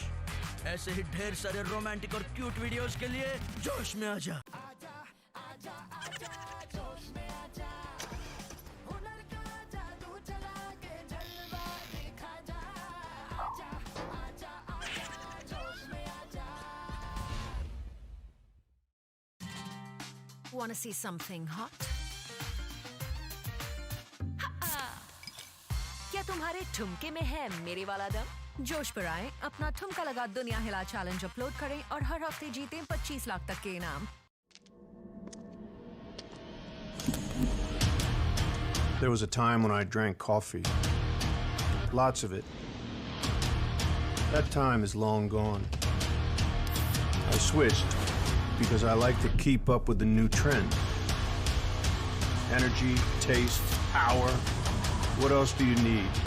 ऐसे ही ढेर सारे रोमांटिक और क्यूट वीडियोस के लिए जोश में आ जा। Wanna see something hot? क्या तुम्हारे ठुमके में है मेरे वाला दम? जोश पर आए, अपना ठुमका लगा दुनिया हिला चैलेंज अपलोड करें और हर हफ्ते जीतें 25 लाख तक के इनाम। There was a time when I drank coffee. Lots of it. That time is long gone. I switched because I like to keep up with the new trend. Energy, taste, power. What else do you need?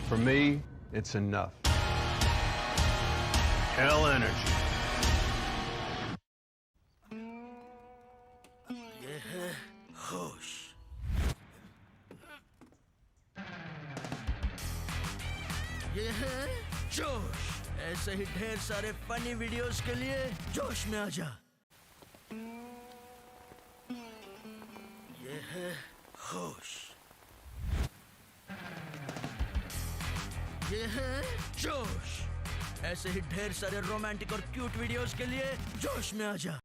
For me, it's enough. Hell energy. ये है होश। ये है जोश। ऐसे ही ढेर सारे funny videos के लिए जोश में आ जा। ये है खुश। ये है जोश। ऐसे ही ढेर सारे रोमांटिक और क्यूट वीडियोस के लिए जोश में आ जा।